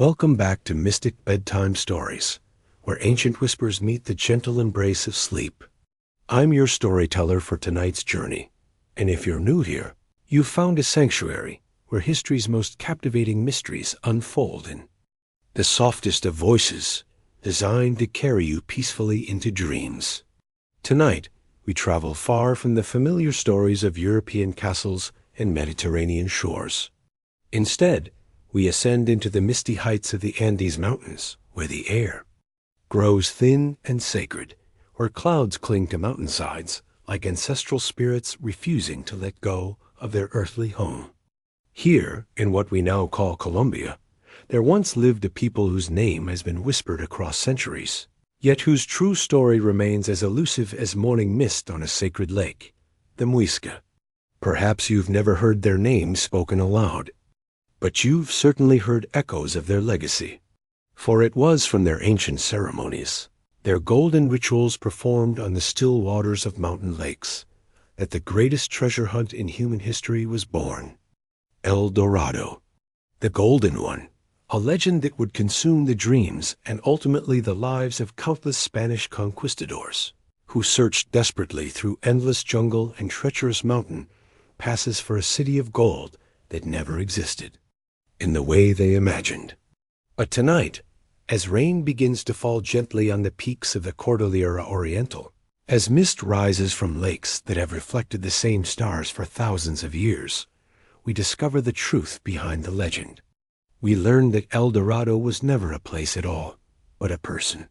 Welcome back to Mystic Bedtime Stories, where ancient whispers meet the gentle embrace of sleep. I'm your storyteller for tonight's journey, and if you're new here, you've found a sanctuary where history's most captivating mysteries unfold in the softest of voices, designed to carry you peacefully into dreams. Tonight, we travel far from the familiar stories of European castles and Mediterranean shores. Instead, we ascend into the misty heights of the Andes Mountains, where the air grows thin and sacred, where clouds cling to mountainsides like ancestral spirits refusing to let go of their earthly home. Here, in what we now call Colombia, there once lived a people whose name has been whispered across centuries, yet whose true story remains as elusive as morning mist on a sacred lake, the Muisca. Perhaps you've never heard their name spoken aloud, but you've certainly heard echoes of their legacy. For it was from their ancient ceremonies, their golden rituals performed on the still waters of mountain lakes, that the greatest treasure hunt in human history was born. El Dorado, the Golden One, a legend that would consume the dreams and ultimately the lives of countless Spanish conquistadors, who searched desperately through endless jungle and treacherous mountain passes for a city of gold that never existed, in the way they imagined. But tonight, as rain begins to fall gently on the peaks of the Cordillera Oriental, as mist rises from lakes that have reflected the same stars for thousands of years, we discover the truth behind the legend. We learn that El Dorado was never a place at all, but a person.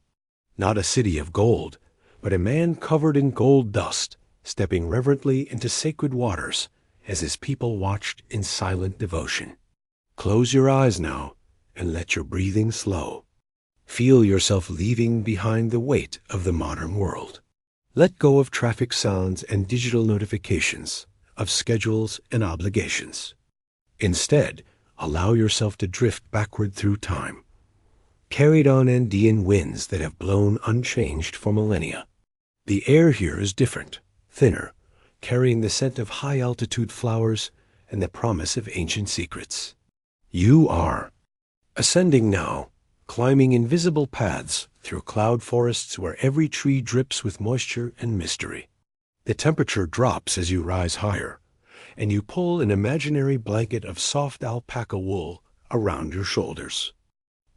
Not a city of gold, but a man covered in gold dust, stepping reverently into sacred waters as his people watched in silent devotion. Close your eyes now and let your breathing slow. Feel yourself leaving behind the weight of the modern world. Let go of traffic sounds and digital notifications, of schedules and obligations. Instead, allow yourself to drift backward through time, carried on Andean winds that have blown unchanged for millennia. The air here is different, thinner, carrying the scent of high-altitude flowers and the promise of ancient secrets. You are ascending now, climbing invisible paths through cloud forests where every tree drips with moisture and mystery. The temperature drops as you rise higher, and you pull an imaginary blanket of soft alpaca wool around your shoulders.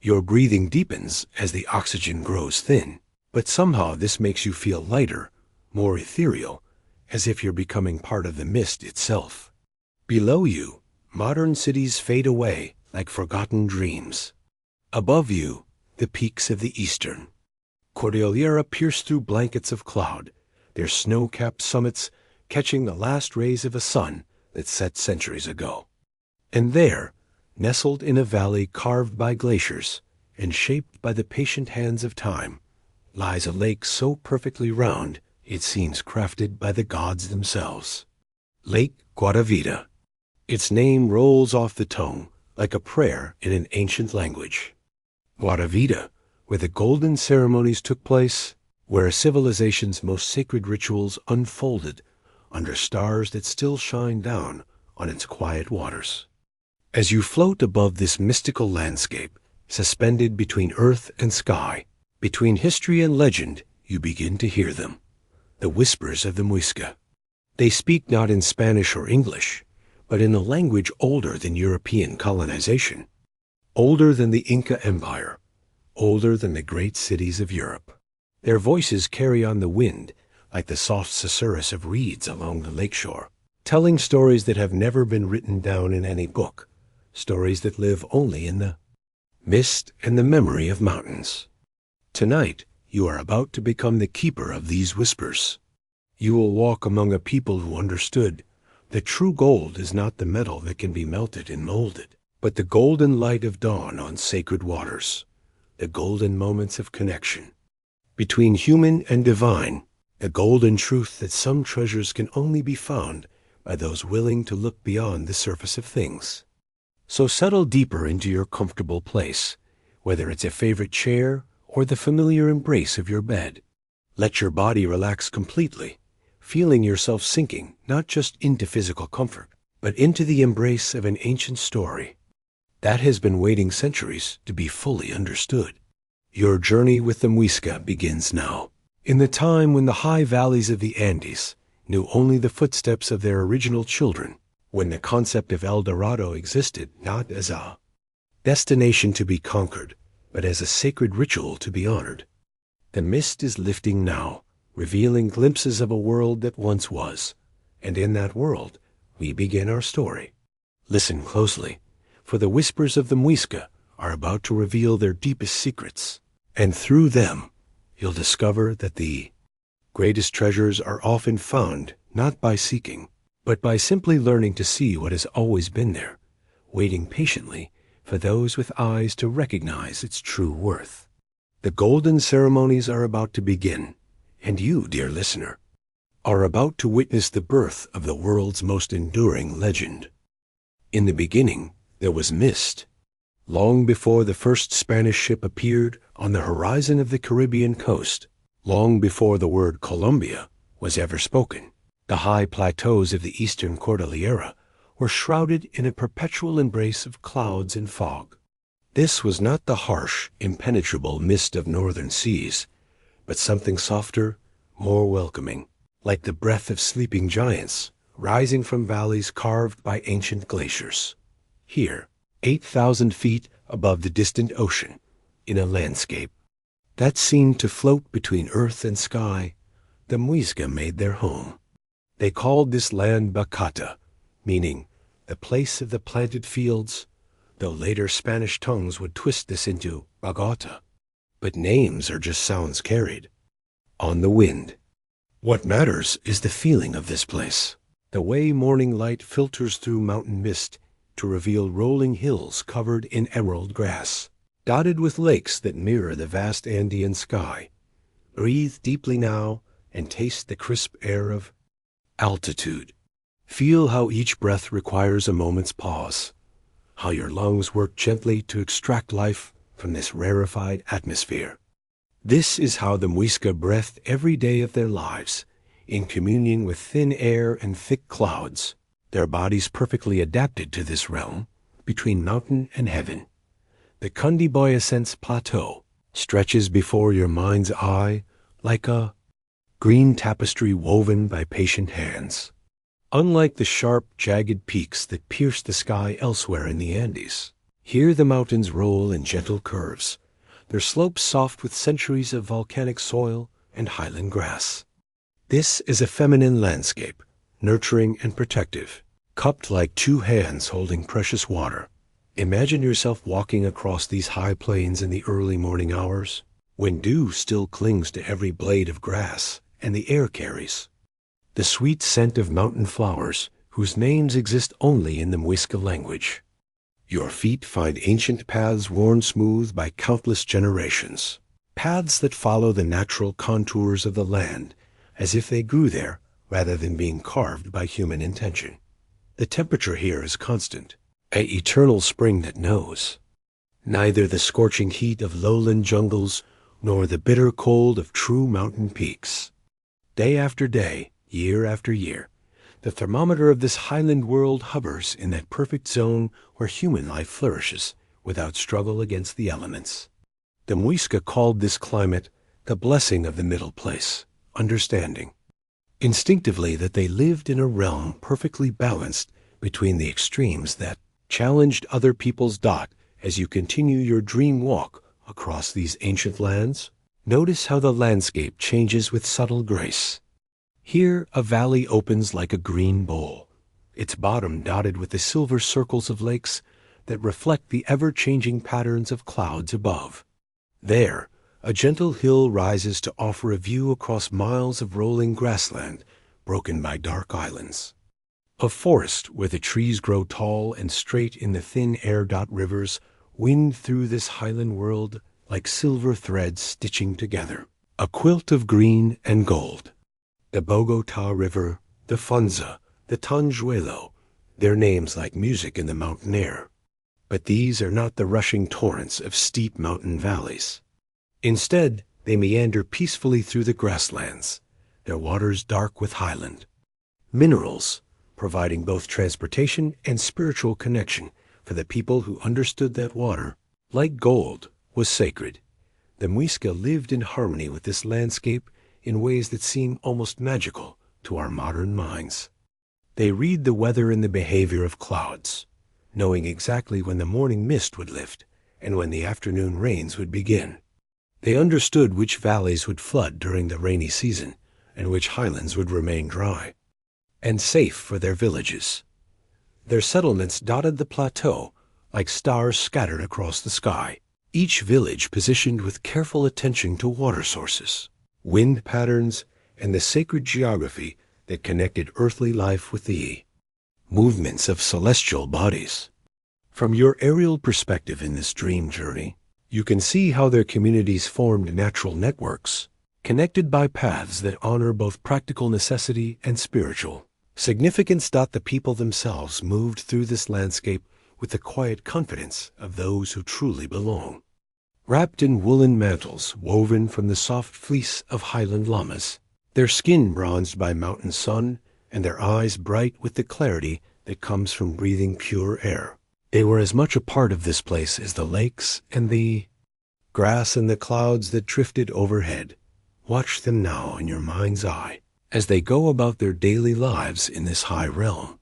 Your breathing deepens as the oxygen grows thin, but somehow this makes you feel lighter, more ethereal, as if you're becoming part of the mist itself. Below you, modern cities fade away like forgotten dreams. Above you, the peaks of the eastern Cordillera pierce through blankets of cloud, their snow-capped summits catching the last rays of a sun that set centuries ago. And there, nestled in a valley carved by glaciers and shaped by the patient hands of time, lies a lake so perfectly round it seems crafted by the gods themselves. Lake Guatavita. Its name rolls off the tongue like a prayer in an ancient language. Guatavita, where the golden ceremonies took place, where a civilization's most sacred rituals unfolded under stars that still shine down on its quiet waters. As you float above this mystical landscape, suspended between earth and sky, between history and legend, you begin to hear them, the whispers of the Muisca. They speak not in Spanish or English, but in a language older than European colonization, older than the Inca Empire, older than the great cities of Europe. Their voices carry on the wind like the soft susurrus of reeds along the lakeshore, telling stories that have never been written down in any book, stories that live only in the mist and the memory of mountains. Tonight, you are about to become the keeper of these whispers. You will walk among a people who understood that true gold is not the metal that can be melted and molded, but the golden light of dawn on sacred waters, the golden moments of connection between human and divine, the golden truth that some treasures can only be found by those willing to look beyond the surface of things. So settle deeper into your comfortable place, whether it's a favorite chair or the familiar embrace of your bed. Let your body relax completely, feeling yourself sinking not just into physical comfort, but into the embrace of an ancient story. that has been waiting centuries to be fully understood. Your journey with the Muisca begins now. In the time when the high valleys of the Andes knew only the footsteps of their original children, when the concept of El Dorado existed not as a destination to be conquered, but as a sacred ritual to be honored. The mist is lifting now, revealing glimpses of a world that once was, and in that world we begin our story. Listen closely, for the whispers of the Muisca are about to reveal their deepest secrets, and through them you'll discover that the greatest treasures are often found not by seeking, but by simply learning to see what has always been there, waiting patiently for those with eyes to recognize its true worth. The golden ceremonies are about to begin, and you, dear listener, are about to witness the birth of the world's most enduring legend. In the beginning, there was mist. Long before the first Spanish ship appeared on the horizon of the Caribbean coast, long before the word Colombia was ever spoken, the high plateaus of the eastern Cordillera were shrouded in a perpetual embrace of clouds and fog. This was not the harsh, impenetrable mist of northern seas, but something softer, more welcoming, like the breath of sleeping giants rising from valleys carved by ancient glaciers. Here, 8,000 feet above the distant ocean, in a landscape that seemed to float between earth and sky, the Muisca made their home. They called this land Bacata, meaning the place of the planted fields, though later Spanish tongues would twist this into Bogota. But names are just sounds carried on the wind. What matters is the feeling of this place, the way morning light filters through mountain mist to reveal rolling hills covered in emerald grass, dotted with lakes that mirror the vast Andean sky. Breathe deeply now and taste the crisp air of altitude. Feel how each breath requires a moment's pause, how your lungs work gently to extract life from this rarefied atmosphere. This is how the Muisca breathed every day of their lives, in communion with thin air and thick clouds, their bodies perfectly adapted to this realm between mountain and heaven. The Cundiboyacense Plateau stretches before your mind's eye like a green tapestry woven by patient hands. Unlike the sharp, jagged peaks that pierce the sky elsewhere in the Andes, here the mountains roll in gentle curves, their slopes soft with centuries of volcanic soil and highland grass. This is a feminine landscape, nurturing and protective, cupped like two hands holding precious water. Imagine yourself walking across these high plains in the early morning hours, when dew still clings to every blade of grass and the air carries the sweet scent of mountain flowers whose names exist only in the Muisca language. Your feet find ancient paths worn smooth by countless generations, paths that follow the natural contours of the land as if they grew there rather than being carved by human intention. The temperature here is constant, an eternal spring that knows neither the scorching heat of lowland jungles nor the bitter cold of true mountain peaks. Day after day, year after year, the thermometer of this highland world hovers in that perfect zone where human life flourishes without struggle against the elements. The Muisca called this climate the blessing of the middle place, understanding instinctively that they lived in a realm perfectly balanced between the extremes that challenged other people's dot. As you continue your dream walk across these ancient lands, notice how the landscape changes with subtle grace. Here a valley opens like a green bowl, its bottom dotted with the silver circles of lakes that reflect the ever-changing patterns of clouds above. There, a gentle hill rises to offer a view across miles of rolling grassland broken by dark islands. A forest where the trees grow tall and straight in the thin air-dot rivers wind through this highland world like silver threads stitching together a quilt of green and gold. The Bogota River, the Funza, the Tanjuelo, their names like music in the mountain air. But these are not the rushing torrents of steep mountain valleys. Instead, they meander peacefully through the grasslands, their waters dark with highland minerals, providing both transportation and spiritual connection for for the people who understood that water, like gold, was sacred. The Muisca lived in harmony with this landscape in ways that seem almost magical to our modern minds. They read the weather and the behavior of clouds, knowing exactly when the morning mist would lift and when the afternoon rains would begin. They understood which valleys would flood during the rainy season and which highlands would remain dry and safe for their villages. Their settlements dotted the plateau like stars scattered across the sky, each village positioned with careful attention to water sources, wind patterns, and the sacred geography that connected earthly life with the movements of celestial bodies. From your aerial perspective in this dream journey, you can see how their communities formed natural networks, connected by paths that honor both practical necessity and spiritual significance. The people themselves moved through this landscape with the quiet confidence of those who truly belong. Wrapped in woolen mantles woven from the soft fleece of highland llamas, their skin bronzed by mountain sun and their eyes bright with the clarity that comes from breathing pure air, they were as much a part of this place as the lakes and the grass and the clouds that drifted overhead. Watch them now in your mind's eye as they go about their daily lives in this high realm.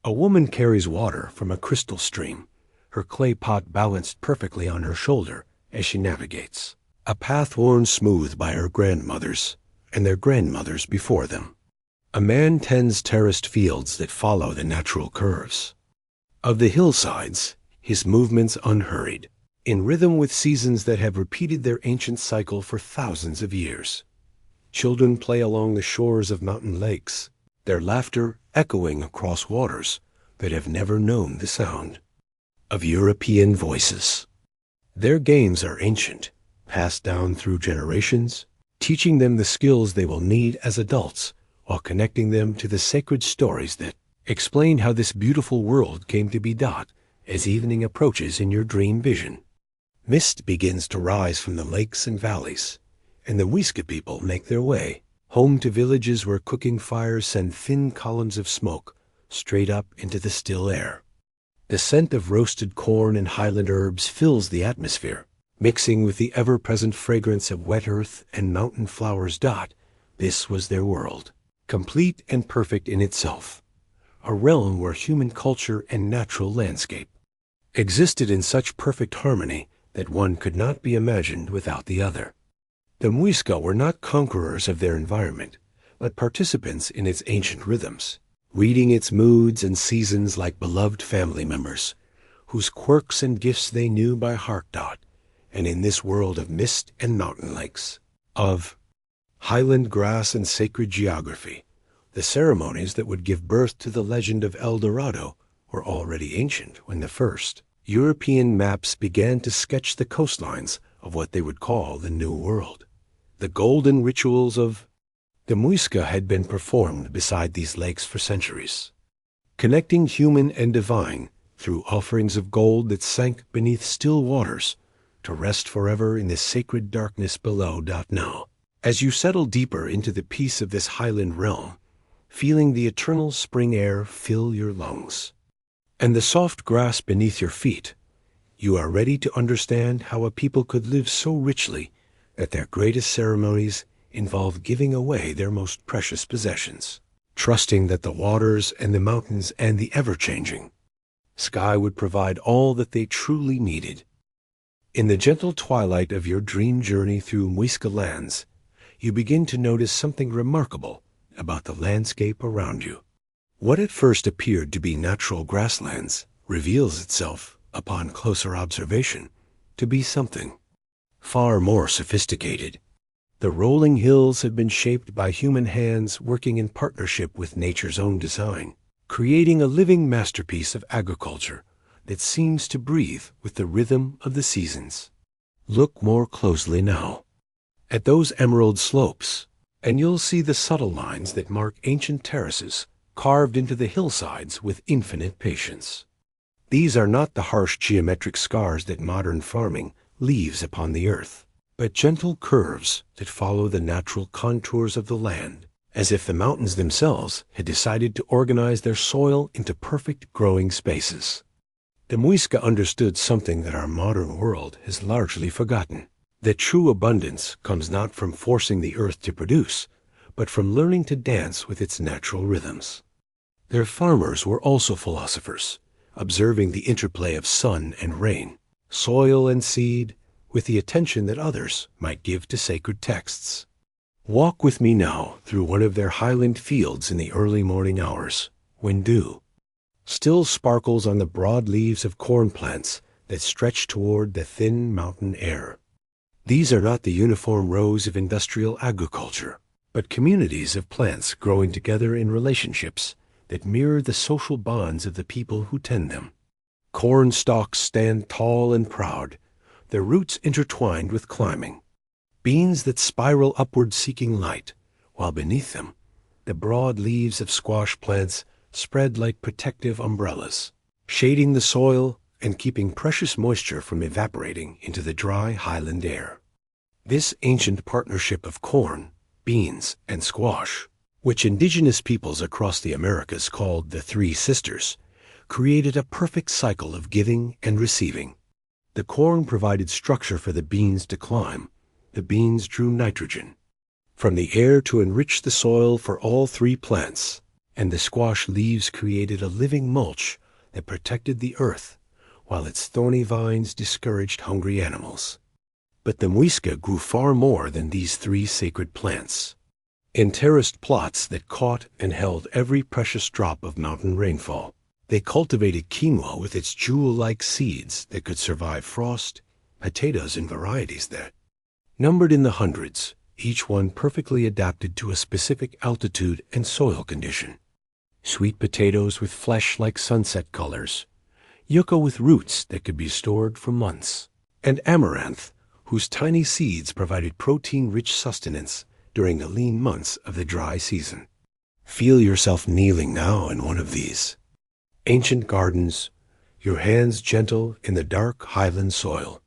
A woman carries water from a crystal stream, her clay pot balanced perfectly on her shoulder as she navigates, a path worn smooth by her grandmothers and their grandmothers before them. A man tends terraced fields that follow the natural curves of the hillsides, his movements unhurried, in rhythm with seasons that have repeated their ancient cycle for thousands of years. Children play along the shores of mountain lakes, their laughter echoing across waters that have never known the sound of European voices. Their games are ancient, passed down through generations, teaching them the skills they will need as adults while connecting them to the sacred stories that explain how this beautiful world came to be. As evening approaches in your dream vision, mist begins to rise from the lakes and valleys, and the Muisca people make their way home to villages where cooking fires send thin columns of smoke straight up into the still air. The scent of roasted corn and highland herbs fills the atmosphere, mixing with the ever-present fragrance of wet earth and mountain flowers. This was their world, complete and perfect in itself, a realm where human culture and natural landscape existed in such perfect harmony that one could not be imagined without the other. The Muisca were not conquerors of their environment, but participants in its ancient rhythms, reading its moods and seasons like beloved family members, whose quirks and gifts they knew by heart. And in this world of mist and mountain lakes, of highland grass and sacred geography, the ceremonies that would give birth to the legend of El Dorado were already ancient when the first European maps began to sketch the coastlines of what they would call the New World. The golden rituals of the Muisca had been performed beside these lakes for centuries, connecting human and divine through offerings of gold that sank beneath still waters to rest forever in the sacred darkness below. Now, as you settle deeper into the peace of this highland realm, feeling the eternal spring air fill your lungs and the soft grass beneath your feet, you are ready to understand how a people could live so richly that their greatest ceremonies involve giving away their most precious possessions, trusting that the waters and the mountains and the ever-changing sky would provide all that they truly needed. In the gentle twilight of your dream journey through Muisca lands, you begin to notice something remarkable about the landscape around you. What at first appeared to be natural grasslands reveals itself, upon closer observation, to be something far more sophisticated. The rolling hills have been shaped by human hands working in partnership with nature's own design, creating a living masterpiece of agriculture that seems to breathe with the rhythm of the seasons. Look more closely now at those emerald slopes, and you'll see the subtle lines that mark ancient terraces carved into the hillsides with infinite patience. These are not the harsh geometric scars that modern farming leaves upon the earth, but gentle curves that follow the natural contours of the land, as if the mountains themselves had decided to organize their soil into perfect growing spaces. The Muisca understood something that our modern world has largely forgotten, that true abundance comes not from forcing the earth to produce, but from learning to dance with its natural rhythms. Their farmers were also philosophers, observing the interplay of sun and rain, soil and seed, with the attention that others might give to sacred texts. Walk with me now through one of their highland fields in the early morning hours, when dew still sparkles on the broad leaves of corn plants that stretch toward the thin mountain air. These are not the uniform rows of industrial agriculture, but communities of plants growing together in relationships that mirror the social bonds of the people who tend them. Corn stalks stand tall and proud, their roots intertwined with climbing. Beans that spiral upward seeking light, while beneath them, the broad leaves of squash plants spread like protective umbrellas, shading the soil and keeping precious moisture from evaporating into the dry highland air. This ancient partnership of corn, beans, and squash, which indigenous peoples across the Americas called the Three Sisters, created a perfect cycle of giving and receiving. The corn provided structure for the beans to climb. The beans drew nitrogen from the air to enrich the soil for all three plants, and the squash leaves created a living mulch that protected the earth, while its thorny vines discouraged hungry animals. But the Muisca grew far more than these three sacred plants. In terraced plots that caught and held every precious drop of mountain rainfall, they cultivated quinoa with its jewel-like seeds that could survive frost, potatoes in varieties that numbered in the hundreds, each one perfectly adapted to a specific altitude and soil condition. Sweet potatoes with flesh like sunset colors, yucca with roots that could be stored for months, and amaranth, whose tiny seeds provided protein-rich sustenance during the lean months of the dry season. Feel yourself kneeling now in one of these ancient gardens, your hands gentle in the dark highland soil.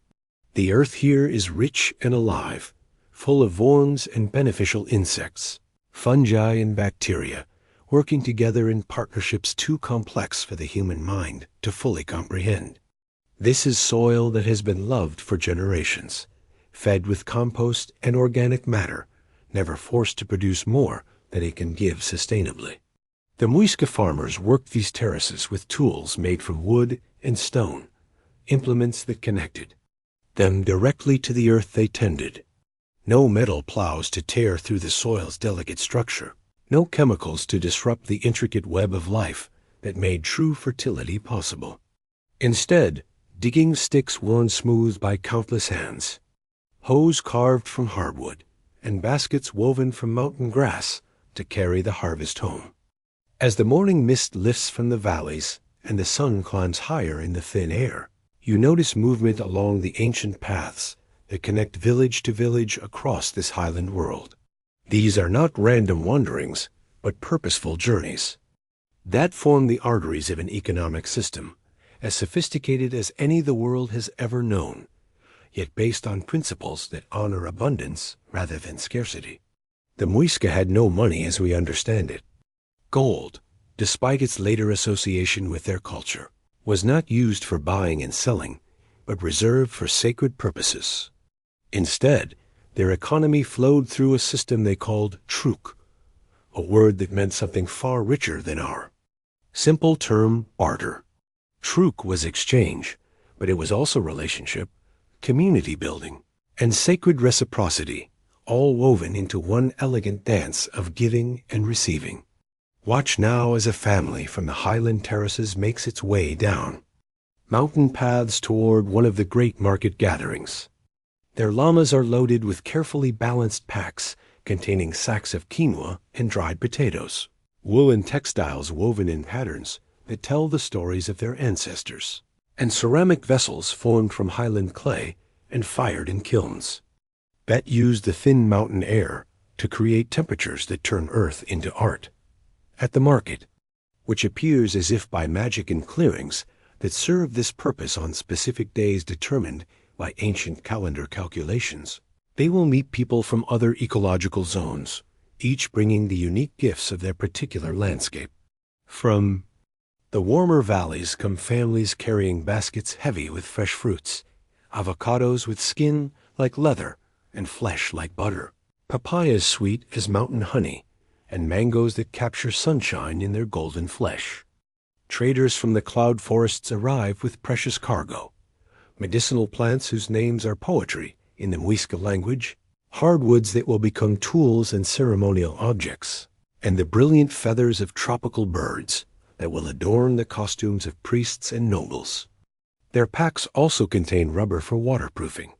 The earth here is rich and alive, full of worms and beneficial insects, fungi and bacteria, working together in partnerships too complex for the human mind to fully comprehend. This is soil that has been loved for generations, fed with compost and organic matter, never forced to produce more than it can give sustainably. The Muisca farmers worked these terraces with tools made from wood and stone, implements that connected them directly to the earth they tended. No metal plows to tear through the soil's delicate structure, no chemicals to disrupt the intricate web of life that made true fertility possible. Instead, digging sticks worn smooth by countless hands, hoes carved from hardwood, and baskets woven from mountain grass to carry the harvest home. As the morning mist lifts from the valleys and the sun climbs higher in the thin air, you notice movement along the ancient paths that connect village to village across this highland world. These are not random wanderings, but purposeful journeys that form the arteries of an economic system, as sophisticated as any the world has ever known, yet based on principles that honor abundance rather than scarcity. The Muisca had no money as we understand it. Gold, despite its later association with their culture, was not used for buying and selling, but reserved for sacred purposes. Instead, their economy flowed through a system they called truk, a word that meant something far richer than our simple term barter. Truk was exchange, but it was also relationship, community building, and sacred reciprocity, all woven into one elegant dance of giving and receiving. Watch now as a family from the highland terraces makes its way down mountain paths toward one of the great market gatherings. Their llamas are loaded with carefully balanced packs containing sacks of quinoa and dried potatoes, woolen textiles woven in patterns that tell the stories of their ancestors, and ceramic vessels formed from highland clay and fired in kilns. Bet used the thin mountain air to create temperatures that turn earth into art. At the market, which appears as if by magic in clearings that serve this purpose on specific days determined by ancient calendar calculations, they will meet people from other ecological zones, each bringing the unique gifts of their particular landscape. From The warmer valleys come families carrying baskets heavy with fresh fruits, avocados with skin like leather and flesh like butter, papayas sweet as mountain honey, and mangoes that capture sunshine in their golden flesh. Traders from the cloud forests arrive with precious cargo, medicinal plants whose names are poetry in the Muisca language, hardwoods that will become tools and ceremonial objects, and the brilliant feathers of tropical birds that will adorn the costumes of priests and nobles. Their packs also contain rubber for waterproofing,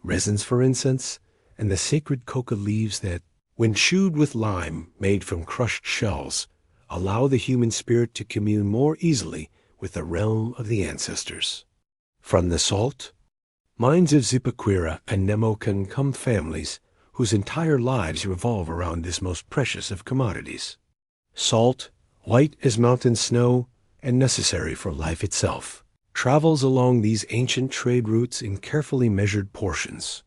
resins for incense, and the sacred coca leaves that, when chewed with lime made from crushed shells, allow the human spirit to commune more easily with the realm of the ancestors. From the salt mines of Zipaquira and Nemocan come families whose entire lives revolve around this most precious of commodities. Salt, white as mountain snow and necessary for life itself, travels along these ancient trade routes in carefully measured portions,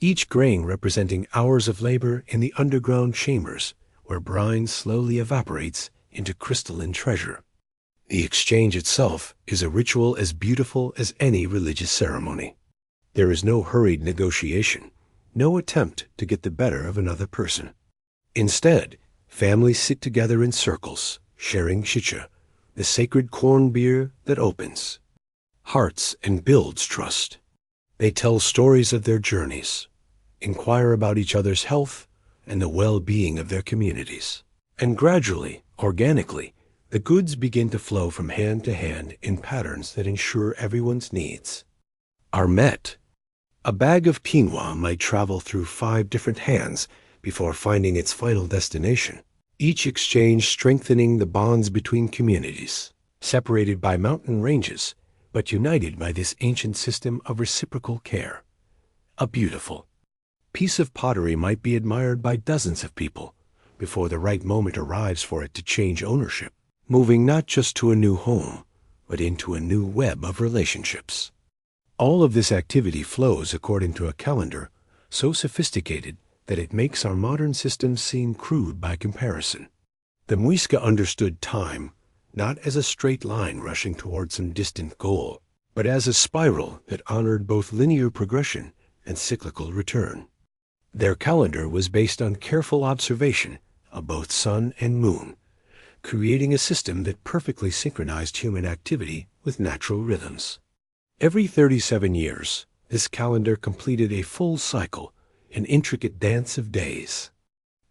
each grain representing hours of labor in the underground chambers where brine slowly evaporates into crystalline treasure. The exchange itself is a ritual as beautiful as any religious ceremony. There is no hurried negotiation, no attempt to get the better of another person. Instead, families sit together in circles, sharing chicha, the sacred corn beer that opens hearts and builds trust. They tell stories of their journeys, inquire about each other's health and the well-being of their communities. And gradually, organically, the goods begin to flow from hand to hand in patterns that ensure everyone's needs are met. A bag of quinoa might travel through 5 different hands before finding its final destination, each exchange strengthening the bonds between communities, separated by mountain ranges, but united by this ancient system of reciprocal care. A beautiful piece of pottery might be admired by dozens of people before the right moment arrives for it to change ownership, moving not just to a new home, but into a new web of relationships. All of this activity flows according to a calendar so sophisticated that it makes our modern systems seem crude by comparison. The Muisca understood time not as a straight line rushing toward some distant goal, but as a spiral that honored both linear progression and cyclical return. Their calendar was based on careful observation of both sun and moon, creating a system that perfectly synchronized human activity with natural rhythms. Every 37 years, this calendar completed a full cycle, an intricate dance of days,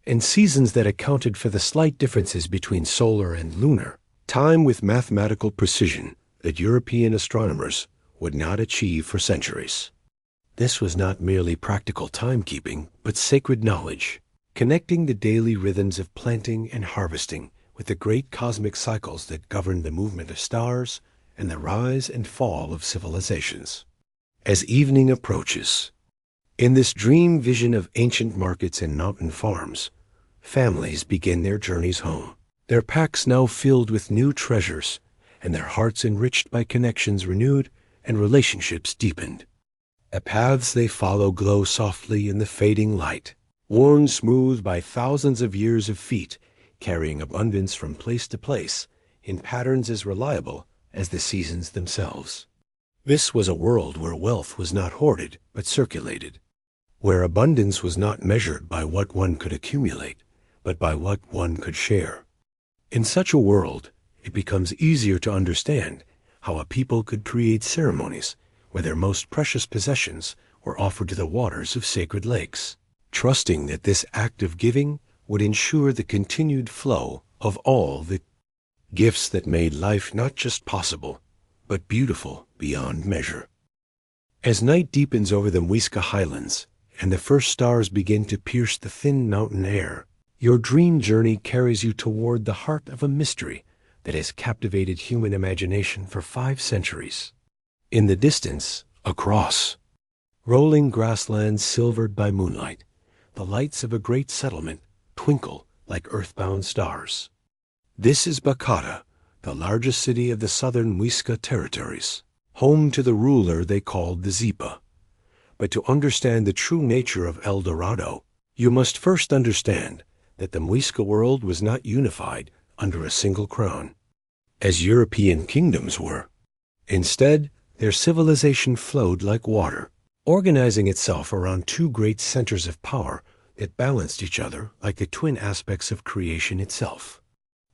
and seasons that accounted for the slight differences between solar and lunar, time with mathematical precision that European astronomers would not achieve for centuries. This was not merely practical timekeeping, but sacred knowledge, connecting the daily rhythms of planting and harvesting with the great cosmic cycles that govern the movement of stars and the rise and fall of civilizations. As evening approaches, in this dream vision of ancient markets and mountain farms, families begin their journeys home, their packs now filled with new treasures and their hearts enriched by connections renewed and relationships deepened. The paths they follow glow softly in the fading light, worn smooth by thousands of years of feet, carrying abundance from place to place in patterns as reliable as the seasons themselves. This was a world where wealth was not hoarded but circulated, where abundance was not measured by what one could accumulate, but by what one could share. In such a world, it becomes easier to understand how a people could create ceremonies where their most precious possessions were offered to the waters of sacred lakes, trusting that this act of giving would ensure the continued flow of all the gifts that made life not just possible, but beautiful beyond measure. As night deepens over the Muisca highlands and the first stars begin to pierce the thin mountain air, your dream journey carries you toward the heart of a mystery that has captivated human imagination for 5 centuries. In the distance, across rolling grasslands silvered by moonlight, the lights of a great settlement twinkle like earthbound stars. This is Bacata, the largest city of the southern Muisca territories, home to the ruler they called the Zipa. But to understand the true nature of El Dorado, you must first understand that the Muisca world was not unified under a single crown. as European kingdoms were. Instead, their civilization flowed like water, organizing itself around two great centers of power that balanced each other like the twin aspects of creation itself.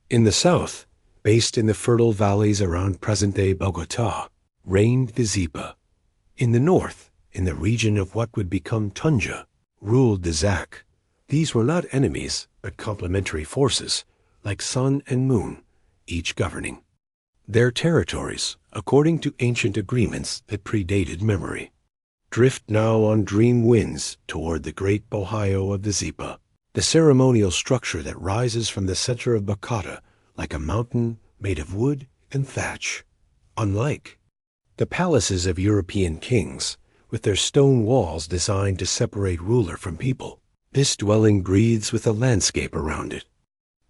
In the south, based in the fertile valleys around present-day Bogota, reigned the Zipa. In the north, in the region of what would become Tunja, ruled the Zak. These were not enemies, but complementary forces, like sun and moon, each governing their territories according to ancient agreements that predated memory. Drift now on dream winds toward the great Bohio of the Zipa, the ceremonial structure that rises from the center of Bacata like a mountain made of wood and thatch. Unlike the palaces of European kings, with their stone walls designed to separate ruler from people, this dwelling breathes with the landscape around it.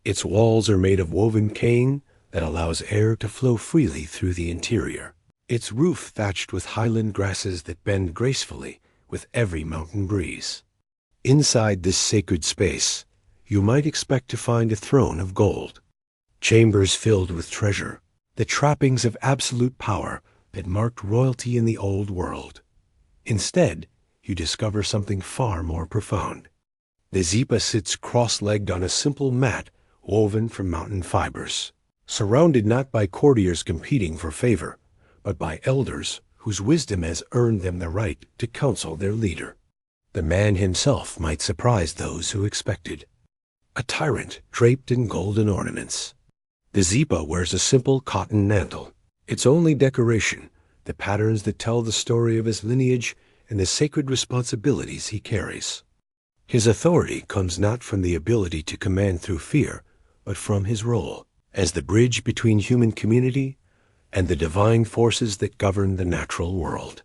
Its walls are made of woven cane that allows air to flow freely through the interior. Its roof thatched with highland grasses that bend gracefully with every mountain breeze. Inside this sacred space, you might expect to find a throne of gold, chambers filled with treasure, the trappings of absolute power that marked royalty in the old world. Instead, you discover something far more profound. The Zipa sits cross-legged on a simple mat woven from mountain fibers, surrounded not by courtiers competing for favor, but by elders whose wisdom has earned them the right to counsel their leader. The man himself might surprise those who expected. A tyrant draped in golden ornaments. The Zipa wears a simple cotton mantle, its only decoration, the patterns that tell the story of his lineage and the sacred responsibilities he carries. His authority comes not from the ability to command through fear, but from his role as the bridge between human community and the divine forces that govern the natural world.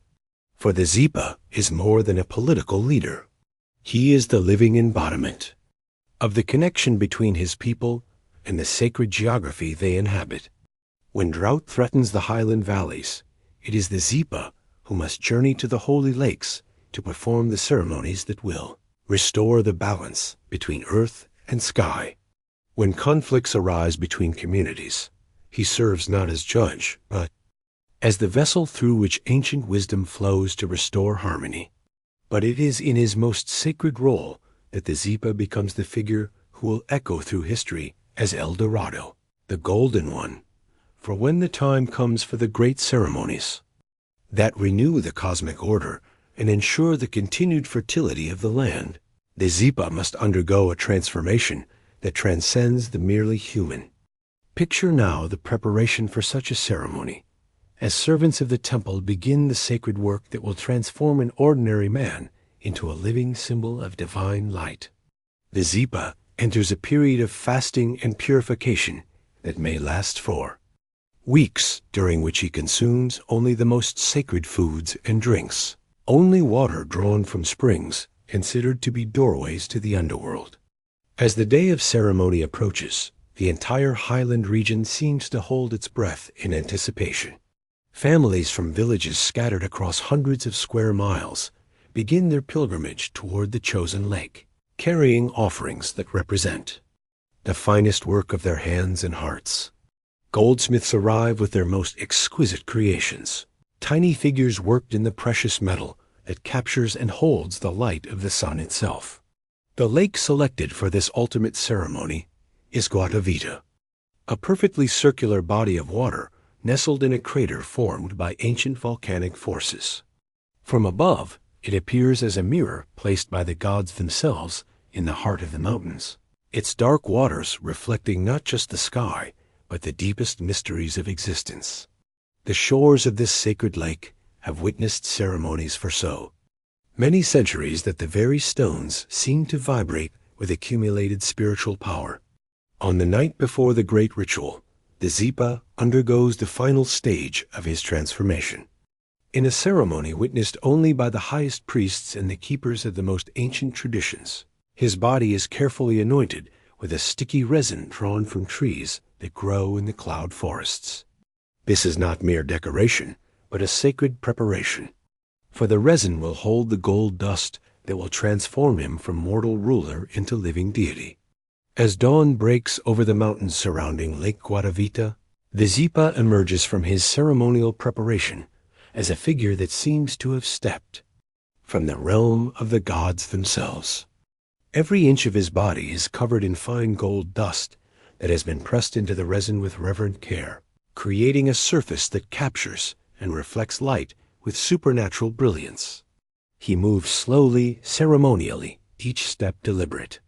For the Zipa is more than a political leader. He is the living embodiment of the connection between his people and the sacred geography they inhabit. When drought threatens the highland valleys, it is the Zipa who must journey to the holy lakes to perform the ceremonies that will restore the balance between earth and sky. When conflicts arise between communities, he serves not as judge, but as the vessel through which ancient wisdom flows to restore harmony. But it is in his most sacred role that the Zipa becomes the figure who will echo through history as El Dorado, the Golden One. For when the time comes for the great ceremonies that renew the cosmic order and ensure the continued fertility of the land, the Zipa must undergo a transformation that transcends the merely human. Picture now the preparation for such a ceremony, as servants of the temple begin the sacred work that will transform an ordinary man into a living symbol of divine light. The Zipa enters a period of fasting and purification that may last for weeks, during which he consumes only the most sacred foods and drinks, only water drawn from springs considered to be doorways to the underworld. As the day of ceremony approaches, the entire highland region seems to hold its breath in anticipation. Families from villages scattered across hundreds of square miles begin their pilgrimage toward the chosen lake, carrying offerings that represent the finest work of their hands and hearts. Goldsmiths arrive with their most exquisite creations, tiny figures worked in the precious metal that captures and holds the light of the sun itself. The lake selected for this ultimate ceremony is Guatavita, a perfectly circular body of water nestled in a crater formed by ancient volcanic forces. From above, it appears as a mirror placed by the gods themselves in the heart of the mountains, its dark waters reflecting not just the sky, but the deepest mysteries of existence. The shores of this sacred lake have witnessed ceremonies for so many centuries that the very stones seem to vibrate with accumulated spiritual power. On the night before the great ritual, the Zipa undergoes the final stage of his transformation. In a ceremony witnessed only by the highest priests and the keepers of the most ancient traditions, his body is carefully anointed with a sticky resin drawn from trees that grow in the cloud forests. This is not mere decoration, but a sacred preparation, for the resin will hold the gold dust that will transform him from mortal ruler into living deity. As dawn breaks over the mountains surrounding Lake Guatavita, The Zipa emerges from his ceremonial preparation as a figure that seems to have stepped from the realm of the gods themselves. Every inch of his body is covered in fine gold dust that has been pressed into the resin with reverent care, creating a surface that captures and reflects light with supernatural brilliance. He moves slowly, ceremonially, each step deliberate,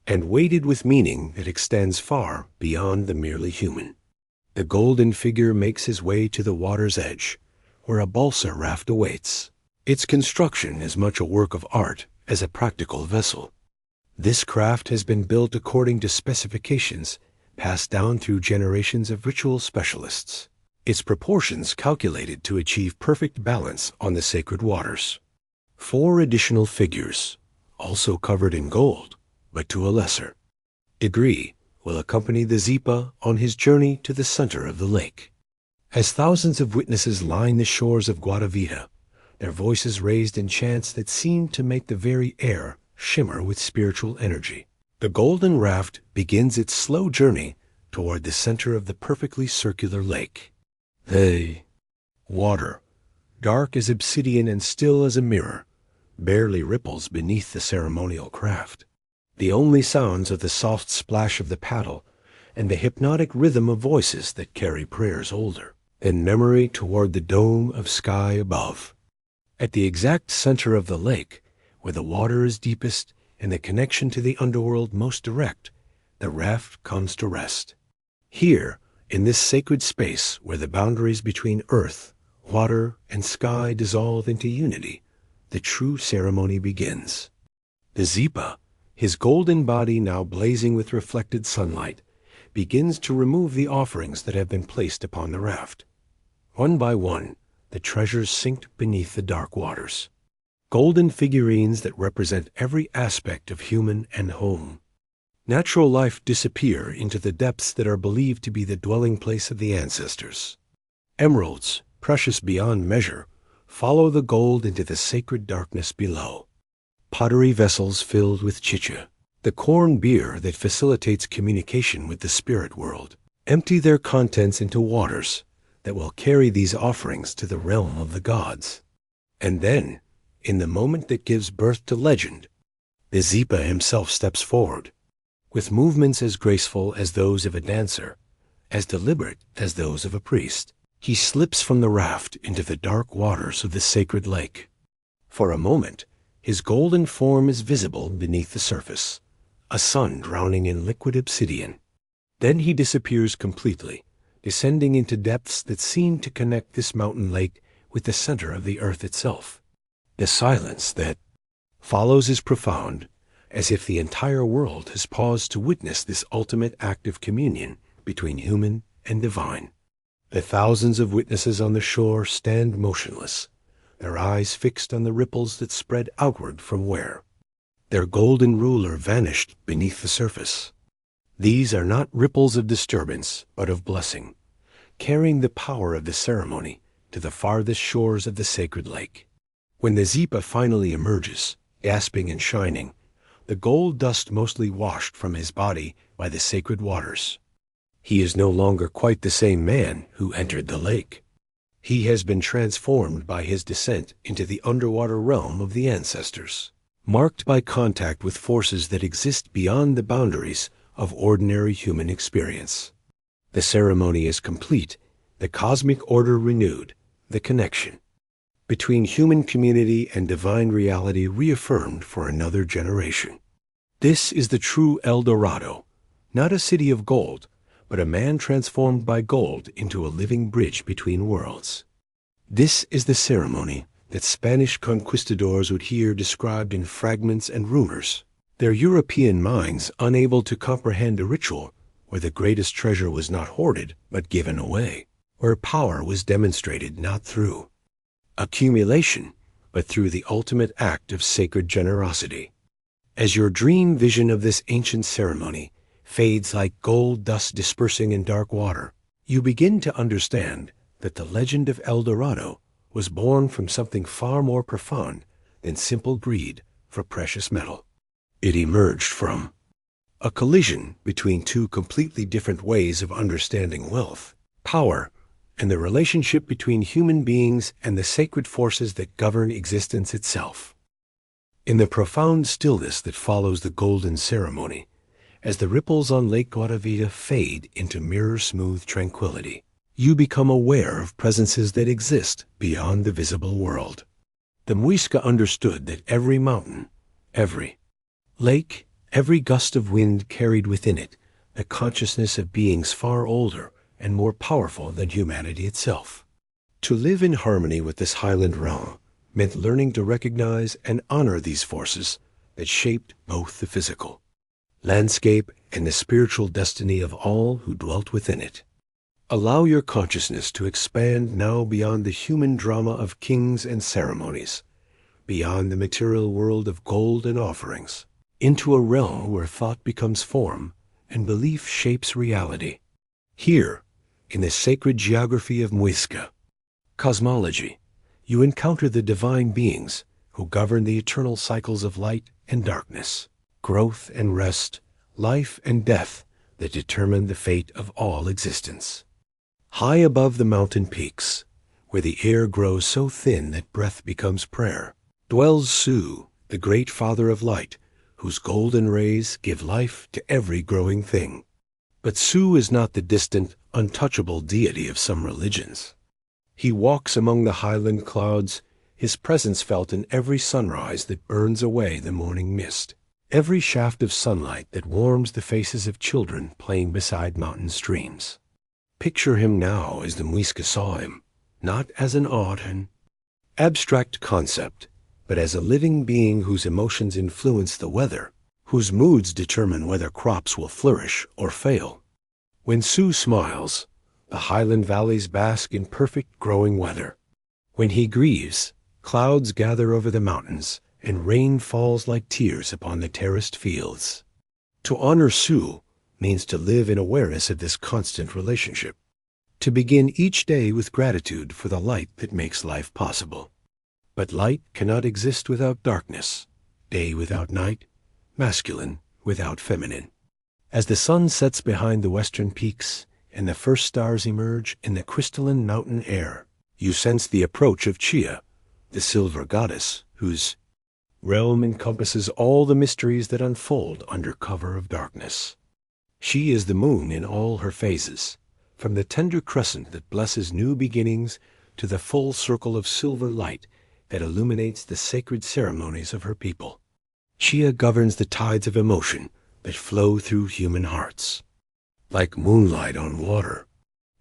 and weighted with meaning that extends far beyond the merely human. The golden figure makes his way to the water's edge, where a balsa raft awaits. Its construction is much a work of art as a practical vessel. This craft has been built according to specifications passed down through generations of ritual specialists, its proportions calculated to achieve perfect balance on the sacred waters. 4 additional figures, also covered in gold, but to a lesser degree, will accompany the Zipa on his journey to the center of the lake. As thousands of witnesses line the shores of Guatavita, their voices raised in chants that seem to make the very air shimmer with spiritual energy, the golden raft begins its slow journey toward the center of the perfectly circular lake. The water, dark as obsidian and still as a mirror, barely ripples beneath the ceremonial craft. The only sounds are the soft splash of the paddle and the hypnotic rhythm of voices that carry prayers older than memory toward the dome of sky above. At the exact center of the lake, where the water is deepest and the connection to the underworld most direct, the raft comes to rest. Here, in this sacred space where the boundaries between earth, water, and sky dissolve into unity, the true ceremony begins. The Zipa, his golden body now blazing with reflected sunlight, begins to remove the offerings that have been placed upon the raft. One by one, the treasures sink beneath the dark waters. Golden figurines that represent every aspect of human and home. Natural life disappear into the depths that are believed to be the dwelling place of the ancestors. Emeralds, precious beyond measure, follow the gold into the sacred darkness below. Pottery vessels filled with chicha, the corn beer that facilitates communication with the spirit world, empty their contents into waters that will carry these offerings to the realm of the gods. And then, in the moment that gives birth to legend, the Zipa himself steps forward, with movements as graceful as those of a dancer, as deliberate as those of a priest. He slips from the raft into the dark waters of the sacred lake. For a moment, his golden form is visible beneath the surface, a sun drowning in liquid obsidian. Then he disappears completely, descending into depths that seem to connect this mountain lake with the center of the earth itself. The silence that follows is profound, as if the entire world has paused to witness this ultimate act of communion between human and divine. The thousands of witnesses on the shore stand motionless, their eyes fixed on the ripples that spread outward from where their golden ruler vanished beneath the surface. These are not ripples of disturbance, but of blessing, carrying the power of the ceremony to the farthest shores of the sacred lake. When the Zipa finally emerges, gasping and shining, the gold dust mostly washed from his body by the sacred waters, he is no longer quite the same man who entered the lake. He has been transformed by his descent into the underwater realm of the ancestors, marked by contact with forces that exist beyond the boundaries of ordinary human experience. The ceremony is complete, the cosmic order renewed, the connection between human community and divine reality reaffirmed for another generation. This is the true El Dorado, not a city of gold, but a man transformed by gold into a living bridge between worlds. This is the ceremony that Spanish conquistadors would hear described in fragments and rumors, their European minds unable to comprehend a ritual where the greatest treasure was not hoarded but given away, where power was demonstrated not through accumulation, but through the ultimate act of sacred generosity. As your dream vision of this ancient ceremony fades like gold dust dispersing in dark water, you begin to understand that the legend of El Dorado was born from something far more profound than simple greed for precious metal. It emerged from a collision between two completely different ways of understanding wealth, power, and the relationship between human beings and the sacred forces that govern existence itself. In the profound stillness that follows the golden ceremony, as the ripples on Lake Guatavita fade into mirror-smooth tranquility, you become aware of presences that exist beyond the visible world. The Muisca understood that every mountain, every lake, every gust of wind carried within it the consciousness of beings far older and more powerful than humanity itself. To live in harmony with this highland realm meant learning to recognize and honor these forces that shaped both the physical landscape and the spiritual destiny of all who dwelt within it. Allow your consciousness to expand now beyond the human drama of kings and ceremonies, beyond the material world of gold and offerings, into a realm where thought becomes form and belief shapes reality. Here, in the sacred geography of Muisca, cosmology, you encounter the divine beings who govern the eternal cycles of light and darkness, growth and rest, life and death that determine the fate of all existence. High above the mountain peaks, where the air grows so thin that breath becomes prayer, dwells Su, the great Father of Light, whose golden rays give life to every growing thing. But Su is not the distant, untouchable deity of some religions. He walks among the highland clouds, his presence felt in every sunrise that burns away the morning mist, every shaft of sunlight that warms the faces of children playing beside mountain streams. Picture him now as the Muisca saw him, not as an odd and abstract concept, but as a living being whose emotions influence the weather, whose moods determine whether crops will flourish or fail. When Su smiles, the highland valleys bask in perfect growing weather. When he grieves, clouds gather over the mountains, and rain falls like tears upon the terraced fields. To honor Su means to live in awareness of this constant relationship, to begin each day with gratitude for the light that makes life possible. But light cannot exist without darkness, day without night, masculine without feminine. As the sun sets behind the western peaks and the first stars emerge in the crystalline mountain air, you sense the approach of Chia, the silver goddess, whose realm encompasses all the mysteries that unfold under cover of darkness. She is the moon in all her phases, from the tender crescent that blesses new beginnings to the full circle of silver light that illuminates the sacred ceremonies of her people. Chia governs the tides of emotion that flow through human hearts. Like moonlight on water,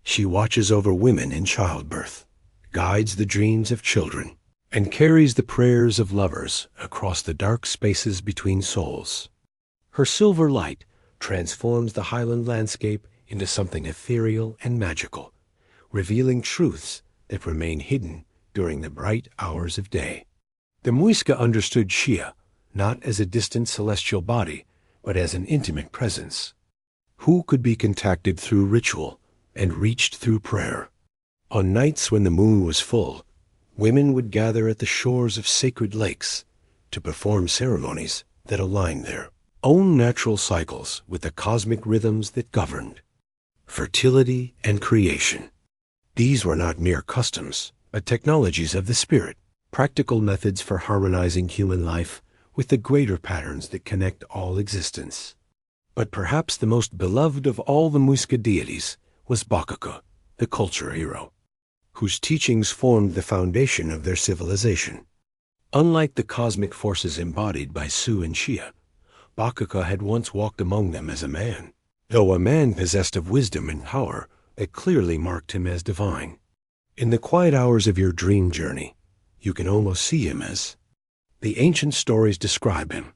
she watches over women in childbirth, guides the dreams of children, and carries the prayers of lovers across the dark spaces between souls. Her silver light transforms the highland landscape into something ethereal and magical, revealing truths that remain hidden during the bright hours of day. The Muisca understood Chia not as a distant celestial body, but as an intimate presence, who could be contacted through ritual and reached through prayer. On nights when the moon was full, women would gather at the shores of sacred lakes to perform ceremonies that aligned their own natural cycles with the cosmic rhythms that governed fertility and creation. These were not mere customs, but technologies of the spirit, practical methods for harmonizing human life with the greater patterns that connect all existence. But perhaps the most beloved of all the Muisca deities was Bakaka, the culture hero, whose teachings formed the foundation of their civilization. Unlike the cosmic forces embodied by Su and Chia, Bakaka had once walked among them as a man, though a man possessed of wisdom and power that clearly marked him as divine. In the quiet hours of your dream journey, you can almost see him as the ancient stories describe him,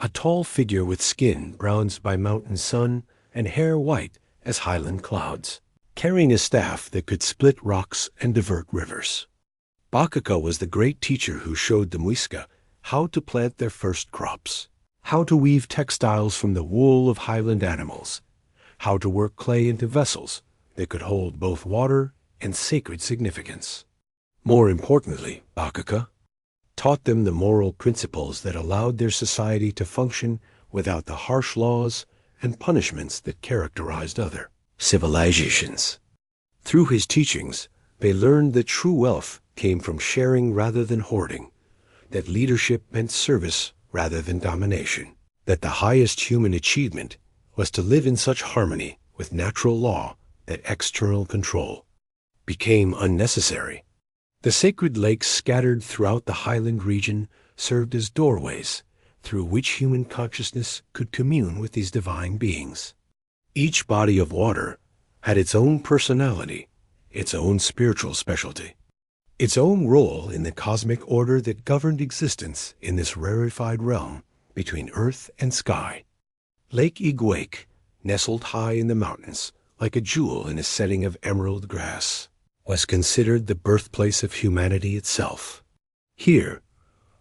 a tall figure with skin bronzed by mountain sun and hair white as highland clouds, carrying a staff that could split rocks and divert rivers. Bakaka was the great teacher who showed the Muisca how to plant their first crops, how to weave textiles from the wool of highland animals, how to work clay into vessels that could hold both water and sacred significance. More importantly, Bakaka taught them the moral principles that allowed their society to function without the harsh laws and punishments that characterized other civilizations. Through his teachings, they learned that true wealth came from sharing rather than hoarding, that leadership meant service rather than domination, that the highest human achievement was to live in such harmony with natural law that external control became unnecessary. The sacred lakes scattered throughout the highland region served as doorways through which human consciousness could commune with these divine beings. Each body of water had its own personality, its own spiritual specialty, its own role in the cosmic order that governed existence in this rarefied realm between earth and sky. Lake Iguake, nestled high in the mountains like a jewel in a setting of emerald grass, was considered the birthplace of humanity itself. Here,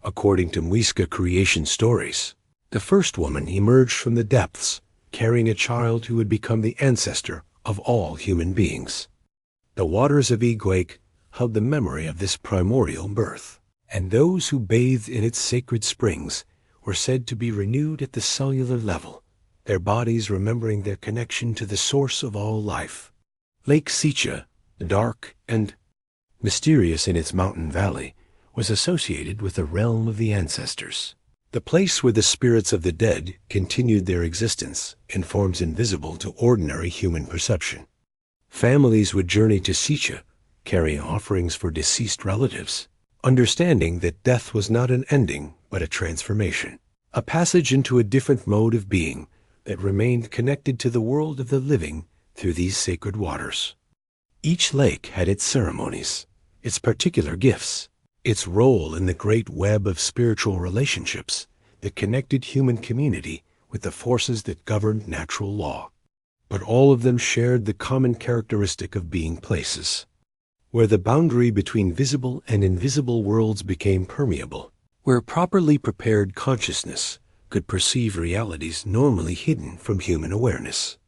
according to Muisca creation stories, the first woman emerged from the depths, carrying a child who would become the ancestor of all human beings. The waters of Iguake held the memory of this primordial birth, and those who bathed in its sacred springs were said to be renewed at the cellular level, their bodies remembering their connection to the source of all life. Lake Sicha, dark and mysterious in its mountain valley, was associated with the realm of the ancestors, the place where the spirits of the dead continued their existence in forms invisible to ordinary human perception. Families would journey to Sicha, carrying offerings for deceased relatives, understanding that death was not an ending but a transformation, a passage into a different mode of being that remained connected to the world of the living through these sacred waters. Each lake had its ceremonies, its particular gifts, its role in the great web of spiritual relationships that connected human community with the forces that governed natural law. But all of them shared the common characteristic of being places where the boundary between visible and invisible worlds became permeable, where properly prepared consciousness could perceive realities normally hidden from human awareness.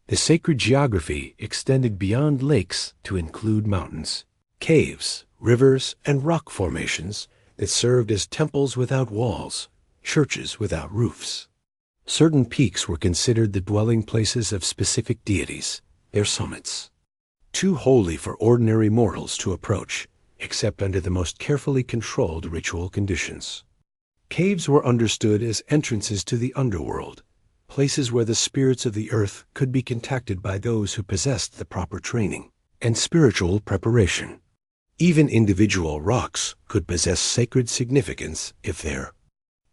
The sacred geography extended beyond lakes to include mountains, caves, rivers, and rock formations that served as temples without walls, churches without roofs. Certain peaks were considered the dwelling places of specific deities, their summits, too holy for ordinary mortals to approach, except under the most carefully controlled ritual conditions. Caves were understood as entrances to the underworld, places where the spirits of the earth could be contacted by those who possessed the proper training and spiritual preparation. Even individual rocks could possess sacred significance if their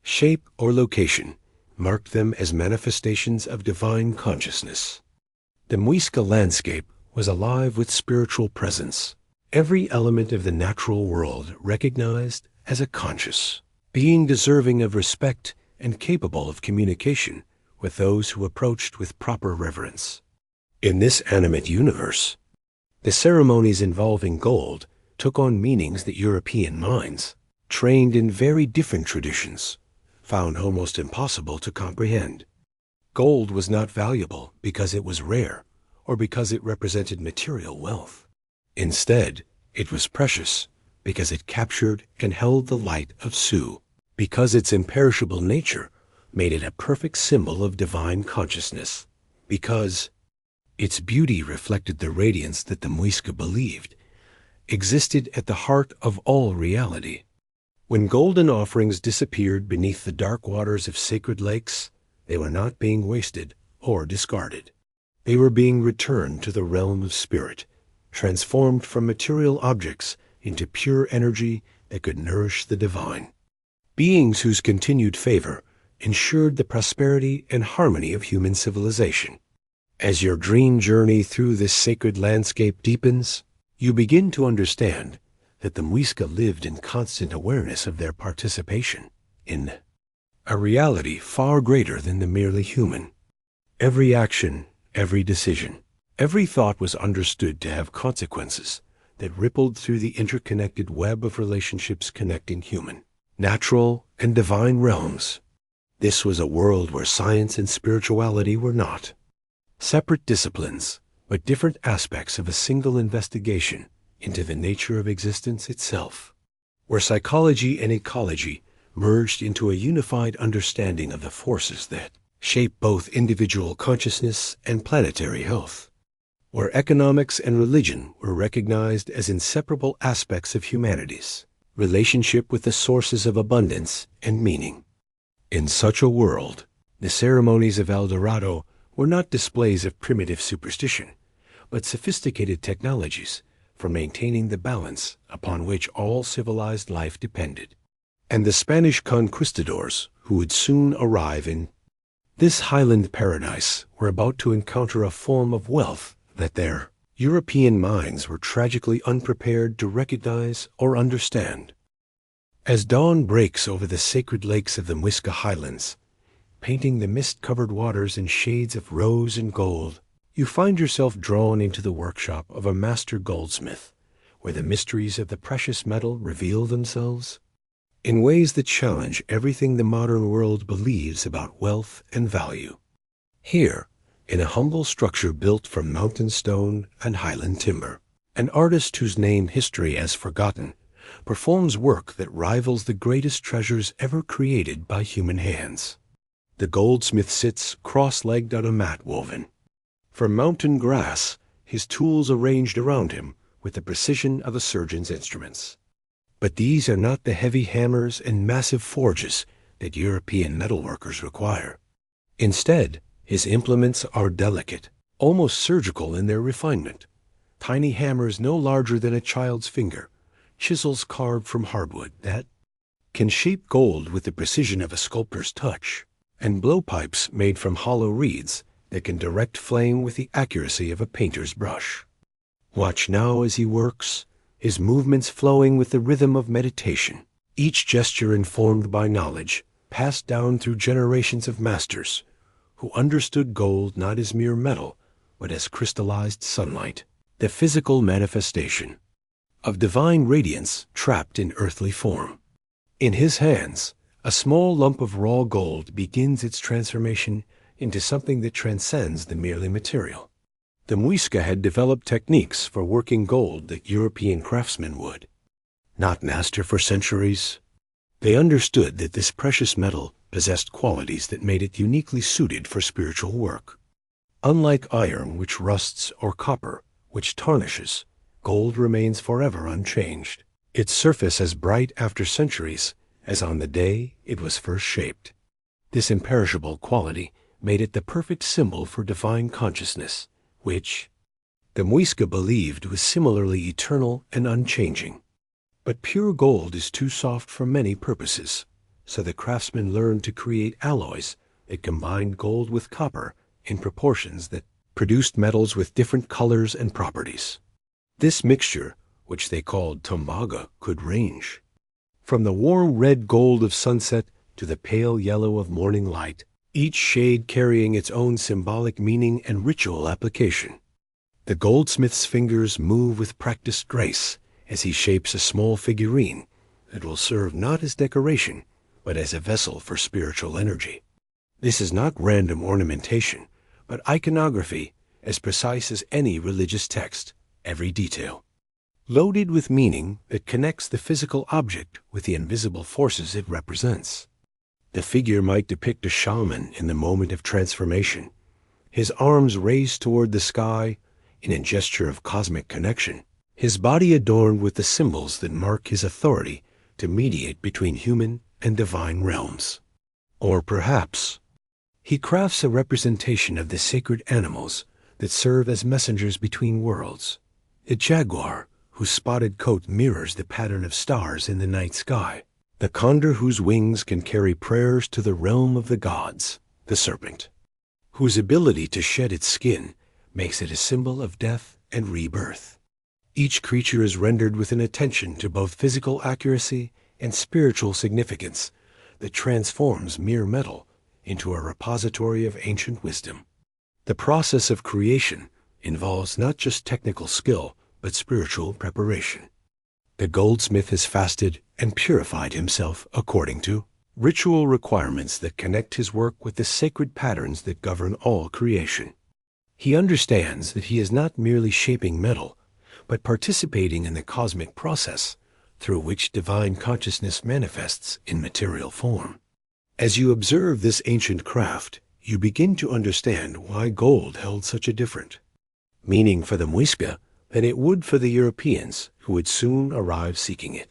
shape or location marked them as manifestations of divine consciousness. The Muisca landscape was alive with spiritual presence, every element of the natural world recognized as a conscious being deserving of respect and capable of communication with those who approached with proper reverence. In this animate universe, the ceremonies involving gold took on meanings that European minds, trained in very different traditions, found almost impossible to comprehend. Gold was not valuable because it was rare or because it represented material wealth. Instead, it was precious because it captured and held the light of Su, because its imperishable nature made it a perfect symbol of divine consciousness, because its beauty reflected the radiance that the Muisca believed existed at the heart of all reality. When golden offerings disappeared beneath the dark waters of sacred lakes, they were not being wasted or discarded. They were being returned to the realm of spirit, transformed from material objects into pure energy that could nourish the divine. Beings whose continued favor ensured the prosperity and harmony of human civilization. As your dream journey through this sacred landscape deepens, you begin to understand that the Muisca lived in constant awareness of their participation in a reality far greater than the merely human. Every action, every decision, every thought was understood to have consequences that rippled through the interconnected web of relationships connecting human, natural, and divine realms. This was a world where science and spirituality were not separate disciplines, but different aspects of a single investigation into the nature of existence itself, where psychology and ecology merged into a unified understanding of the forces that shape both individual consciousness and planetary health. where economics and religion were recognized as inseparable aspects of humanity's relationship with the sources of abundance and meaning. In such a world, the ceremonies of El Dorado were not displays of primitive superstition, but sophisticated technologies for maintaining the balance upon which all civilized life depended. And the Spanish conquistadors, who would soon arrive in this highland paradise, were about to encounter a form of wealth that their European minds were tragically unprepared to recognize or understand. As dawn breaks over the sacred lakes of the Muisca highlands, painting the mist-covered waters in shades of rose and gold, you find yourself drawn into the workshop of a master goldsmith, where the mysteries of the precious metal reveal themselves in ways that challenge everything the modern world believes about wealth and value. Here, in a humble structure built from mountain stone and highland timber, an artist whose name history has forgotten performs work that rivals the greatest treasures ever created by human hands. The goldsmith sits cross-legged on a mat woven from mountain grass, his tools arranged around him with the precision of a surgeon's instruments. But these are not the heavy hammers and massive forges that European metalworkers require. Instead, his implements are delicate, almost surgical in their refinement. Tiny hammers no larger than a child's finger, chisels carved from hardwood that can shape gold with the precision of a sculptor's touch, and blowpipes made from hollow reeds that can direct flame with the accuracy of a painter's brush. Watch now as he works, his movements flowing with the rhythm of meditation, each gesture informed by knowledge passed down through generations of masters who understood gold not as mere metal, but as crystallized sunlight, the physical manifestation of divine radiance trapped in earthly form. In his hands, a small lump of raw gold begins its transformation into something that transcends the merely material. The Muisca had developed techniques for working gold that European craftsmen would not master for centuries. They understood that this precious metal possessed qualities that made it uniquely suited for spiritual work. Unlike iron, which rusts, or copper, which tarnishes, gold remains forever unchanged, its surface as bright after centuries as on the day it was first shaped. This imperishable quality made it the perfect symbol for divine consciousness, which the Muisca believed was similarly eternal and unchanging. But pure gold is too soft for many purposes, so the craftsmen learned to create alloys that combined gold with copper in proportions that produced metals with different colors and properties. This mixture, which they called tombaga, could range from the warm red gold of sunset to the pale yellow of morning light, each shade carrying its own symbolic meaning and ritual application. The goldsmith's fingers move with practiced grace as he shapes a small figurine that will serve not as decoration, but as a vessel for spiritual energy. This is not random ornamentation, but iconography as precise as any religious text, every detail loaded with meaning that connects the physical object with the invisible forces it represents. The figure might depict a shaman in the moment of transformation, his arms raised toward the sky in a gesture of cosmic connection, his body adorned with the symbols that mark his authority to mediate between human and divine realms. Or perhaps he crafts a representation of the sacred animals that serve as messengers between worlds, a jaguar whose spotted coat mirrors the pattern of stars in the night sky, the condor whose wings can carry prayers to the realm of the gods, the serpent whose ability to shed its skin makes it a symbol of death and rebirth. Each creature is rendered with an attention to both physical accuracy and spiritual significance that transforms mere metal into a repository of ancient wisdom. The process of creation involves not just technical skill, but spiritual preparation. The goldsmith has fasted and purified himself according to ritual requirements that connect his work with the sacred patterns that govern all creation. He understands that he is not merely shaping metal, but participating in the cosmic process through which divine consciousness manifests in material form. As you observe this ancient craft, you begin to understand why gold held such a different meaning for the Muisca than it would for the Europeans who would soon arrive seeking it.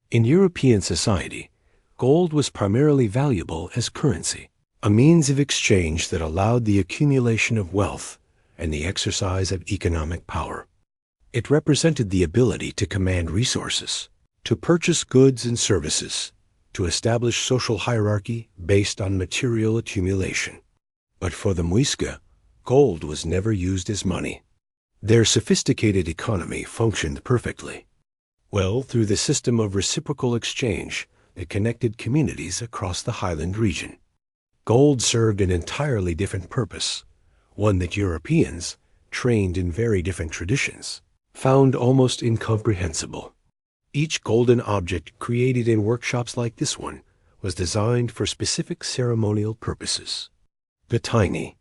In European society, gold was primarily valuable as currency, a means of exchange that allowed the accumulation of wealth and the exercise of economic power. It represented the ability to command resources, to purchase goods and services, to establish social hierarchy based on material accumulation. But for the Muisca, gold was never used as money. Their sophisticated economy functioned perfectly well through the system of reciprocal exchange that connected communities across the highland region. Gold served an entirely different purpose, one that Europeans, trained in very different traditions, found almost incomprehensible. Each golden object created in workshops like this one was designed for specific ceremonial purposes. The tiny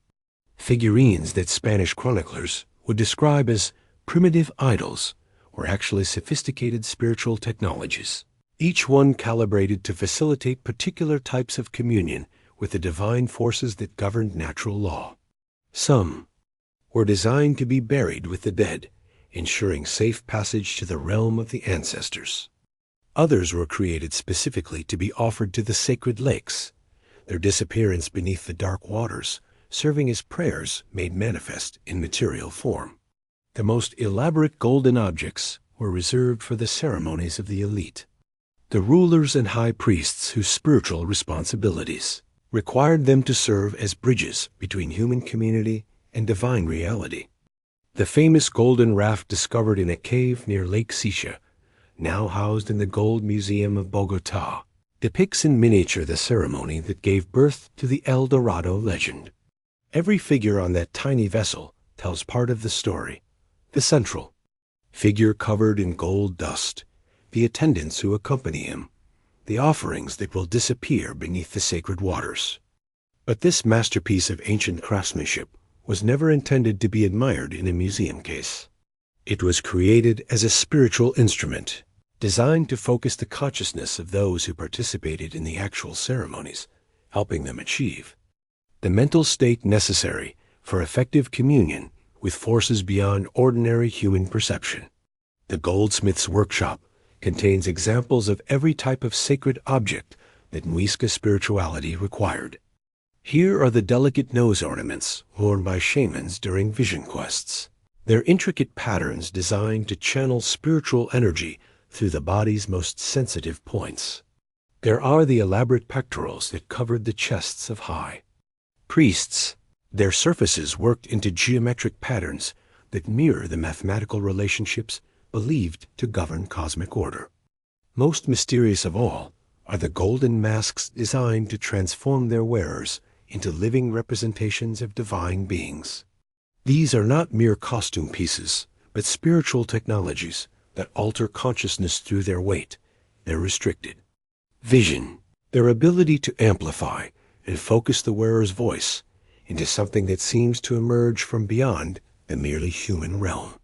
figurines that Spanish chroniclers would describe as primitive idols were actually sophisticated spiritual technologies, each one calibrated to facilitate particular types of communion with the divine forces that governed natural law. Some were designed to be buried with the dead, ensuring safe passage to the realm of the ancestors. Others were created specifically to be offered to the sacred lakes, their disappearance beneath the dark waters serving as prayers made manifest in material form. The most elaborate golden objects were reserved for the ceremonies of the elite, the rulers and high priests whose spiritual responsibilities required them to serve as bridges between human community and divine reality. The famous golden raft discovered in a cave near Lake Sisha, now housed in the Gold Museum of Bogota, depicts in miniature the ceremony that gave birth to the El Dorado legend. Every figure on that tiny vessel tells part of the story. The central figure covered in gold dust, the attendants who accompany him, the offerings that will disappear beneath the sacred waters. But this masterpiece of ancient craftsmanship was never intended to be admired in a museum case. It was created as a spiritual instrument, designed to focus the consciousness of those who participated in the actual ceremonies, helping them achieve the mental state necessary for effective communion with forces beyond ordinary human perception. The goldsmith's workshop contains examples of every type of sacred object that Muisca spirituality required. Here are the delicate nose ornaments worn by shamans during vision quests, their intricate patterns designed to channel spiritual energy through the body's most sensitive points. There are the elaborate pectorals that covered the chests of high priests, their surfaces worked into geometric patterns that mirror the mathematical relationships believed to govern cosmic order. Most mysterious of all are the golden masks designed to transform their wearers into living representations of divine beings. These are not mere costume pieces, but spiritual technologies that alter consciousness through their weight, their restricted vision, their ability to amplify and focus the wearer's voice into something that seems to emerge from beyond the merely human realm.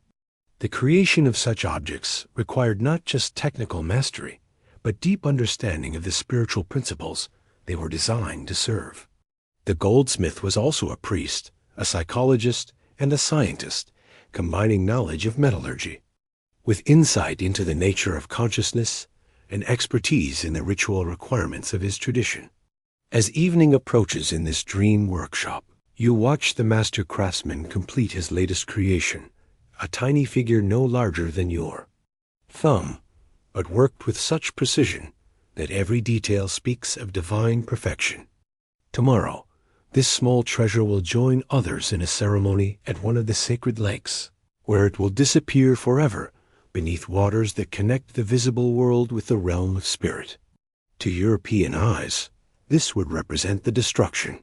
The creation of such objects required not just technical mastery, but deep understanding of the spiritual principles they were designed to serve. The goldsmith was also a priest, a psychologist, and a scientist, combining knowledge of metallurgy with insight into the nature of consciousness and expertise in the ritual requirements of his tradition. As evening approaches in this dream workshop, you watch the master craftsman complete his latest creation, a tiny figure no larger than your thumb, but worked with such precision that every detail speaks of divine perfection. Tomorrow, this small treasure will join others in a ceremony at one of the sacred lakes, where it will disappear forever beneath waters that connect the visible world with the realm of spirit. To European eyes, this would represent the destruction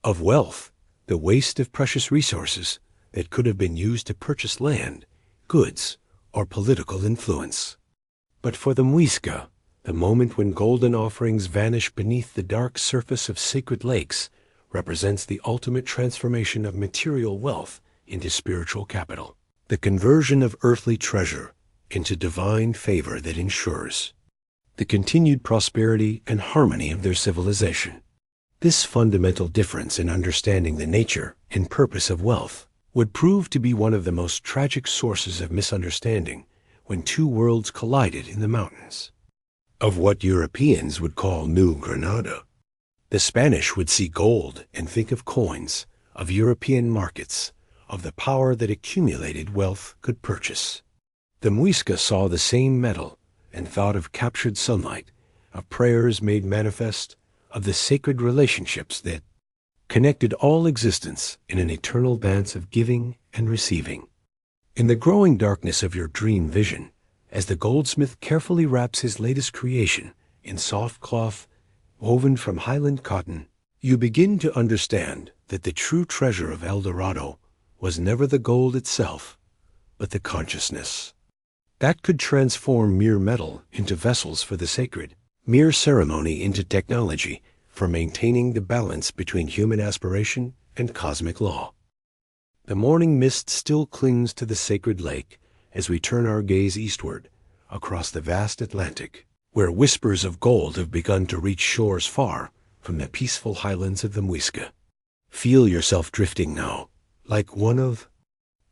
of wealth, the waste of precious resources that could have been used to purchase land, goods, or political influence. But for the Muisca, the moment when golden offerings vanish beneath the dark surface of sacred lakes represents the ultimate transformation of material wealth into spiritual capital, the conversion of earthly treasure into divine favor that ensures the continued prosperity and harmony of their civilization. This fundamental difference in understanding the nature and purpose of wealth would prove to be one of the most tragic sources of misunderstanding when two worlds collided in the mountains of what Europeans would call New Granada. The Spanish would see gold and think of coins, of European markets, of the power that accumulated wealth could purchase. The Muisca saw the same metal and thought of captured sunlight, of prayers made manifest, of the sacred relationships that connected all existence in an eternal dance of giving and receiving. In the growing darkness of your dream vision, as the goldsmith carefully wraps his latest creation in soft cloth woven from highland cotton, you begin to understand that the true treasure of El Dorado was never the gold itself, but the consciousness that could transform mere metal into vessels for the sacred, mere ceremony into technology for maintaining the balance between human aspiration and cosmic law. The morning mist still clings to the sacred lake as we turn our gaze eastward across the vast Atlantic, where whispers of gold have begun to reach shores far from the peaceful highlands of the Muisca. Feel yourself drifting now, like one of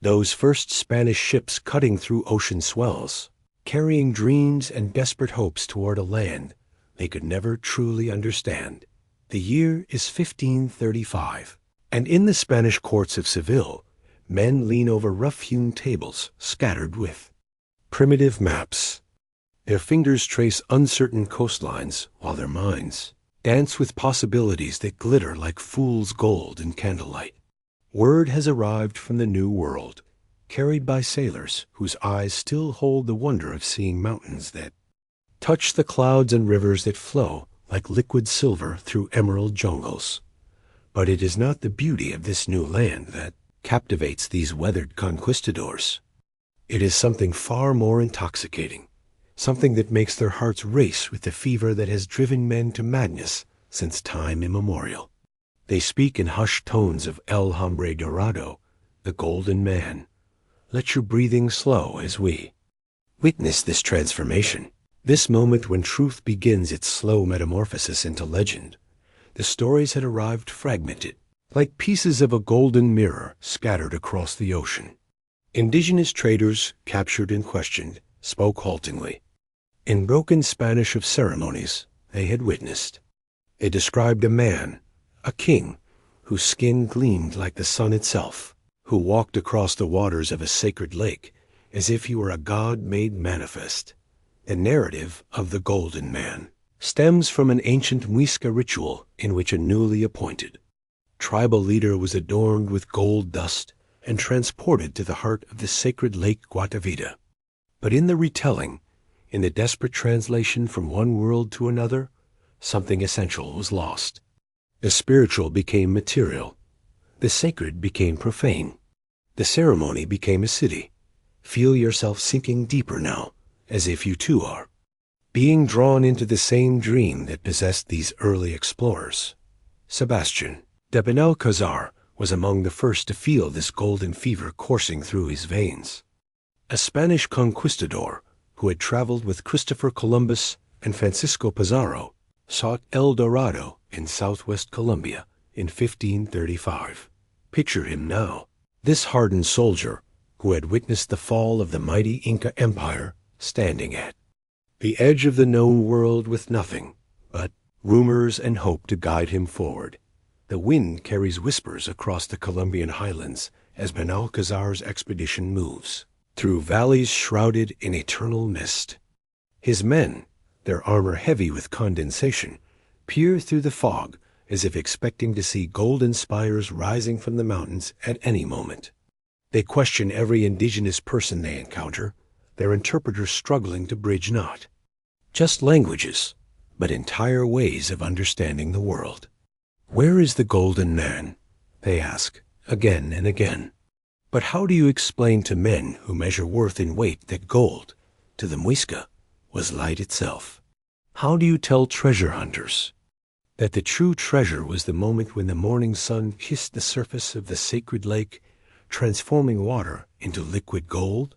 those first Spanish ships cutting through ocean swells, carrying dreams and desperate hopes toward a land they could never truly understand. The year is 1535, and in the Spanish courts of Seville, men lean over rough-hewn tables scattered with primitive maps. Their fingers trace uncertain coastlines while their minds dance with possibilities that glitter like fool's gold in candlelight. Word has arrived from the New World, carried by sailors whose eyes still hold the wonder of seeing mountains that touch the clouds and rivers that flow like liquid silver through emerald jungles. But it is not the beauty of this new land that captivates these weathered conquistadors. It is something far more intoxicating, something that makes their hearts race with the fever that has driven men to madness since time immemorial. They speak in hushed tones of El Hombre Dorado, the golden man. Let your breathing slow as we witness this transformation, this moment when truth begins its slow metamorphosis into legend. The stories had arrived fragmented, like pieces of a golden mirror scattered across the ocean. Indigenous traders, captured and questioned, spoke haltingly. In broken Spanish of ceremonies they had witnessed, they described a man, a king, whose skin gleamed like the sun itself, who walked across the waters of a sacred lake as if he were a god made manifest. The narrative of the Golden Man stems from an ancient Muisca ritual in which a newly appointed tribal leader was adorned with gold dust and transported to the heart of the sacred Lake Guatavita. But in the retelling, in the desperate translation from one world to another, something essential was lost. The spiritual became material. The sacred became profane. The ceremony became a city. Feel yourself sinking deeper now, as if you too are being drawn into the same dream that possessed these early explorers. Sebastian de Benalcazar was among the first to feel this golden fever coursing through his veins. A Spanish conquistador who had traveled with Christopher Columbus and Francisco Pizarro sought El Dorado in southwest Colombia in 1535. Picture him now, this hardened soldier who had witnessed the fall of the mighty Inca Empire, standing at the edge of the known world with nothing but rumors and hope to guide him forward. The wind carries whispers across the Colombian highlands as Benalcazar's expedition moves through valleys shrouded in eternal mist. His men, their armor heavy with condensation, peer through the fog as if expecting to see golden spires rising from the mountains at any moment. They question every indigenous person they encounter, their interpreters struggling to bridge not just languages, but entire ways of understanding the world. Where is the golden man? They ask, again and again. But how do you explain to men who measure worth in weight that gold, to the Muisca, was light itself? How do you tell treasure hunters that the true treasure was the moment when the morning sun kissed the surface of the sacred lake, transforming water into liquid gold?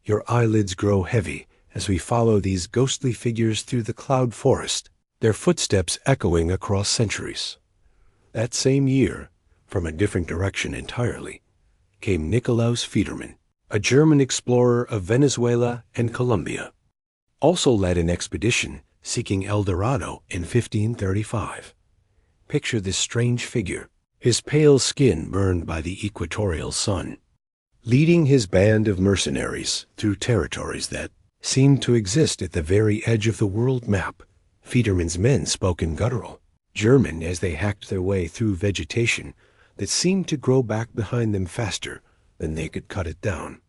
Your eyelids grow heavy as we follow these ghostly figures through the cloud forest, their footsteps echoing across centuries. That same year, from a different direction entirely, came Nicolaus Federmann, a German explorer of Venezuela and Colombia. Also led an expedition seeking El Dorado in 1535. Picture this strange figure, his pale skin burned by the equatorial sun, leading his band of mercenaries through territories that seemed to exist at the very edge of the world map. Federmann's men spoke in guttural German as they hacked their way through vegetation that seemed to grow back behind them faster than they could cut it down.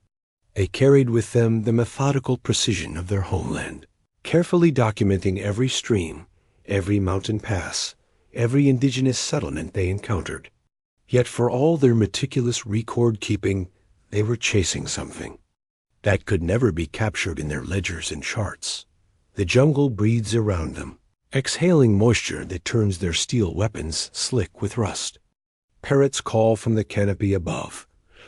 They carried with them the methodical precision of their homeland, carefully documenting every stream, every mountain pass, every indigenous settlement they encountered. Yet for all their meticulous record-keeping, they were chasing something that could never be captured in their ledgers and charts. The jungle breathes around them, exhaling moisture that turns their steel weapons slick with rust. Parrots call from the canopy above,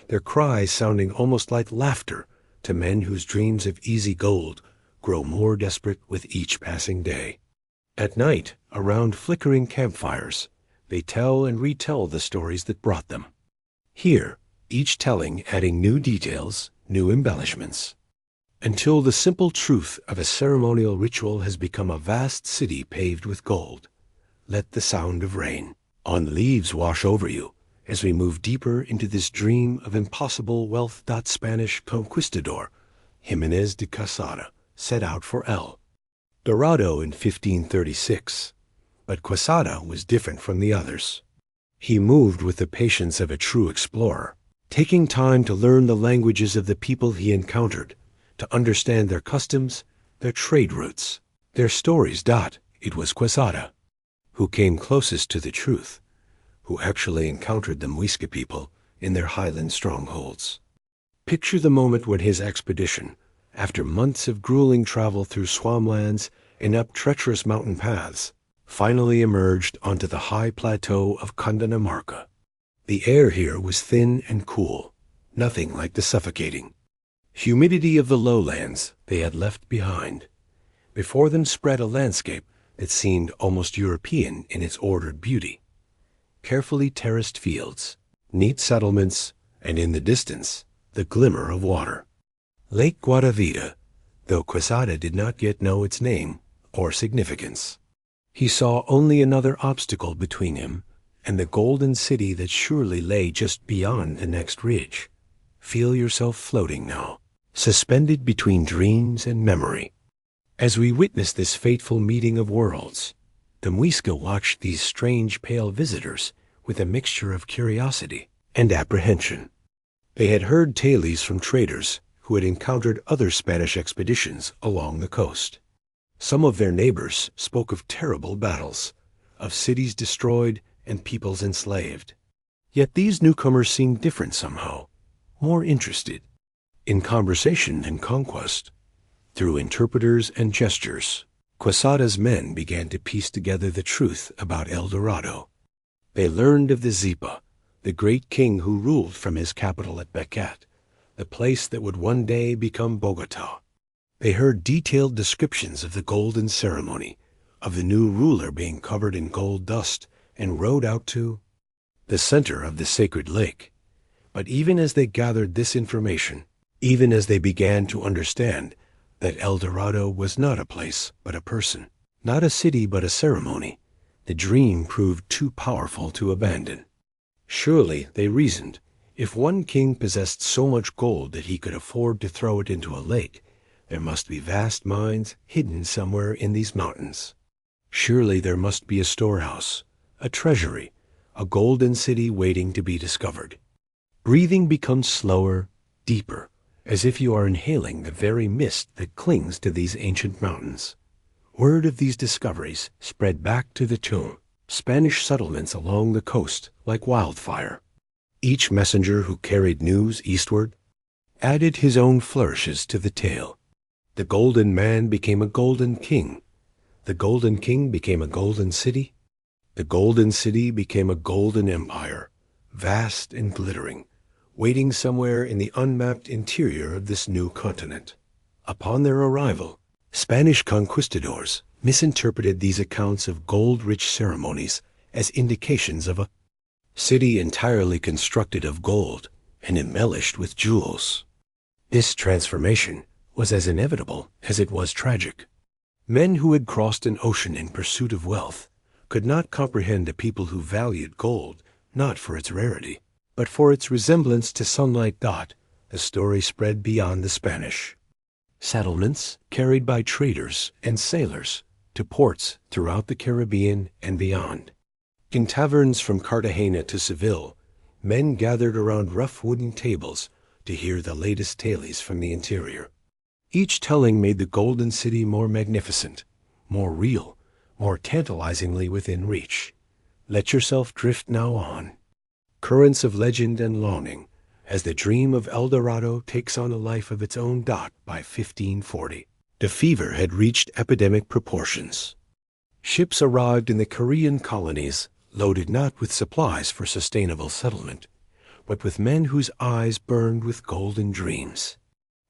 their cries sounding almost like laughter to men whose dreams of easy gold grow more desperate with each passing day. At night, around flickering campfires, they tell and retell the stories that brought them. Here, each telling adding new details, new embellishments, until the simple truth of a ceremonial ritual has become a vast city paved with gold. Let the sound of rain on leaves wash over you as we move deeper into this dream of impossible wealth. Spanish conquistador Jimenez de Quesada set out for El Dorado in 1536, but Quesada was different from the others. He moved with the patience of a true explorer, taking time to learn the languages of the people he encountered, to understand their customs, their trade routes, their stories. It was Quesada who came closest to the truth, who actually encountered the Muisca people in their highland strongholds. Picture the moment when his expedition, after months of grueling travel through swamplands and up treacherous mountain paths, finally emerged onto the high plateau of Cundinamarca. The air here was thin and cool, nothing like the suffocating humidity of the lowlands they had left behind. Before them spread a landscape that seemed almost European in its ordered beauty. Carefully terraced fields, neat settlements, and in the distance, the glimmer of water. Lake Guadavita, though Quesada did not yet know its name or significance. He saw only another obstacle between him and the golden city that surely lay just beyond the next ridge. Feel yourself floating now, suspended between dreams and memory. As we witness this fateful meeting of worlds, the Muisca watched these strange pale visitors with a mixture of curiosity and apprehension. They had heard tales from traders who had encountered other Spanish expeditions along the coast. Some of their neighbors spoke of terrible battles, of cities destroyed and peoples enslaved. Yet these newcomers seemed different somehow, more interested in conversation than conquest. Through interpreters and gestures, Quesada's men began to piece together the truth about El Dorado. They learned of the Zipa, the great king who ruled from his capital at Becat, the place that would one day become Bogota. They heard detailed descriptions of the golden ceremony, of the new ruler being covered in gold dust and rode out to the center of the sacred lake. But even as they gathered this information, even as they began to understand that El Dorado was not a place but a person, not a city but a ceremony, the dream proved too powerful to abandon. Surely, they reasoned, if one king possessed so much gold that he could afford to throw it into a lake, there must be vast mines hidden somewhere in these mountains. Surely there must be a storehouse, a treasury, a golden city waiting to be discovered. Breathing becomes slower, deeper, as if you are inhaling the very mist that clings to these ancient mountains. Word of these discoveries spread back to the tomb, Spanish settlements along the coast like wildfire. Each messenger who carried news eastward added his own flourishes to the tale. The golden man became a golden king. The golden king became a golden city. The golden city became a golden empire, vast and glittering, waiting somewhere in the unmapped interior of this new continent. Upon their arrival, Spanish conquistadors misinterpreted these accounts of gold-rich ceremonies as indications of a city entirely constructed of gold and embellished with jewels. This transformation was as inevitable as it was tragic. Men who had crossed an ocean in pursuit of wealth could not comprehend a people who valued gold not for its rarity, but for its resemblance to sunlight. The story spread beyond the Spanish settlements carried by traders and sailors to ports throughout the Caribbean and beyond. In taverns from Cartagena to Seville, men gathered around rough wooden tables to hear the latest tales from the interior. Each telling made the Golden City more magnificent, more real, more tantalizingly within reach. Let yourself drift now on. Currents of legend and longing, as the dream of El Dorado takes on a life of its own. By 1540, the fever had reached epidemic proportions. Ships arrived in the Korean colonies, loaded not with supplies for sustainable settlement, but with men whose eyes burned with golden dreams.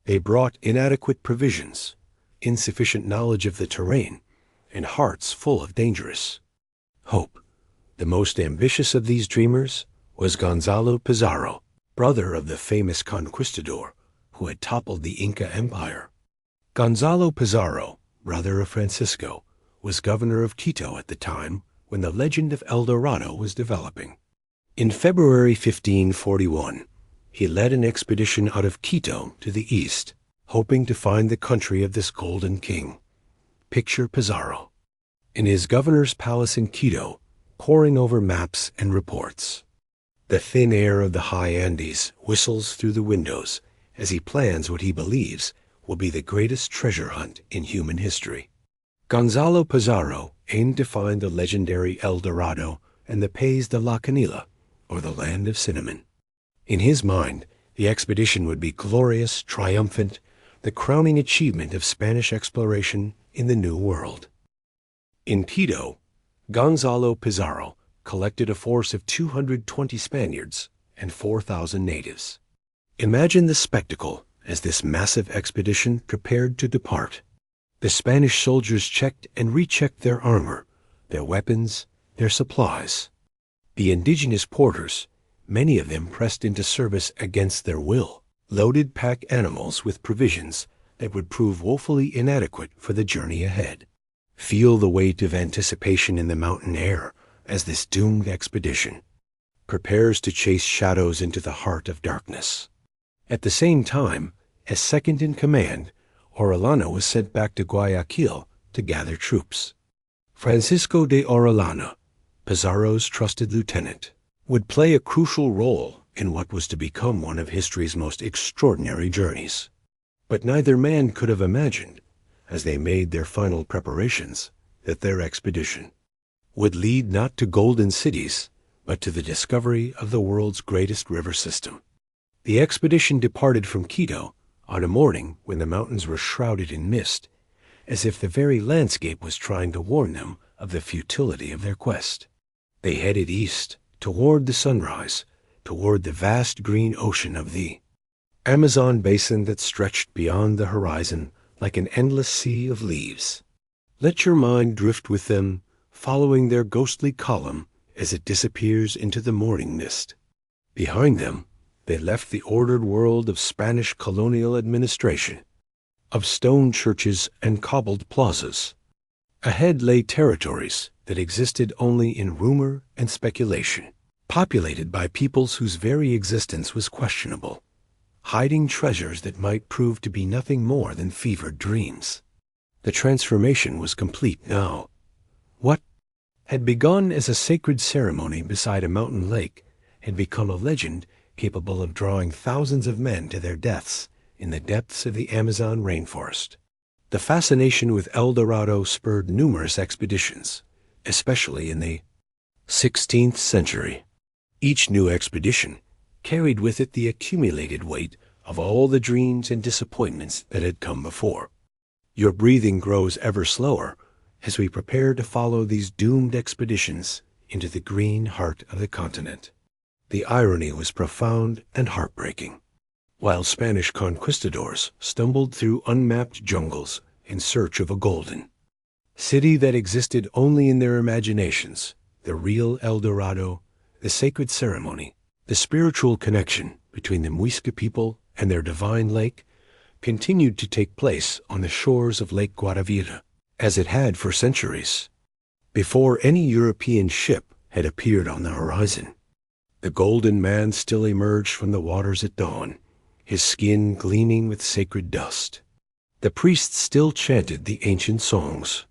They brought inadequate provisions, insufficient knowledge of the terrain, and hearts full of dangerous hope. The most ambitious of these dreamers was Gonzalo Pizarro, brother of the famous conquistador who had toppled the Inca Empire. Gonzalo Pizarro, brother of Francisco, was governor of Quito at the time when the legend of El Dorado was developing. In February 1541, he led an expedition out of Quito to the east, hoping to find the country of this golden king. Picture Pizarro in his governor's palace in Quito, poring over maps and reports. The thin air of the high Andes whistles through the windows as he plans what he believes will be the greatest treasure hunt in human history. Gonzalo Pizarro aimed to find the legendary El Dorado and the Pays de la Canela, or the land of cinnamon. In his mind, the expedition would be glorious, triumphant, the crowning achievement of Spanish exploration in the New World. In Quito, Gonzalo Pizarro collected a force of 220 Spaniards and 4,000 natives. Imagine the spectacle as this massive expedition prepared to depart. The Spanish soldiers checked and rechecked their armor, their weapons, their supplies. The indigenous porters, many of them pressed into service against their will, loaded pack animals with provisions that would prove woefully inadequate for the journey ahead. Feel the weight of anticipation in the mountain air as this doomed expedition prepares to chase shadows into the heart of darkness. At the same time, as second in command, Orellana was sent back to Guayaquil to gather troops. Francisco de Orellana, Pizarro's trusted lieutenant, would play a crucial role in what was to become one of history's most extraordinary journeys. But neither man could have imagined, as they made their final preparations, that their expedition would lead not to golden cities, but to the discovery of the world's greatest river system. The expedition departed from Quito on a morning when the mountains were shrouded in mist, as if the very landscape was trying to warn them of the futility of their quest. They headed east, toward the sunrise, toward the vast green ocean of the Amazon basin that stretched beyond the horizon like an endless sea of leaves. Let your mind drift with them, following their ghostly column as it disappears into the morning mist. Behind them, they left the ordered world of Spanish colonial administration, of stone churches and cobbled plazas. Ahead lay territories that existed only in rumor and speculation, populated by peoples whose very existence was questionable, hiding treasures that might prove to be nothing more than fevered dreams. The transformation was complete now. What had begun as a sacred ceremony beside a mountain lake had become a legend capable of drawing thousands of men to their deaths in the depths of the Amazon rainforest. The fascination with El Dorado spurred numerous expeditions, especially in the 16th century. Each new expedition carried with it the accumulated weight of all the dreams and disappointments that had come before. Your breathing grows ever slower as we prepare to follow these doomed expeditions into the green heart of the continent. The irony was profound and heartbreaking. While Spanish conquistadors stumbled through unmapped jungles in search of a golden city that existed only in their imaginations, the real El Dorado, the sacred ceremony, The spiritual connection between the Muisca people and their divine lake continued to take place on the shores of Lake Guadavira, as it had for centuries, before any European ship had appeared on the horizon. The golden man still emerged from the waters at dawn, his skin gleaming with sacred dust. The priests still chanted the ancient songs.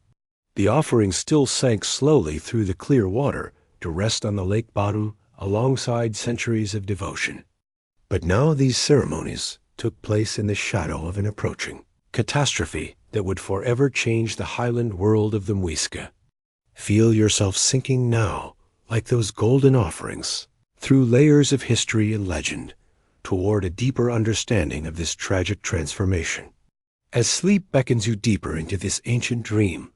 The offering still sank slowly through the clear water to rest on the Lake Baru alongside centuries of devotion. But now these ceremonies took place in the shadow of an approaching catastrophe that would forever change the highland world of the Muisca. Feel yourself sinking now, like those golden offerings, through layers of history and legend, toward a deeper understanding of this tragic transformation. As sleep beckons you deeper into this ancient dream,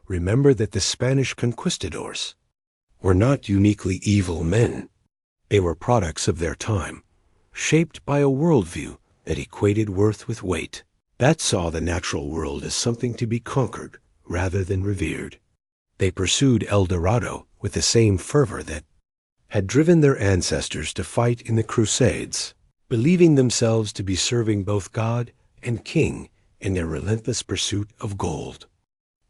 remember that the Spanish conquistadors were not uniquely evil men. They were products of their time, shaped by a worldview that equated worth with weight, that saw the natural world as something to be conquered rather than revered. They pursued El Dorado with the same fervor that had driven their ancestors to fight in the Crusades, believing themselves to be serving both God and King in their relentless pursuit of gold.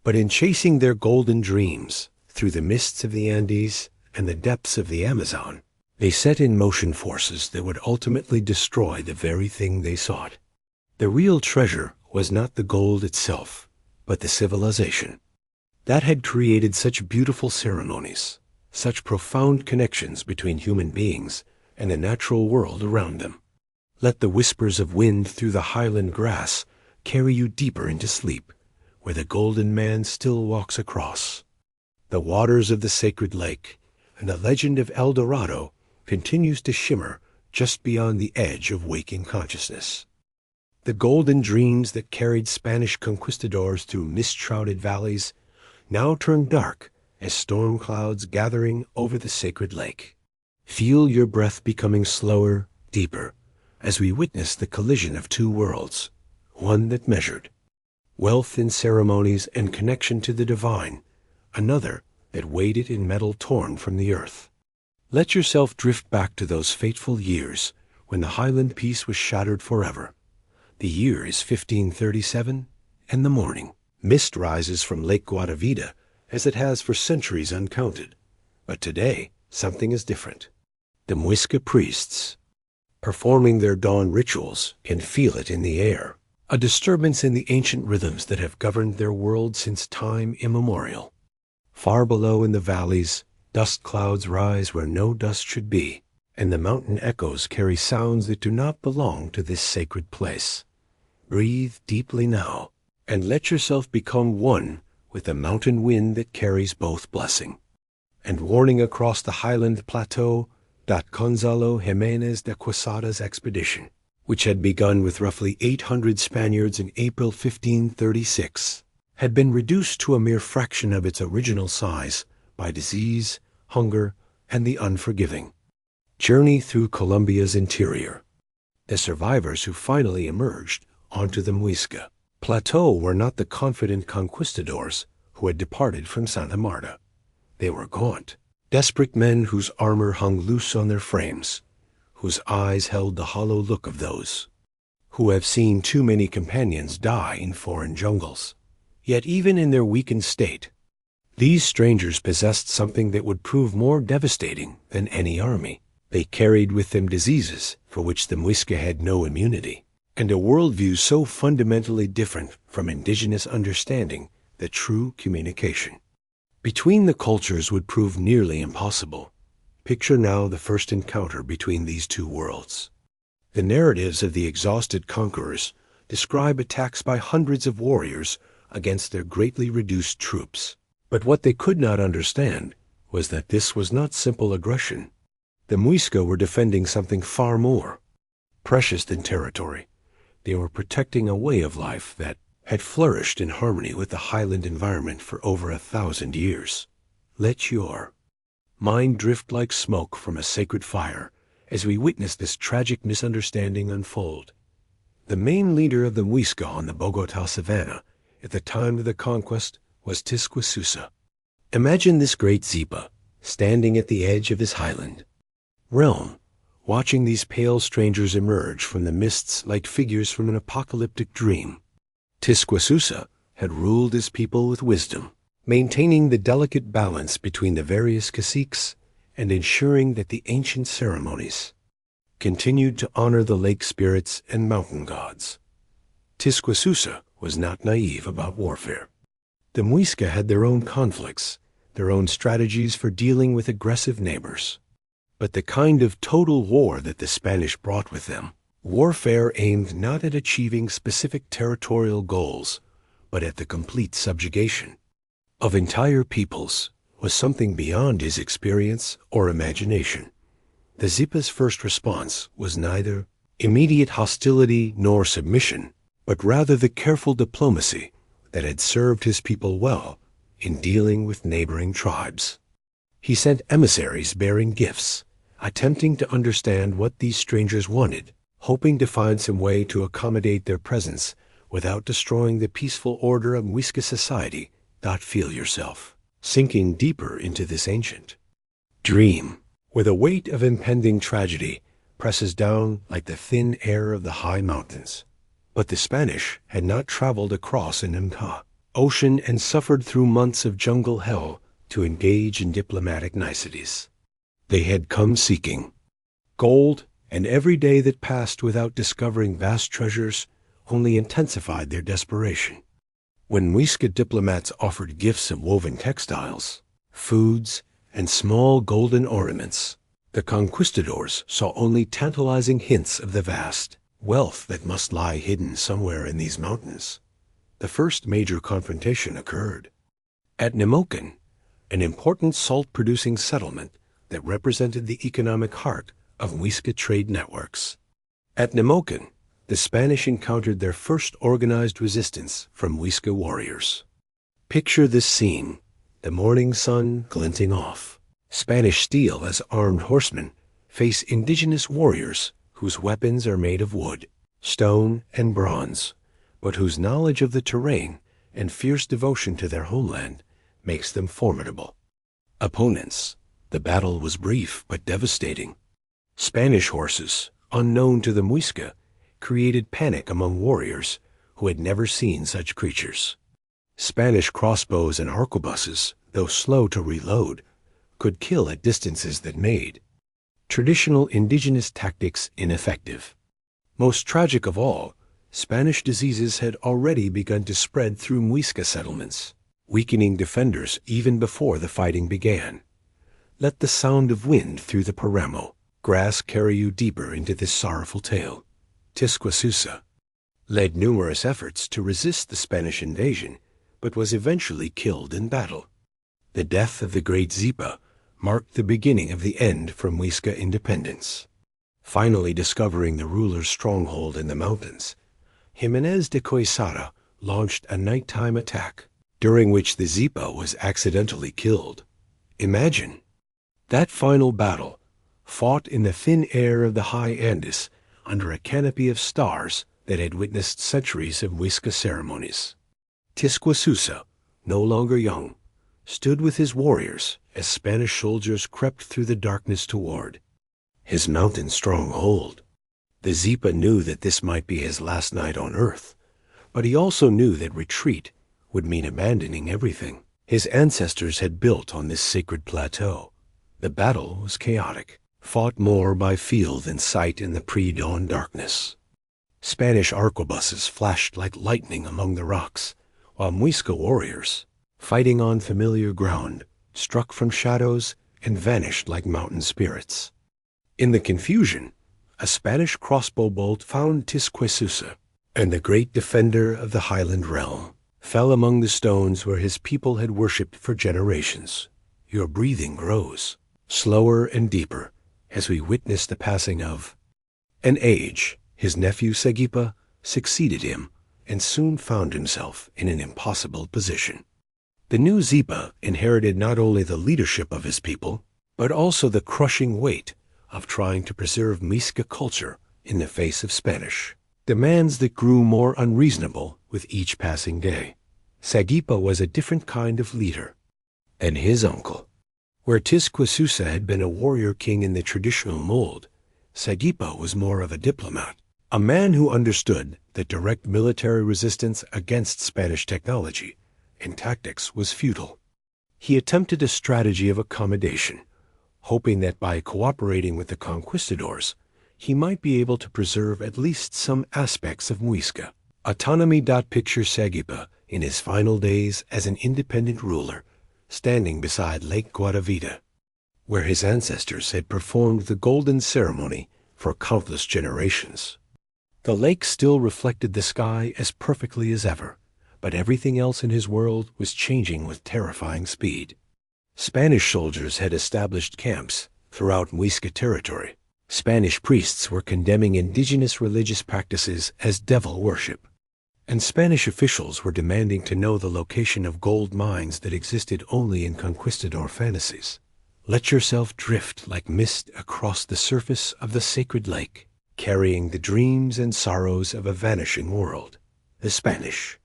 But in chasing their golden dreams through the mists of the Andes and the depths of the Amazon, they set in motion forces that would ultimately destroy the very thing they sought. The real treasure was not the gold itself, but the civilization that had created such beautiful ceremonies, such profound connections between human beings and the natural world around them. Let the whispers of wind through the highland grass carry you deeper into sleep, where the golden man still walks across. The waters of the sacred lake and the legend of El Dorado continues to shimmer just beyond the edge of waking consciousness. The golden dreams that carried Spanish conquistadors through mist-shrouded valleys now turn dark as storm clouds gathering over the sacred lake. Feel your breath becoming slower, deeper, as we witness the collision of two worlds, one that measured wealth in ceremonies and connection to the divine, another that waded in metal torn from the earth. Let yourself drift back to those fateful years when the highland peace was shattered forever. The year is 1537, and the morning. Mist rises from Lake Guadavira as it has for centuries uncounted. But today, something is different. The Muisca priests, performing their dawn rituals, can feel it in the air, a disturbance in the ancient rhythms that have governed their world since time immemorial. Far below in the valleys, dust clouds rise where no dust should be, and the mountain echoes carry sounds that do not belong to this sacred place. Breathe deeply now, and let yourself become one with the mountain wind that carries both blessing and warning across the highland plateau. Gonzalo Jimenez de Quesada's expedition, which had begun with roughly 800 Spaniards in April 1536, had been reduced to a mere fraction of its original size by disease, hunger, and the unforgiving. Journey through Colombia's interior. The survivors who finally emerged onto the Muisca plateau were not the confident conquistadors who had departed from Santa Marta. They were gaunt, desperate men whose armor hung loose on their frames, whose eyes held the hollow look of those who have seen too many companions die in foreign jungles. Yet even in their weakened state, these strangers possessed something that would prove more devastating than any army. They carried with them diseases for which the Muisca had no immunity, and a worldview so fundamentally different from indigenous understanding that true communication between the cultures would prove nearly impossible. Picture now the first encounter between these two worlds. The narratives of the exhausted conquerors describe attacks by hundreds of warriors against their greatly reduced troops. But what they could not understand was that this was not simple aggression. The Muisca were defending something far more precious than territory. They were protecting a way of life that had flourished in harmony with the highland environment for over 1,000 years. Let your mind drift like smoke from a sacred fire as we witness this tragic misunderstanding unfold. The main leader of the Muisca on the Bogota savanna at the time of the conquest was Tisquisusa. Imagine this great Zipa standing at the edge of his highland realm, watching these pale strangers emerge from the mists like figures from an apocalyptic dream. Tisquasusa had ruled his people with wisdom, maintaining the delicate balance between the various caciques and ensuring that the ancient ceremonies continued to honor the lake spirits and mountain gods. Tisquasusa was not naive about warfare. The Muisca had their own conflicts, their own strategies for dealing with aggressive neighbors. But the kind of total war that the Spanish brought with them, warfare aimed not at achieving specific territorial goals, but at the complete subjugation of entire peoples, was something beyond his experience or imagination. The Zipa's first response was neither immediate hostility nor submission, but rather the careful diplomacy that had served his people well in dealing with neighboring tribes. He sent emissaries bearing gifts, attempting to understand what these strangers wanted, hoping to find some way to accommodate their presence without destroying the peaceful order of Muisca society. Feel yourself sinking deeper into this ancient dream, where the weight of impending tragedy presses down like the thin air of the high mountains. But the Spanish had not traveled across an ocean and suffered through months of jungle hell to engage in diplomatic niceties. They had come seeking gold, and every day that passed without discovering vast treasures only intensified their desperation. When Muisca diplomats offered gifts of woven textiles, foods, and small golden ornaments, the conquistadors saw only tantalizing hints of the vast wealth that must lie hidden somewhere in these mountains. The first major confrontation occurred at Unbroken, an important salt-producing settlement that represented the economic heart of Muisca trade networks. At Unbroken, the Spanish encountered their first organized resistance from Muisca warriors. Picture this scene, the morning sun glinting off. Spanish steel as armed horsemen face indigenous warriors whose weapons are made of wood, stone, and bronze, but whose knowledge of the terrain and fierce devotion to their homeland makes them formidable opponents. The battle was brief but devastating. Spanish horses, unknown to the Muisca, created panic among warriors who had never seen such creatures. Spanish crossbows and arquebuses, though slow to reload, could kill at distances that made traditional indigenous tactics ineffective. Most tragic of all, Spanish diseases had already begun to spread through Muisca settlements, weakening defenders even before the fighting began. Let the sound of wind through the paramo grass carry you deeper into this sorrowful tale. Tisquasusa led numerous efforts to resist the Spanish invasion, but was eventually killed in battle. The death of the great Zipa marked the beginning of the end for Muisca independence. Finally discovering the ruler's stronghold in the mountains, Jimenez de Coisara launched a nighttime attack, during which the Zipa was accidentally killed. Imagine that final battle, fought in the thin air of the high Andes under a canopy of stars that had witnessed centuries of Muisca ceremonies. Tisquasusa, no longer young, stood with his warriors as Spanish soldiers crept through the darkness toward his mountain stronghold. The Zipa knew that this might be his last night on earth, but he also knew that retreat would mean abandoning everything his ancestors had built on this sacred plateau. The battle was chaotic, fought more by feel than sight in the pre-dawn darkness. Spanish arquebuses flashed like lightning among the rocks, while Muisca warriors, fighting on familiar ground, struck from shadows and vanished like mountain spirits. In the confusion, a Spanish crossbow bolt found Tisquasusa, and the great defender of the highland realm fell among the stones where his people had worshipped for generations. Your breathing grows slower and deeper as we witness the passing of an age. His nephew Sagipa succeeded him and soon found himself in an impossible position. The new Zipa inherited not only the leadership of his people, but also the crushing weight of trying to preserve Muisca culture in the face of Spanish demands that grew more unreasonable with each passing day. Sagipa was a different kind of leader, and his uncle, where Tisquasusa had been a warrior king in the traditional mold, Sagipa was more of a diplomat, a man who understood that direct military resistance against Spanish technology and tactics was futile. He attempted a strategy of accommodation, hoping that by cooperating with the conquistadors, he might be able to preserve at least some aspects of Muisca. Autonomy. Picture Sagipa in his final days as an independent ruler, standing beside Lake Guatavita, where his ancestors had performed the golden ceremony for countless generations. The lake still reflected the sky as perfectly as ever, but everything else in his world was changing with terrifying speed. Spanish soldiers had established camps throughout Muisca territory. Spanish priests were condemning indigenous religious practices as devil worship, and Spanish officials were demanding to know the location of gold mines that existed only in conquistador fantasies. Let yourself drift like mist across the surface of the sacred lake, carrying the dreams and sorrows of a vanishing world. The Spanish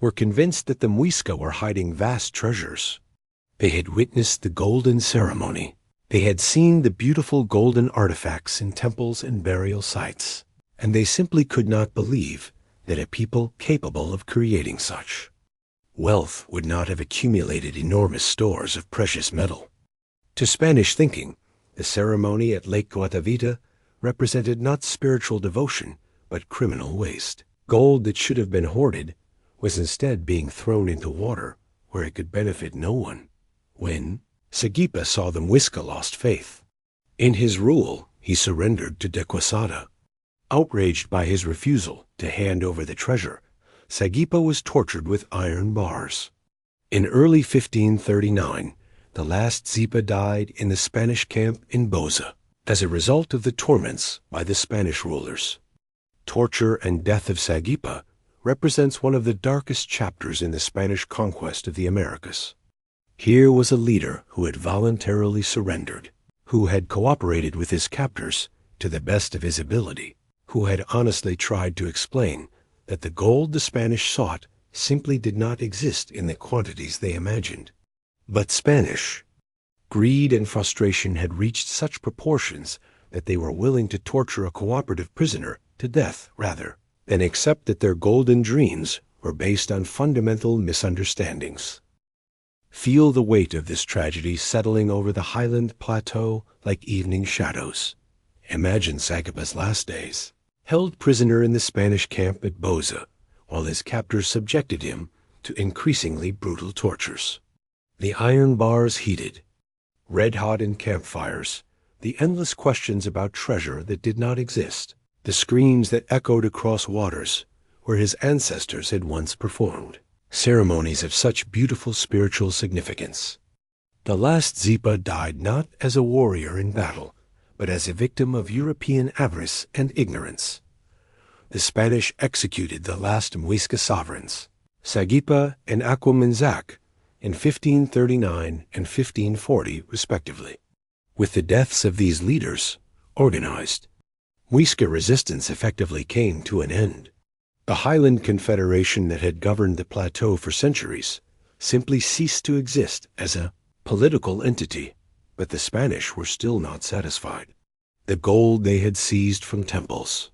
were convinced that the Muisca were hiding vast treasures. They had witnessed the golden ceremony. They had seen the beautiful golden artifacts in temples and burial sites, and they simply could not believe that a people capable of creating such wealth would not have accumulated enormous stores of precious metal. To Spanish thinking, the ceremony at Lake Guatavita represented not spiritual devotion, but criminal waste. Gold that should have been hoarded was instead being thrown into water where it could benefit no one. When Sagipa saw the Muisca lost faith in his rule, he surrendered to De Quesada. Outraged by his refusal to hand over the treasure, Sagipa was tortured with iron bars. In early 1539, the last Zipa died in the Spanish camp in Boza as a result of the torments by the Spanish rulers. Torture and death of Sagipa represents one of the darkest chapters in the Spanish conquest of the Americas. Here was a leader who had voluntarily surrendered, who had cooperated with his captors to the best of his ability, who had honestly tried to explain that the gold the Spanish sought simply did not exist in the quantities they imagined. But Spanish greed and frustration had reached such proportions that they were willing to torture a cooperative prisoner to death rather than accept that their golden dreams were based on fundamental misunderstandings. Feel the weight of this tragedy settling over the highland plateau like evening shadows. Imagine Sagipa's last days, held prisoner in the Spanish camp at Boza, while his captors subjected him to increasingly brutal tortures. The iron bars heated, red-hot in campfires, the endless questions about treasure that did not exist, the screams that echoed across waters where his ancestors had once performed ceremonies of such beautiful spiritual significance. The last Zipa died not as a warrior in battle, but as a victim of European avarice and ignorance. The Spanish executed the last Muisca sovereigns, Sagipa and Aquamanzac, in 1539 and 1540 respectively. With the deaths of these leaders organized, Muisca resistance effectively came to an end. The Highland Confederation that had governed the plateau for centuries simply ceased to exist as a political entity, but the Spanish were still not satisfied. The gold they had seized from temples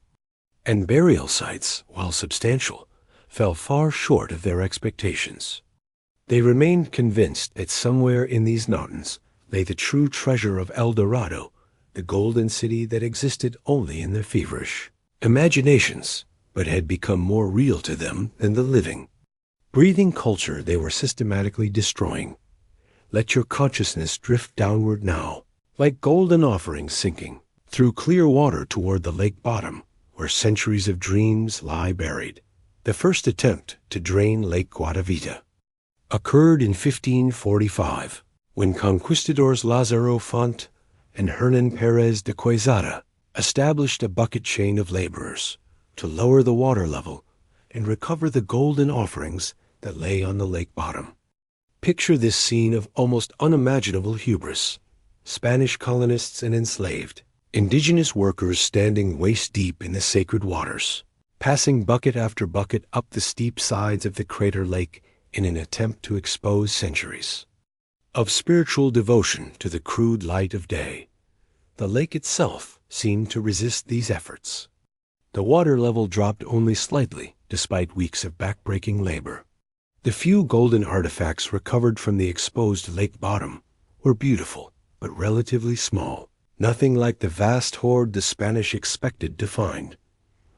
and burial sites, while substantial, fell far short of their expectations. They remained convinced that somewhere in these mountains lay the true treasure of El Dorado, the golden city that existed only in their feverish imaginations, but had become more real to them than the living, breathing culture they were systematically destroying. Let your consciousness drift downward now, like golden offerings sinking through clear water toward the lake bottom, where centuries of dreams lie buried. The first attempt to drain Lake Guatavita occurred in 1545, when conquistadors Lázaro Font and Hernan Pérez de Quesada established a bucket chain of laborers to lower the water level and recover the golden offerings that lay on the lake bottom. Picture this scene of almost unimaginable hubris: Spanish colonists and enslaved, indigenous workers standing waist-deep in the sacred waters, passing bucket after bucket up the steep sides of the crater lake in an attempt to expose centuries of spiritual devotion to the crude light of day. The lake itself seemed to resist these efforts. The water level dropped only slightly, despite weeks of backbreaking labor. The few golden artifacts recovered from the exposed lake bottom were beautiful, but relatively small. Nothing like the vast hoard the Spanish expected to find.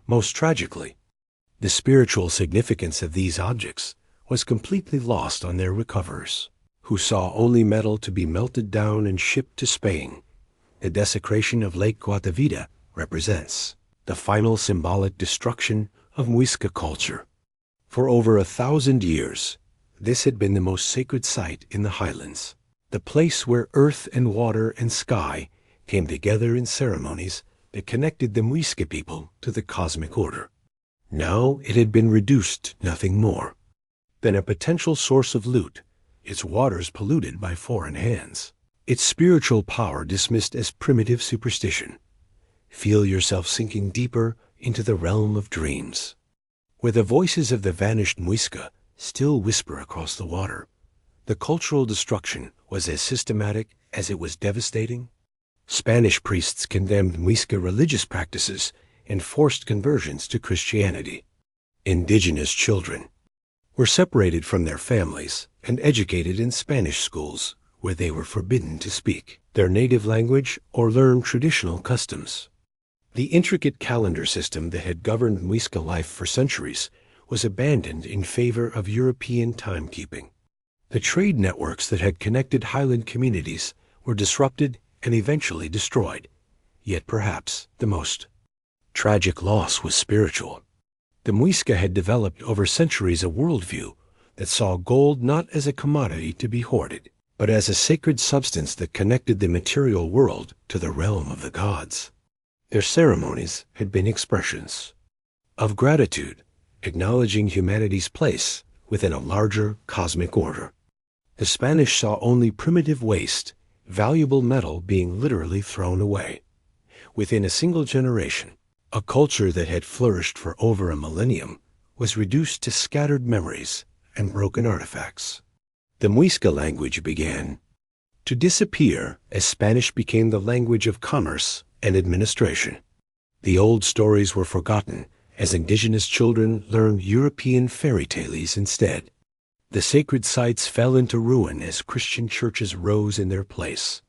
Most tragically, the spiritual significance of these objects was completely lost on their recoverers, who saw only metal to be melted down and shipped to Spain. The desecration of Lake Guatavita represents the final symbolic destruction of Muisca culture. For over 1,000 years, this had been the most sacred site in the highlands, the place where earth and water and sky came together in ceremonies that connected the Muisca people to the cosmic order. Now it had been reduced to nothing more than a potential source of loot, its waters polluted by foreign hands, its spiritual power dismissed as primitive superstition. Feel yourself sinking deeper into the realm of dreams, where the voices of the vanished Muisca still whisper across the water. The cultural destruction was as systematic as it was devastating. Spanish priests condemned Muisca religious practices and forced conversions to Christianity. Indigenous children were separated from their families and educated in Spanish schools, where they were forbidden to speak their native language or learn traditional customs. The intricate calendar system that had governed Muisca life for centuries was abandoned in favor of European timekeeping. The trade networks that had connected highland communities were disrupted and eventually destroyed. Yet perhaps the most tragic loss was spiritual. The Muisca had developed over centuries a worldview that saw gold not as a commodity to be hoarded, but as a sacred substance that connected the material world to the realm of the gods. Their ceremonies had been expressions of gratitude, acknowledging humanity's place within a larger cosmic order. The Spanish saw only primitive waste, valuable metal being literally thrown away. Within a single generation, a culture that had flourished for over a millennium was reduced to scattered memories and broken artifacts. The Muisca language began to disappear as Spanish became the language of commerce and administration. The old stories were forgotten as indigenous children learned European fairy tales instead. The sacred sites fell into ruin as Christian churches rose in their place.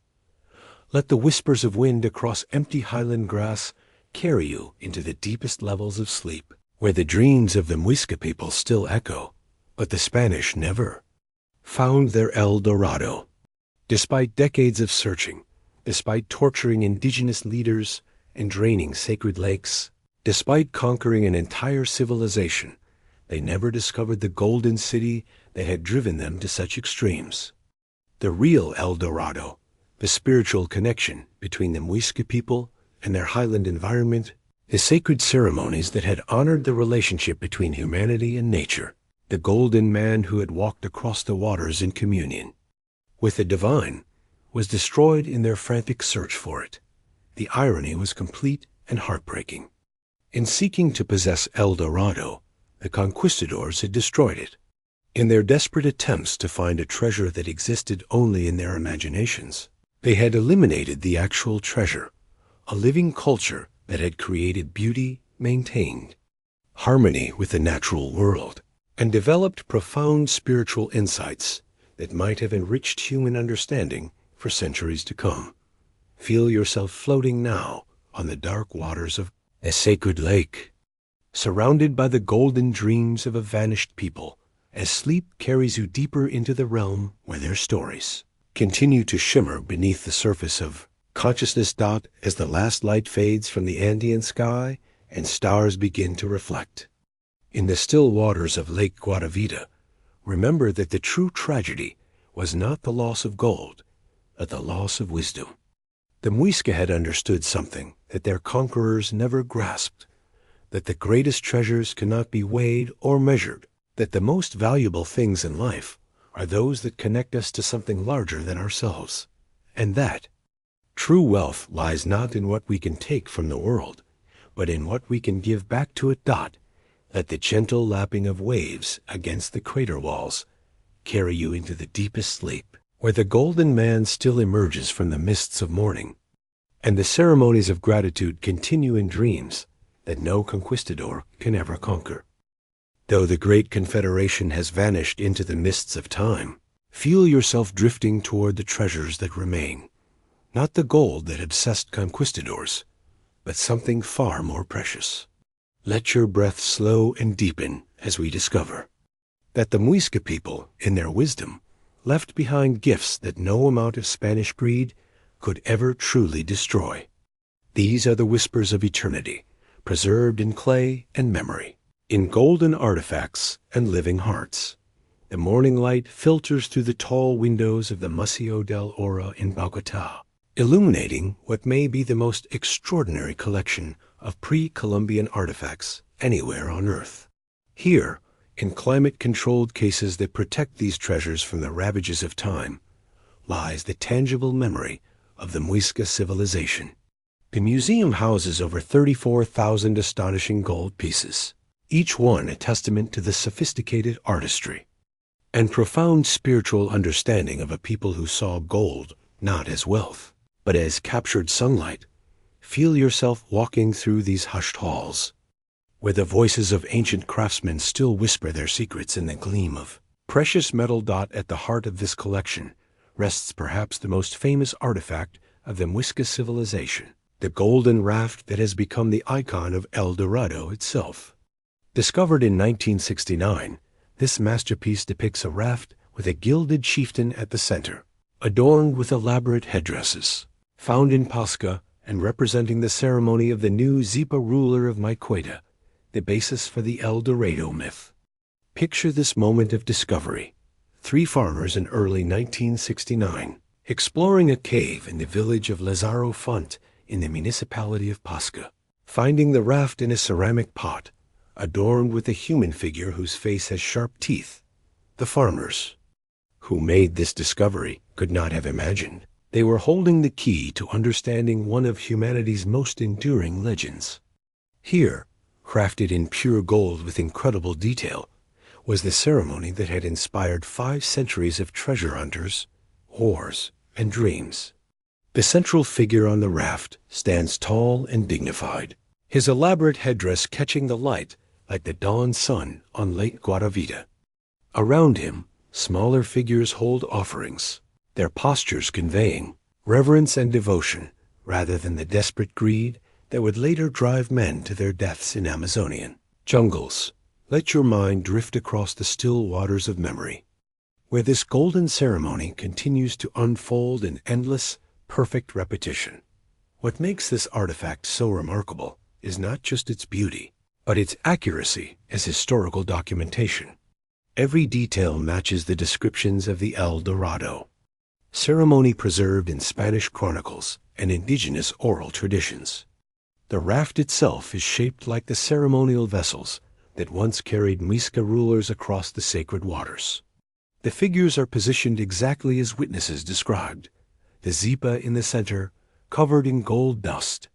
Let the whispers of wind across empty highland grass carry you into the deepest levels of sleep, where the dreams of the Muisca people still echo, but the Spanish never found their El Dorado. Despite decades of searching, despite torturing indigenous leaders and draining sacred lakes, despite conquering an entire civilization, they never discovered the golden city that had driven them to such extremes. The real El Dorado, the spiritual connection between the Muisca people and their highland environment, the sacred ceremonies that had honored the relationship between humanity and nature, the golden man who had walked across the waters in communion with the divine, was destroyed in their frantic search for it. The irony was complete and heartbreaking. In seeking to possess El Dorado, the conquistadors had destroyed it. In their desperate attempts to find a treasure that existed only in their imaginations, they had eliminated the actual treasure, a living culture that had created beauty, maintained harmony with the natural world, and developed profound spiritual insights that might have enriched human understanding for centuries to come. Feel yourself floating now on the dark waters of a sacred lake, surrounded by the golden dreams of a vanished people, as sleep carries you deeper into the realm where their stories continue to shimmer beneath the surface of consciousness. As the last light fades from the Andean sky and stars begin to reflect in the still waters of Lake Guatavita, remember that the true tragedy was not the loss of gold, but the loss of wisdom. The Muisca had understood something that their conquerors never grasped, that the greatest treasures cannot be weighed or measured, that the most valuable things in life are those that connect us to something larger than ourselves, and that true wealth lies not in what we can take from the world, but in what we can give back to it. Let the gentle lapping of waves against the crater walls carry you into the deepest sleep, where the golden man still emerges from the mists of morning. And the ceremonies of gratitude continue in dreams that no conquistador can ever conquer. Though the great confederation has vanished into the mists of time, feel yourself drifting toward the treasures that remain. Not the gold that obsessed conquistadors, but something far more precious. Let your breath slow and deepen as we discover that the Muisca people, in their wisdom, left behind gifts that no amount of Spanish greed could ever truly destroy. These are the whispers of eternity, preserved in clay and memory, in golden artifacts and living hearts. The morning light filters through the tall windows of the Museo del Oro in Bogotá, illuminating what may be the most extraordinary collection of pre-Columbian artifacts anywhere on Earth. Here, in climate-controlled cases that protect these treasures from the ravages of time, lies the tangible memory of the Muisca civilization. The museum houses over 34,000 astonishing gold pieces, each one a testament to the sophisticated artistry and profound spiritual understanding of a people who saw gold not as wealth, but as captured sunlight. Feel yourself walking through these hushed halls, where the voices of ancient craftsmen still whisper their secrets in the gleam of precious metal. At the heart of this collection rests perhaps the most famous artifact of the Muisca civilization, the golden raft that has become the icon of El Dorado itself. Discovered in 1969, this masterpiece depicts a raft with a gilded chieftain at the center, adorned with elaborate headdresses. Found in Pasca and representing the ceremony of the new Zipa ruler of Maiqueta, the basis for the El Dorado myth. Picture this moment of discovery. 3 farmers in early 1969, exploring a cave in the village of Lazaro Font in the municipality of Pasca, finding the raft in a ceramic pot, adorned with a human figure whose face has sharp teeth. The farmers, who made this discovery, could not have imagined they were holding the key to understanding one of humanity's most enduring legends. Here, crafted in pure gold with incredible detail, was the ceremony that had inspired 5 centuries of treasure hunters, wars, and dreams. The central figure on the raft stands tall and dignified, his elaborate headdress catching the light like the dawn sun on Lake Guatavita. Around him, smaller figures hold offerings, their postures conveying reverence and devotion rather than the desperate greed that would later drive men to their deaths in Amazonian jungles. Let your mind drift across the still waters of memory, where this golden ceremony continues to unfold in endless, perfect repetition. What makes this artifact so remarkable is not just its beauty, but its accuracy as historical documentation. Every detail matches the descriptions of the El Dorado, ceremony preserved in Spanish chronicles and indigenous oral traditions. The raft itself is shaped like the ceremonial vessels that once carried Muisca rulers across the sacred waters. The figures are positioned exactly as witnesses described, the Zipa in the center, covered in gold dust,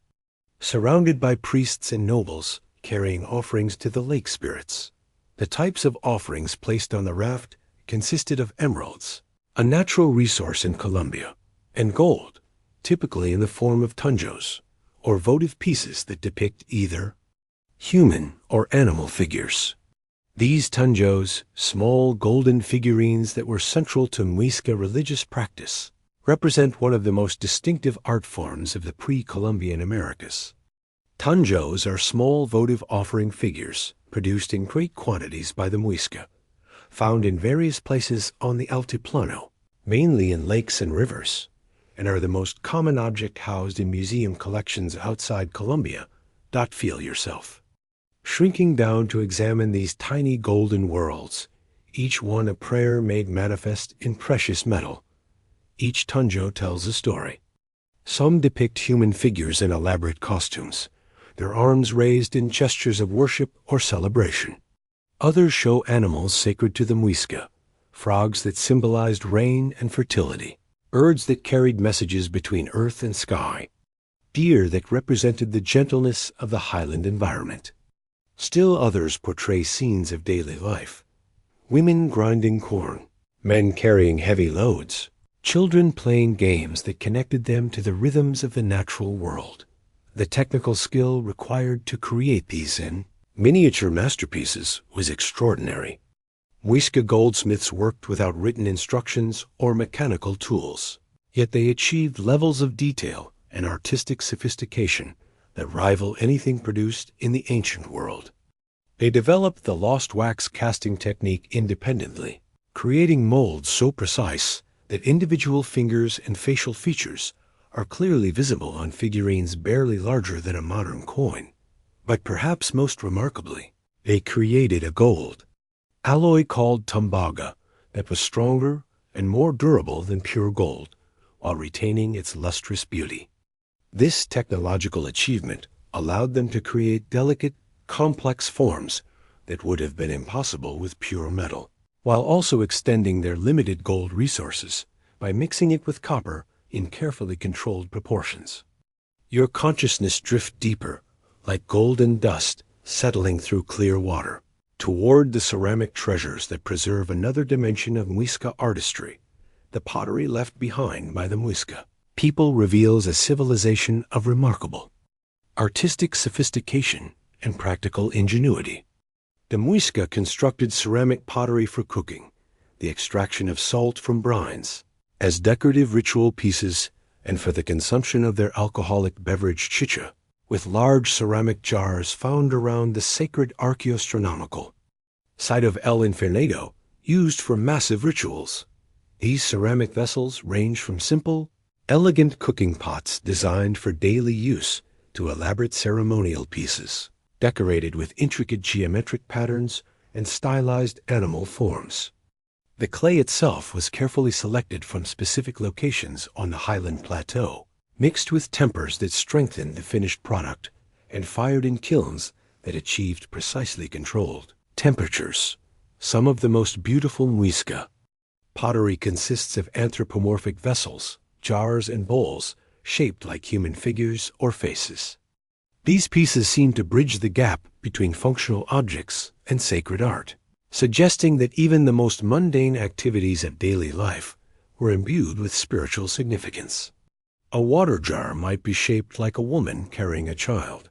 surrounded by priests and nobles carrying offerings to the lake spirits. The types of offerings placed on the raft consisted of emeralds, a natural resource in Colombia, and gold, typically in the form of tunjos, or votive pieces that depict either human or animal figures. These tunjos, small golden figurines that were central to Muisca religious practice, represent one of the most distinctive art forms of the pre-Columbian Americas. Tunjos are small votive offering figures produced in great quantities by the Muisca, found in various places on the Altiplano, mainly in lakes and rivers, and are the most common object housed in museum collections outside Colombia. Feel yourself shrinking down to examine these tiny golden worlds, each one a prayer made manifest in precious metal. Each tunjo tells a story. Some depict human figures in elaborate costumes, their arms raised in gestures of worship or celebration. Others show animals sacred to the Muisca, frogs that symbolized rain and fertility, birds that carried messages between earth and sky, deer that represented the gentleness of the highland environment. Still others portray scenes of daily life, women grinding corn, men carrying heavy loads, children playing games that connected them to the rhythms of the natural world. The technical skill required to create these in miniature masterpieces was extraordinary. Muisca goldsmiths worked without written instructions or mechanical tools, yet they achieved levels of detail and artistic sophistication that rival anything produced in the ancient world. They developed the lost wax casting technique independently, creating molds so precise that individual fingers and facial features are clearly visible on figurines barely larger than a modern coin. But perhaps most remarkably, they created a gold alloy called tembaga that was stronger and more durable than pure gold, while retaining its lustrous beauty. This technological achievement allowed them to create delicate, complex forms that would have been impossible with pure metal, while also extending their limited gold resources by mixing it with copper in carefully controlled proportions. Your consciousness drifts deeper, like golden dust settling through clear water, toward the ceramic treasures that preserve another dimension of Muisca artistry, the pottery left behind by the Muisca people reveals a civilization of remarkable artistic sophistication and practical ingenuity. The Muisca constructed ceramic pottery for cooking, the extraction of salt from brines, as decorative ritual pieces, and for the consumption of their alcoholic beverage chicha, with large ceramic jars found around the sacred archaeoastronomical site of El Infernado, used for massive rituals. These ceramic vessels range from simple, elegant cooking pots designed for daily use to elaborate ceremonial pieces, decorated with intricate geometric patterns and stylized animal forms. The clay itself was carefully selected from specific locations on the highland plateau, mixed with tempers that strengthened the finished product, and fired in kilns that achieved precisely controlled temperatures. Some of the most beautiful Muisca pottery consists of anthropomorphic vessels, jars, and bowls shaped like human figures or faces. These pieces seem to bridge the gap between functional objects and sacred art, suggesting that even the most mundane activities of daily life were imbued with spiritual significance. A water jar might be shaped like a woman carrying a child,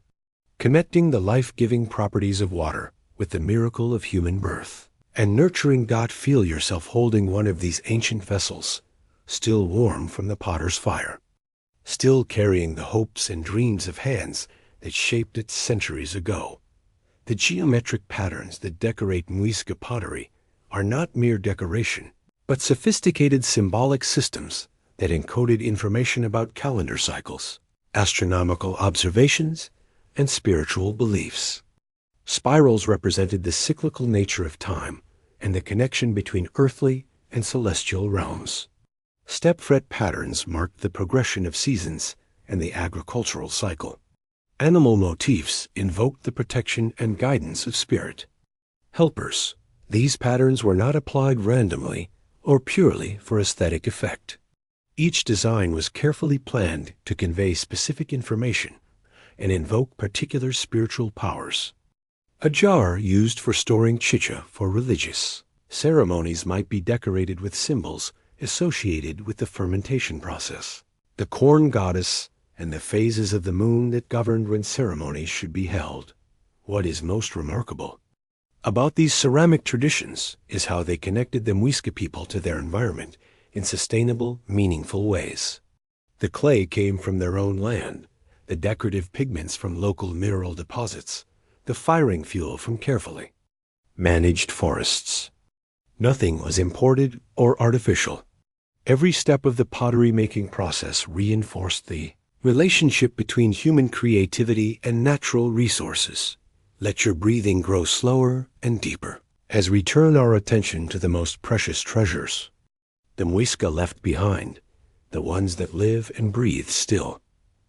connecting the life-giving properties of water with the miracle of human birth, and nurturing God. Feel yourself holding one of these ancient vessels, still warm from the potter's fire, still carrying the hopes and dreams of hands that shaped it centuries ago. The geometric patterns that decorate Muisca pottery are not mere decoration, but sophisticated symbolic systems that encoded information about calendar cycles, astronomical observations, and spiritual beliefs. Spirals represented the cyclical nature of time and the connection between earthly and celestial realms. Step-fret patterns marked the progression of seasons and the agricultural cycle. Animal motifs invoked the protection and guidance of spirit helpers. These patterns were not applied randomly or purely for aesthetic effect. Each design was carefully planned to convey specific information and invoke particular spiritual powers. A jar used for storing chicha for religious ceremonies might be decorated with symbols associated with the fermentation process, the corn goddess, and the phases of the moon that governed when ceremonies should be held. What is most remarkable about these ceramic traditions is how they connected the Muisca people to their environment in sustainable, meaningful ways. The clay came from their own land, the decorative pigments from local mineral deposits, the firing fuel from carefully managed forests. Nothing was imported or artificial. Every step of the pottery-making process reinforced the relationship between human creativity and natural resources. Let your breathing grow slower and deeper as we turn our attention to the most precious treasures, the Muisca left behind, the ones that live and breathe still.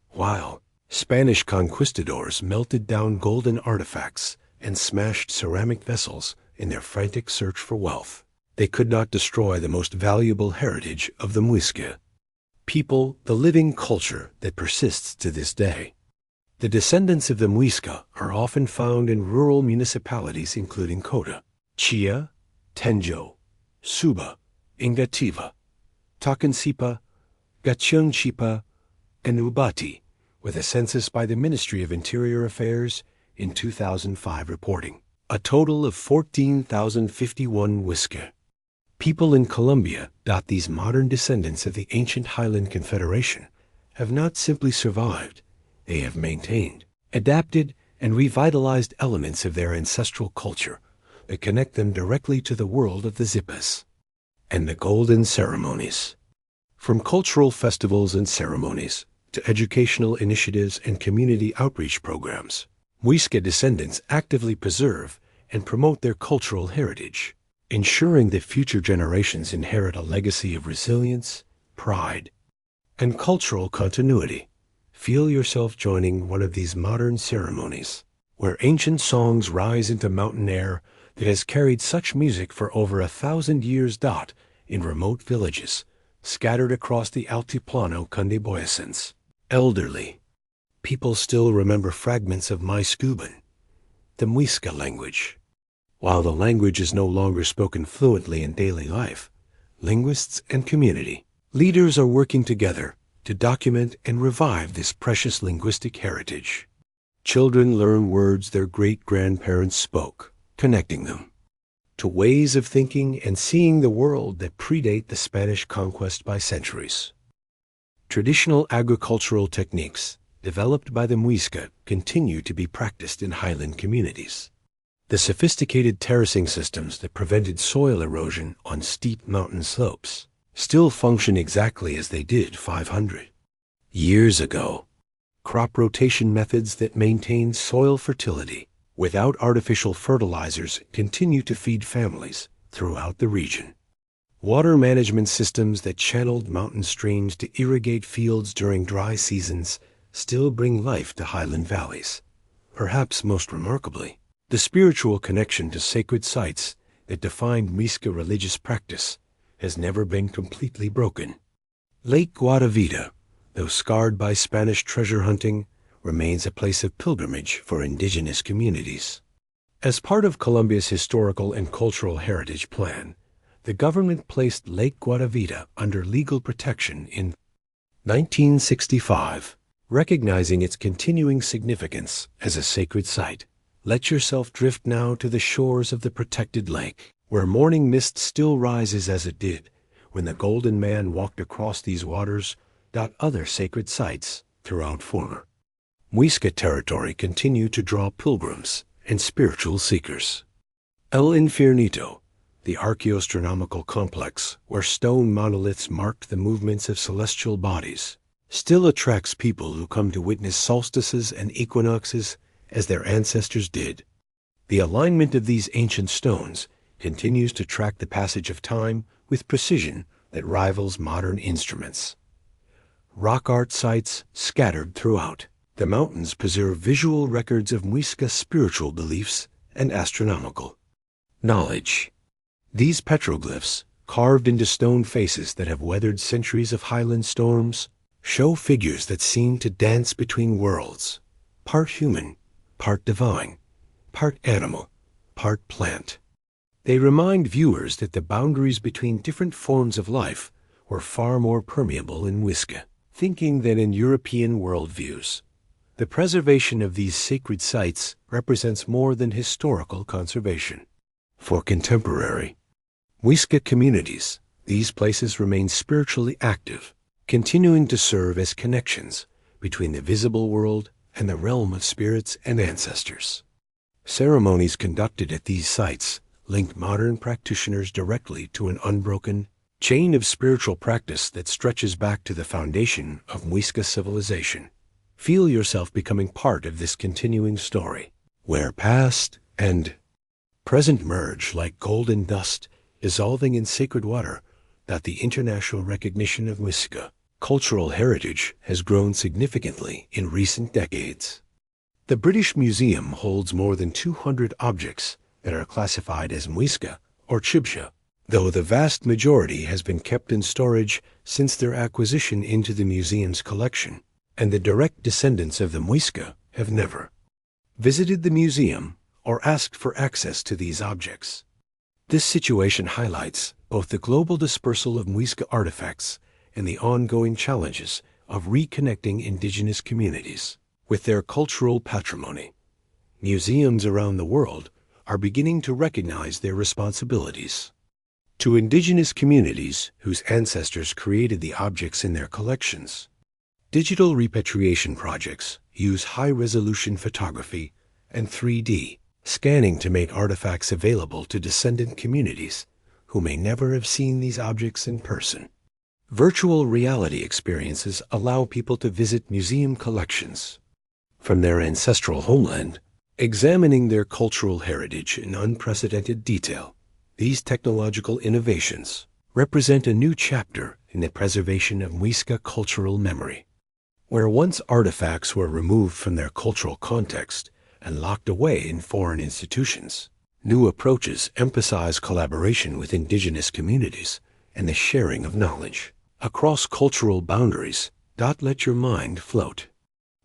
While Spanish conquistadors melted down golden artifacts and smashed ceramic vessels in their frantic search for wealth, they could not destroy the most valuable heritage of the Muisca people, the living culture that persists to this day. The descendants of the Muisca are often found in rural municipalities including Cota, Chia, Tenjo, Suba, Ingativa, Takansipa, Gachungchipa, and Ubati, with a census by the Ministry of Interior Affairs in 2005 reporting a total of 14,051 Muisca. People in Colombia. These modern descendants of the ancient Highland Confederation have not simply survived, they have maintained, adapted, and revitalized elements of their ancestral culture that connect them directly to the world of the Zipas and the golden ceremonies. From cultural festivals and ceremonies to educational initiatives and community outreach programs, Muisca descendants actively preserve and promote their cultural heritage, ensuring that future generations inherit a legacy of resilience, pride, and cultural continuity. Feel yourself joining one of these modern ceremonies, where ancient songs rise into mountain air that has carried such music for over 1,000 years. In remote villages, scattered across the Altiplano Cundiboyacense, elderly people still remember fragments of Muisca, the Muisca language. While the language is no longer spoken fluently in daily life, linguists and community leaders are working together to document and revive this precious linguistic heritage. Children learn words their great-grandparents spoke, connecting them to ways of thinking and seeing the world that predate the Spanish conquest by centuries. Traditional agricultural techniques developed by the Muisca continue to be practiced in highland communities. The sophisticated terracing systems that prevented soil erosion on steep mountain slopes still function exactly as they did 500 years ago. Crop rotation methods that maintain soil fertility without artificial fertilizers continue to feed families throughout the region. Water management systems that channeled mountain streams to irrigate fields during dry seasons still bring life to highland valleys. Perhaps most remarkably, the spiritual connection to sacred sites that defined Muisca religious practice has never been completely broken. Lake Guatavita, though scarred by Spanish treasure hunting, remains a place of pilgrimage for indigenous communities. As part of Colombia's historical and cultural heritage plan, the government placed Lake Guatavita under legal protection in 1965, recognizing its continuing significance as a sacred site. Let yourself drift now to the shores of the protected lake, where morning mist still rises as it did when the Golden Man walked across these waters. Other sacred sites throughout former Muisca territory continue to draw pilgrims and spiritual seekers. El Infiernito, the archaeoastronomical complex where stone monoliths marked the movements of celestial bodies, still attracts people who come to witness solstices and equinoxes as their ancestors did. The alignment of these ancient stones continues to track the passage of time with precision that rivals modern instruments. Rock art sites scattered throughout the mountains preserve visual records of Muisca spiritual beliefs and astronomical knowledge. These petroglyphs, carved into stone faces that have weathered centuries of highland storms, show figures that seem to dance between worlds, part human, part divine, part animal, part plant. They remind viewers that the boundaries between different forms of life were far more permeable in Muisca thinking than in European worldviews. The preservation of these sacred sites represents more than historical conservation. For contemporary Muisca communities, these places remain spiritually active, continuing to serve as connections between the visible world and the realm of spirits and ancestors. Ceremonies conducted at these sites link modern practitioners directly to an unbroken chain of spiritual practice that stretches back to the foundation of Muisca civilization. Feel yourself becoming part of this continuing story, where past and present merge like golden dust dissolving in sacred water. That the international recognition of Muisca cultural heritage has grown significantly in recent decades. The British Museum holds more than 200 objects that are classified as Muisca or Chibcha, though the vast majority has been kept in storage since their acquisition into the museum's collection, and the direct descendants of the Muisca have never visited the museum or asked for access to these objects. This situation highlights both the global dispersal of Muisca artifacts and the ongoing challenges of reconnecting indigenous communities with their cultural patrimony. Museums around the world are beginning to recognize their responsibilities to indigenous communities whose ancestors created the objects in their collections. Digital repatriation projects use high-resolution photography and 3D scanning to make artifacts available to descendant communities who may never have seen these objects in person. Virtual reality experiences allow people to visit museum collections from their ancestral homeland, examining their cultural heritage in unprecedented detail. These technological innovations represent a new chapter in the preservation of Muisca cultural memory. Where once artifacts were removed from their cultural context and locked away in foreign institutions, new approaches emphasize collaboration with indigenous communities and the sharing of knowledge across cultural boundaries. Let your mind float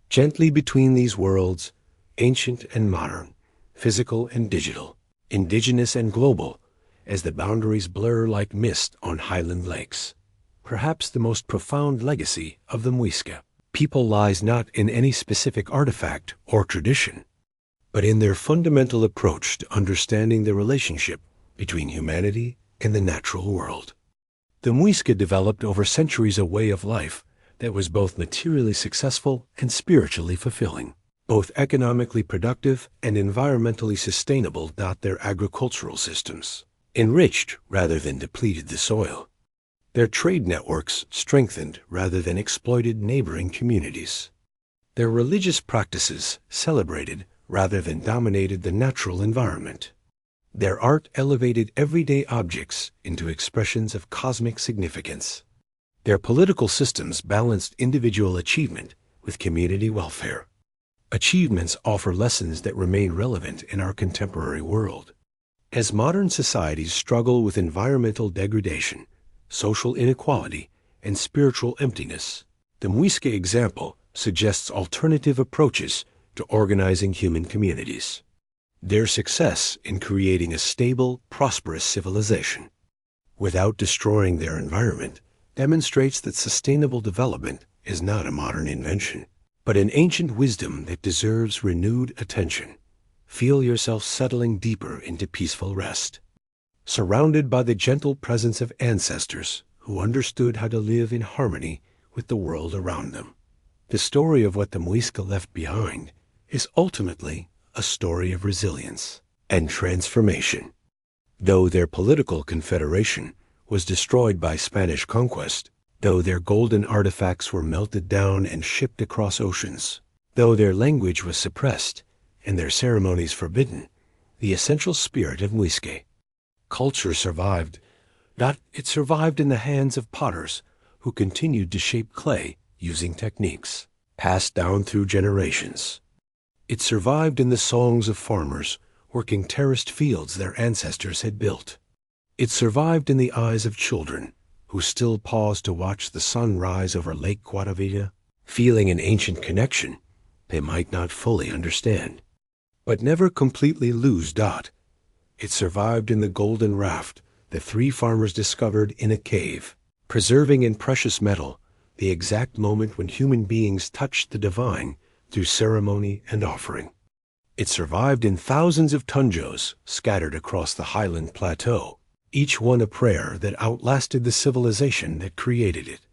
gently between these worlds, ancient and modern, physical and digital, indigenous and global, as the boundaries blur like mist on highland lakes. Perhaps the most profound legacy of the Muisca people lies not in any specific artifact or tradition, but in their fundamental approach to understanding the relationship between humanity and the natural world. The Muisca developed over centuries a way of life that was both materially successful and spiritually fulfilling, both economically productive and environmentally sustainable. Their agricultural systems enriched rather than depleted the soil. Their trade networks strengthened rather than exploited neighboring communities. Their religious practices celebrated rather than dominated the natural environment. Their art elevated everyday objects into expressions of cosmic significance. Their political systems balanced individual achievement with community welfare. Achievements offer lessons that remain relevant in our contemporary world. As modern societies struggle with environmental degradation, social inequality, and spiritual emptiness, the Muisca example suggests alternative approaches to organizing human communities. Their success in creating a stable, prosperous civilization without destroying their environment demonstrates that sustainable development is not a modern invention, but an ancient wisdom that deserves renewed attention. Feel yourself settling deeper into peaceful rest, surrounded by the gentle presence of ancestors who understood how to live in harmony with the world around them. The story of what the Muisca left behind is ultimately a story of resilience and transformation. Though their political confederation was destroyed by Spanish conquest, though their golden artifacts were melted down and shipped across oceans, though their language was suppressed and their ceremonies forbidden, the essential spirit of Muisca culture survived. It survived in the hands of potters who continued to shape clay using techniques passed down through generations. It survived in the songs of farmers working terraced fields their ancestors had built. It survived in the eyes of children who still pause to watch the sun rise over Lake Guatavita, feeling an ancient connection they might not fully understand, but never completely lose. It survived in the golden raft the three farmers discovered in a cave, preserving in precious metal the exact moment when human beings touched the divine through ceremony and offering. It survived in thousands of tunjos scattered across the highland plateau, each one a prayer that outlasted the civilization that created it.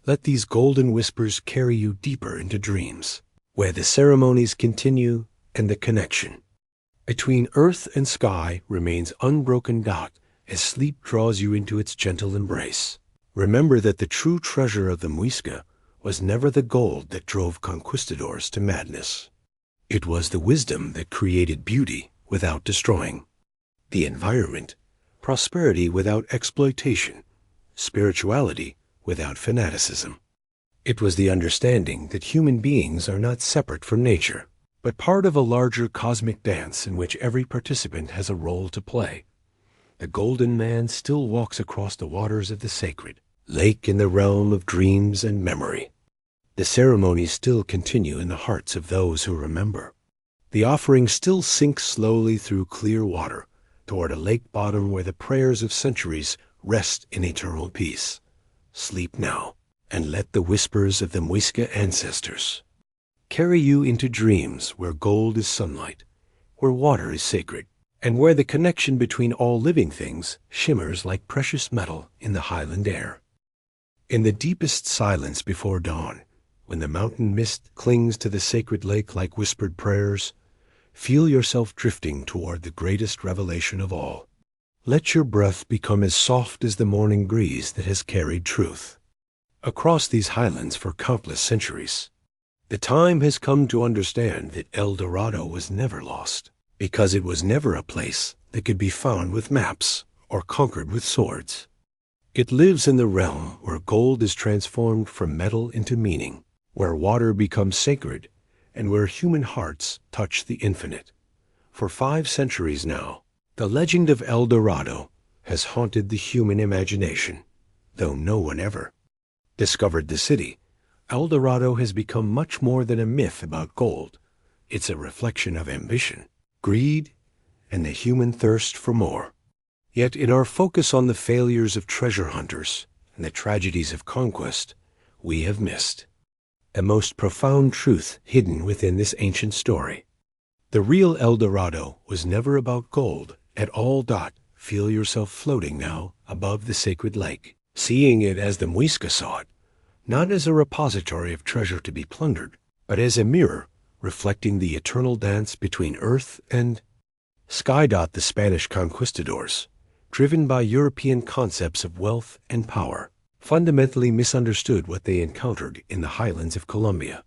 Let these golden whispers carry you deeper into dreams, where the ceremonies continue and the connection between earth and sky remains unbroken. As sleep draws you into its gentle embrace, remember that the true treasure of the Muisca was never the gold that drove conquistadors to madness. It was the wisdom that created beauty without destroying the environment, prosperity without exploitation, spirituality without fanaticism. It was the understanding that human beings are not separate from nature, but part of a larger cosmic dance in which every participant has a role to play. The golden man still walks across the waters of the sacred lake in the realm of dreams and memory. The ceremonies still continue in the hearts of those who remember. The offering still sinks slowly through clear water toward a lake bottom where the prayers of centuries rest in eternal peace. Sleep now, and let the whispers of the Muisca ancestors carry you into dreams where gold is sunlight, where water is sacred, and where the connection between all living things shimmers like precious metal in the highland air. In the deepest silence before dawn, when the mountain mist clings to the sacred lake like whispered prayers, feel yourself drifting toward the greatest revelation of all. Let your breath become as soft as the morning breeze that has carried truth across these highlands for countless centuries. The time has come to understand that El Dorado was never lost, because it was never a place that could be found with maps or conquered with swords. It lives in the realm where gold is transformed from metal into meaning, where water becomes sacred, and where human hearts touch the infinite. For 5 centuries now, the legend of El Dorado has haunted the human imagination, though no one ever discovered the city. El Dorado has become much more than a myth about gold. It's a reflection of ambition, greed, and the human thirst for more. Yet in our focus on the failures of treasure hunters and the tragedies of conquest, we have missed a most profound truth hidden within this ancient story. The real El Dorado was never about gold at all. Feel yourself floating now above the sacred lake, seeing it as the Muisca saw it, not as a repository of treasure to be plundered, but as a mirror reflecting the eternal dance between earth and sky. The Spanish conquistadors, driven by European concepts of wealth and power, fundamentally misunderstood what they encountered in the highlands of Colombia.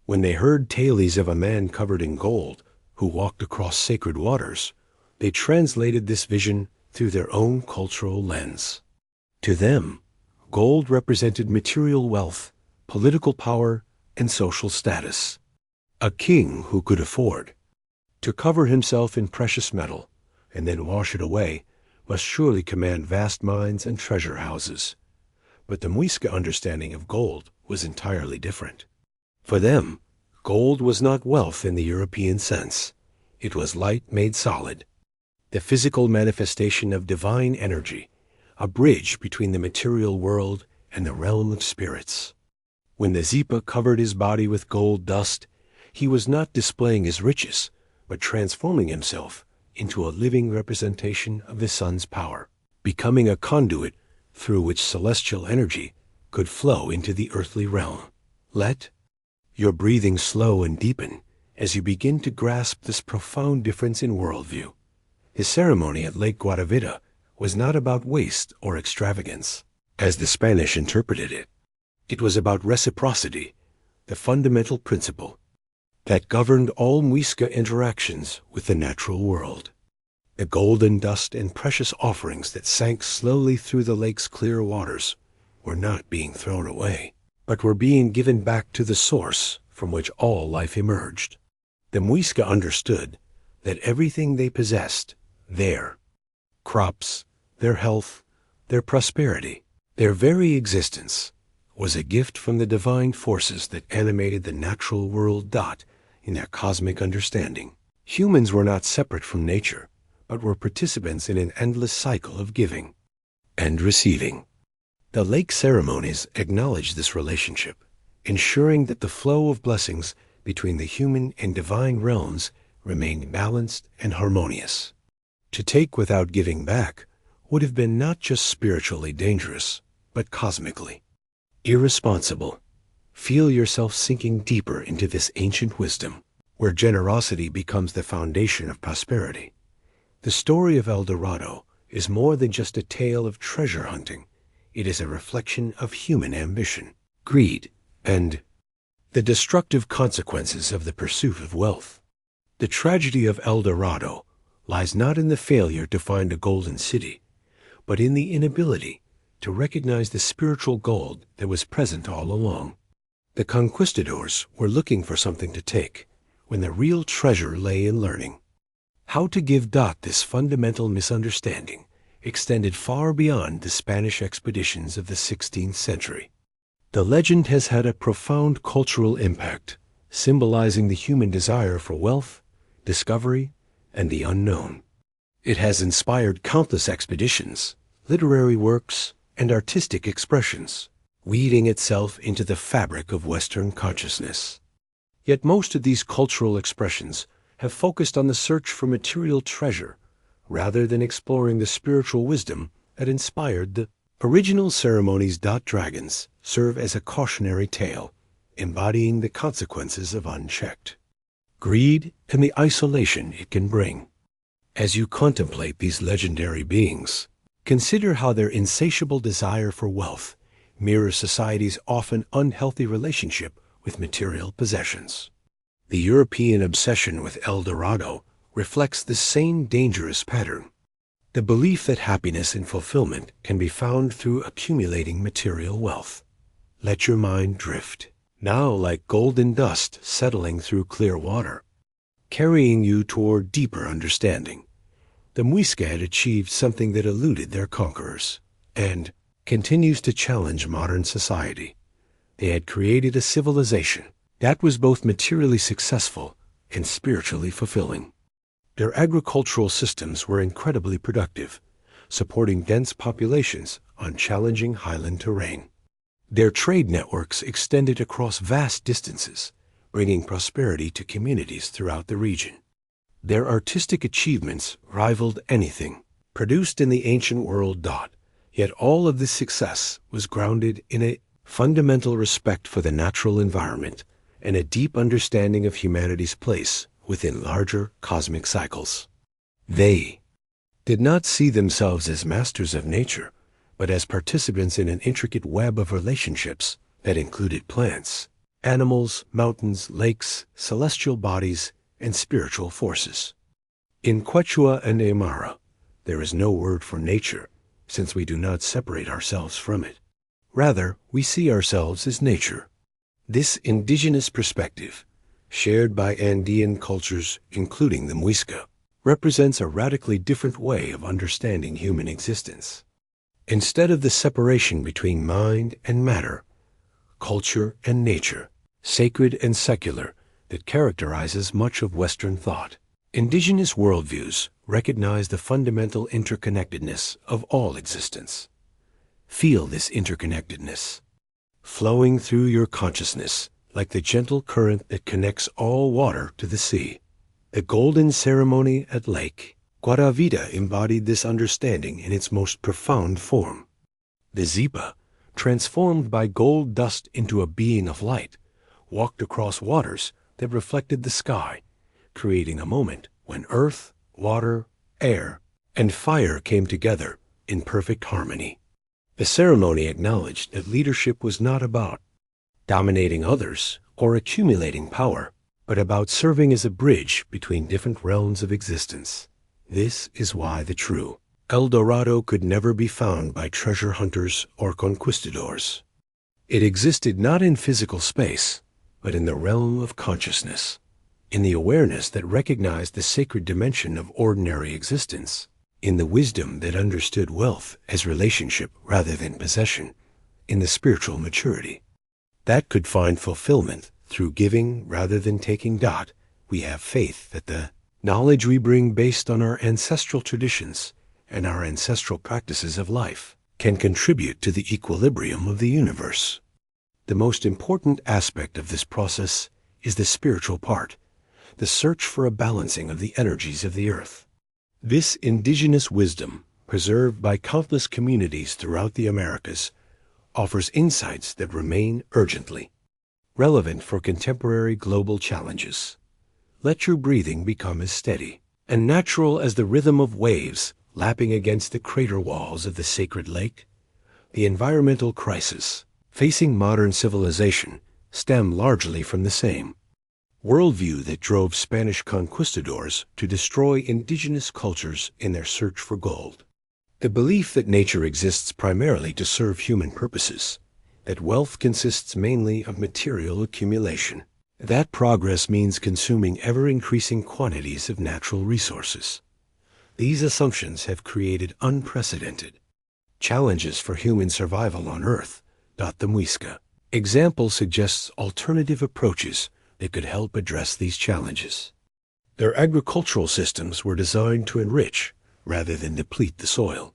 When they heard tales of a man covered in gold who walked across sacred waters, they translated this vision through their own cultural lens. To them, gold represented material wealth, political power, and social status. A king who could afford to cover himself in precious metal and then wash it away must surely command vast mines and treasure houses. But the Muisca understanding of gold was entirely different. For them, gold was not wealth in the European sense. It was light made solid, the physical manifestation of divine energy, a bridge between the material world and the realm of spirits. When the Zipa covered his body with gold dust, he was not displaying his riches, but transforming himself into a living representation of the sun's power, becoming a conduit through which celestial energy could flow into the earthly realm. Let your breathing slow and deepen as you begin to grasp this profound difference in worldview. His ceremony at Lake Guatavita was not about waste or extravagance, as the Spanish interpreted it. It was about reciprocity, the fundamental principle that governed all Muisca interactions with the natural world. The golden dust and precious offerings that sank slowly through the lake's clear waters were not being thrown away, but were being given back to the source from which all life emerged. The Muisca understood that everything they possessed, their crops, their health, their prosperity, their very existence, was a gift from the divine forces that animated the natural world. In their cosmic understanding, humans were not separate from nature, but were participants in an endless cycle of giving and receiving. The lake ceremonies acknowledged this relationship, ensuring that the flow of blessings between the human and divine realms remained balanced and harmonious. To take without giving back would have been not just spiritually dangerous, but cosmically irresponsible. Feel yourself sinking deeper into this ancient wisdom, where generosity becomes the foundation of prosperity. The story of El Dorado is more than just a tale of treasure hunting. It is a reflection of human ambition, greed, and the destructive consequences of the pursuit of wealth. The tragedy of El Dorado lies not in the failure to find a golden city, but in the inability to recognize the spiritual gold that was present all along. The conquistadors were looking for something to take, when the real treasure lay in learning how to give. This fundamental misunderstanding extended far beyond the Spanish expeditions of the 16th century. The legend has had a profound cultural impact, symbolizing the human desire for wealth, discovery, and the unknown. It has inspired countless expeditions, literary works, and artistic expressions, weaving itself into the fabric of Western consciousness. Yet most of these cultural expressions have focused on the search for material treasure, rather than exploring the spiritual wisdom that inspired the original ceremonies. Dragons serve as a cautionary tale, embodying the consequences of unchecked greed and the isolation it can bring. As you contemplate these legendary beings, consider how their insatiable desire for wealth mirrors society's often unhealthy relationship with material possessions. The European obsession with El Dorado reflects the same dangerous pattern. The belief that happiness and fulfillment can be found through accumulating material wealth. Let your mind drift, now like golden dust settling through clear water, carrying you toward deeper understanding. The Muisca had achieved something that eluded their conquerors, and continues to challenge modern society. They had created a civilization that was both materially successful and spiritually fulfilling. Their agricultural systems were incredibly productive, supporting dense populations on challenging highland terrain. Their trade networks extended across vast distances, bringing prosperity to communities throughout the region. Their artistic achievements rivaled anything produced in the ancient world. Yet all of this success was grounded in a fundamental respect for the natural environment and a deep understanding of humanity's place within larger cosmic cycles. They did not see themselves as masters of nature, but as participants in an intricate web of relationships that included plants, animals, mountains, lakes, celestial bodies, and spiritual forces. In Quechua and Aymara, there is no word for nature, since we do not separate ourselves from it. Rather, we see ourselves as nature. This indigenous perspective, shared by Andean cultures, including the Muisca, represents a radically different way of understanding human existence. Instead of the separation between mind and matter, culture and nature, sacred and secular, that characterizes much of Western thought, indigenous worldviews recognize the fundamental interconnectedness of all existence. Feel this interconnectedness, flowing through your consciousness like the gentle current that connects all water to the sea. The golden ceremony at Lake Guaravita embodied this understanding in its most profound form. The Zipa, transformed by gold dust into a being of light, walked across waters that reflected the sky, creating a moment when earth, water, air, and fire came together in perfect harmony. The ceremony acknowledged that leadership was not about dominating others or accumulating power, but about serving as a bridge between different realms of existence. This is why the true El Dorado could never be found by treasure hunters or conquistadors. It existed not in physical space, but in the realm of consciousness, in the awareness that recognized the sacred dimension of ordinary existence, in the wisdom that understood wealth as relationship rather than possession, in the spiritual maturity that could find fulfillment through giving rather than taking. We have faith that the knowledge we bring based on our ancestral traditions and our ancestral practices of life can contribute to the equilibrium of the universe. The most important aspect of this process is the spiritual part, the search for a balancing of the energies of the earth. This indigenous wisdom, preserved by countless communities throughout the Americas, offers insights that remain urgently relevant for contemporary global challenges. Let your breathing become as steady and natural as the rhythm of waves lapping against the crater walls of the sacred lake. The environmental crisis facing modern civilization stem largely from the same worldview that drove Spanish conquistadors to destroy indigenous cultures in their search for gold. The belief that nature exists primarily to serve human purposes, that wealth consists mainly of material accumulation, that progress means consuming ever-increasing quantities of natural resources. These assumptions have created unprecedented challenges for human survival on Earth. The Muisca example suggests alternative approaches that could help address these challenges. Their agricultural systems were designed to enrich rather than deplete the soil.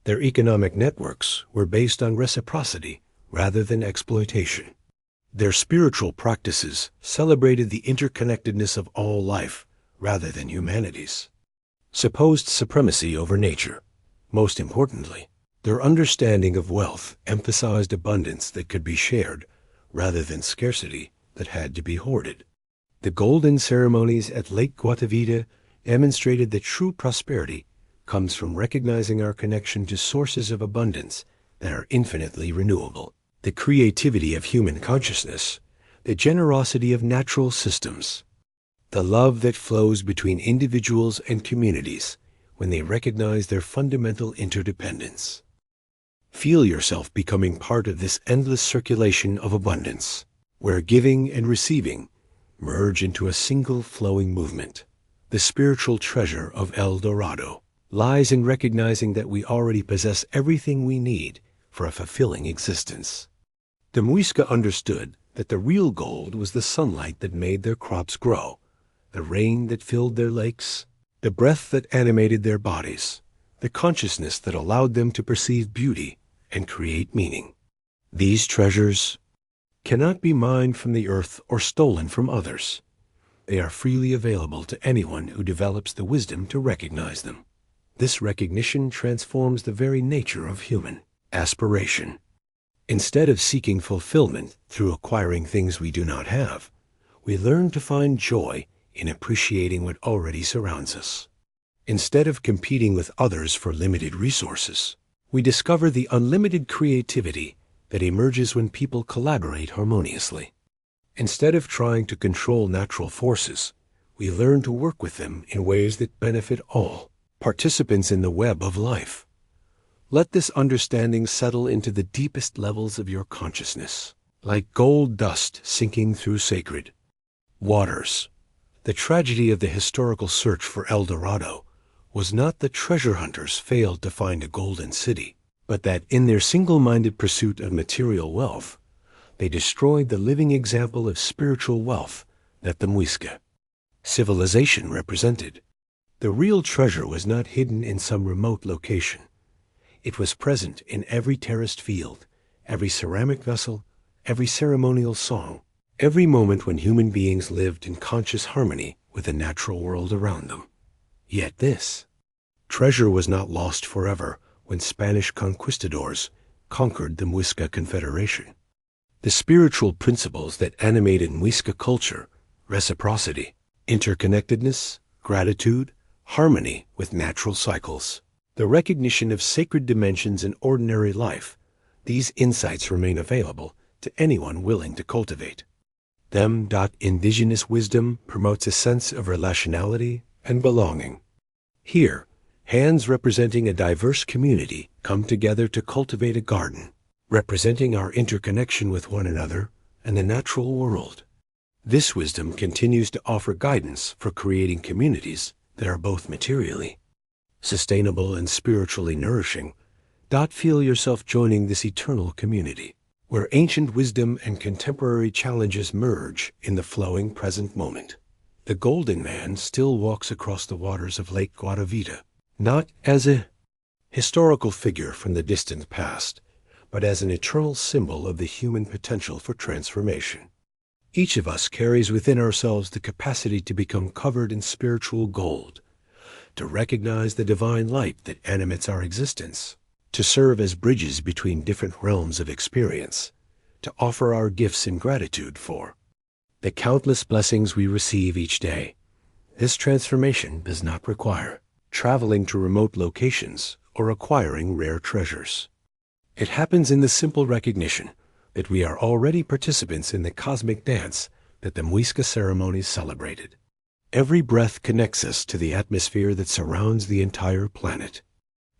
Their economic networks were based on reciprocity rather than exploitation. Their spiritual practices celebrated the interconnectedness of all life rather than humanity's supposed supremacy over nature. Most importantly, their understanding of wealth emphasized abundance that could be shared rather than scarcity that had to be hoarded. The golden ceremonies at Lake Guatavita demonstrated that true prosperity comes from recognizing our connection to sources of abundance that are infinitely renewable. The creativity of human consciousness, the generosity of natural systems, the love that flows between individuals and communities when they recognize their fundamental interdependence. Feel yourself becoming part of this endless circulation of abundance, where giving and receiving merge into a single flowing movement. The spiritual treasure of El Dorado lies in recognizing that we already possess everything we need for a fulfilling existence. The Muisca understood that the real gold was the sunlight that made their crops grow, the rain that filled their lakes, the breath that animated their bodies, the consciousness that allowed them to perceive beauty and create meaning. These treasures cannot be mined from the earth or stolen from others. They are freely available to anyone who develops the wisdom to recognize them. This recognition transforms the very nature of human aspiration. Instead of seeking fulfillment through acquiring things we do not have, we learn to find joy in appreciating what already surrounds us. Instead of competing with others for limited resources, we discover the unlimited creativity that emerges when people collaborate harmoniously. Instead of trying to control natural forces, we learn to work with them in ways that benefit all participants in the web of life. Let this understanding settle into the deepest levels of your consciousness, like gold dust sinking through sacred waters. The tragedy of the historical search for El Dorado was not that treasure hunters failed to find a golden city, but that in their single-minded pursuit of material wealth, they destroyed the living example of spiritual wealth that the Muisca civilization represented. The real treasure was not hidden in some remote location. It was present in every terraced field, every ceramic vessel, every ceremonial song, every moment when human beings lived in conscious harmony with the natural world around them. Yet this treasure was not lost forever when Spanish conquistadors conquered the Muisca Confederation. The spiritual principles that animated Muisca culture, reciprocity, interconnectedness, gratitude, harmony with natural cycles, the recognition of sacred dimensions in ordinary life, these insights remain available to anyone willing to cultivate them. Indigenous wisdom promotes a sense of relationality and belonging. Here, hands representing a diverse community come together to cultivate a garden, representing our interconnection with one another and the natural world. This wisdom continues to offer guidance for creating communities that are both materially sustainable and spiritually nourishing. Feel yourself joining this eternal community, where ancient wisdom and contemporary challenges merge in the flowing present moment. The Golden Man still walks across the waters of Lake Guatavita, not as a historical figure from the distant past, but as an eternal symbol of the human potential for transformation. Each of us carries within ourselves the capacity to become covered in spiritual gold, to recognize the divine light that animates our existence, to serve as bridges between different realms of experience, to offer our gifts in gratitude for the countless blessings we receive each day. This transformation does not require traveling to remote locations or acquiring rare treasures. It happens in the simple recognition that we are already participants in the cosmic dance that the Muisca ceremonies celebrated. Every breath connects us to the atmosphere that surrounds the entire planet.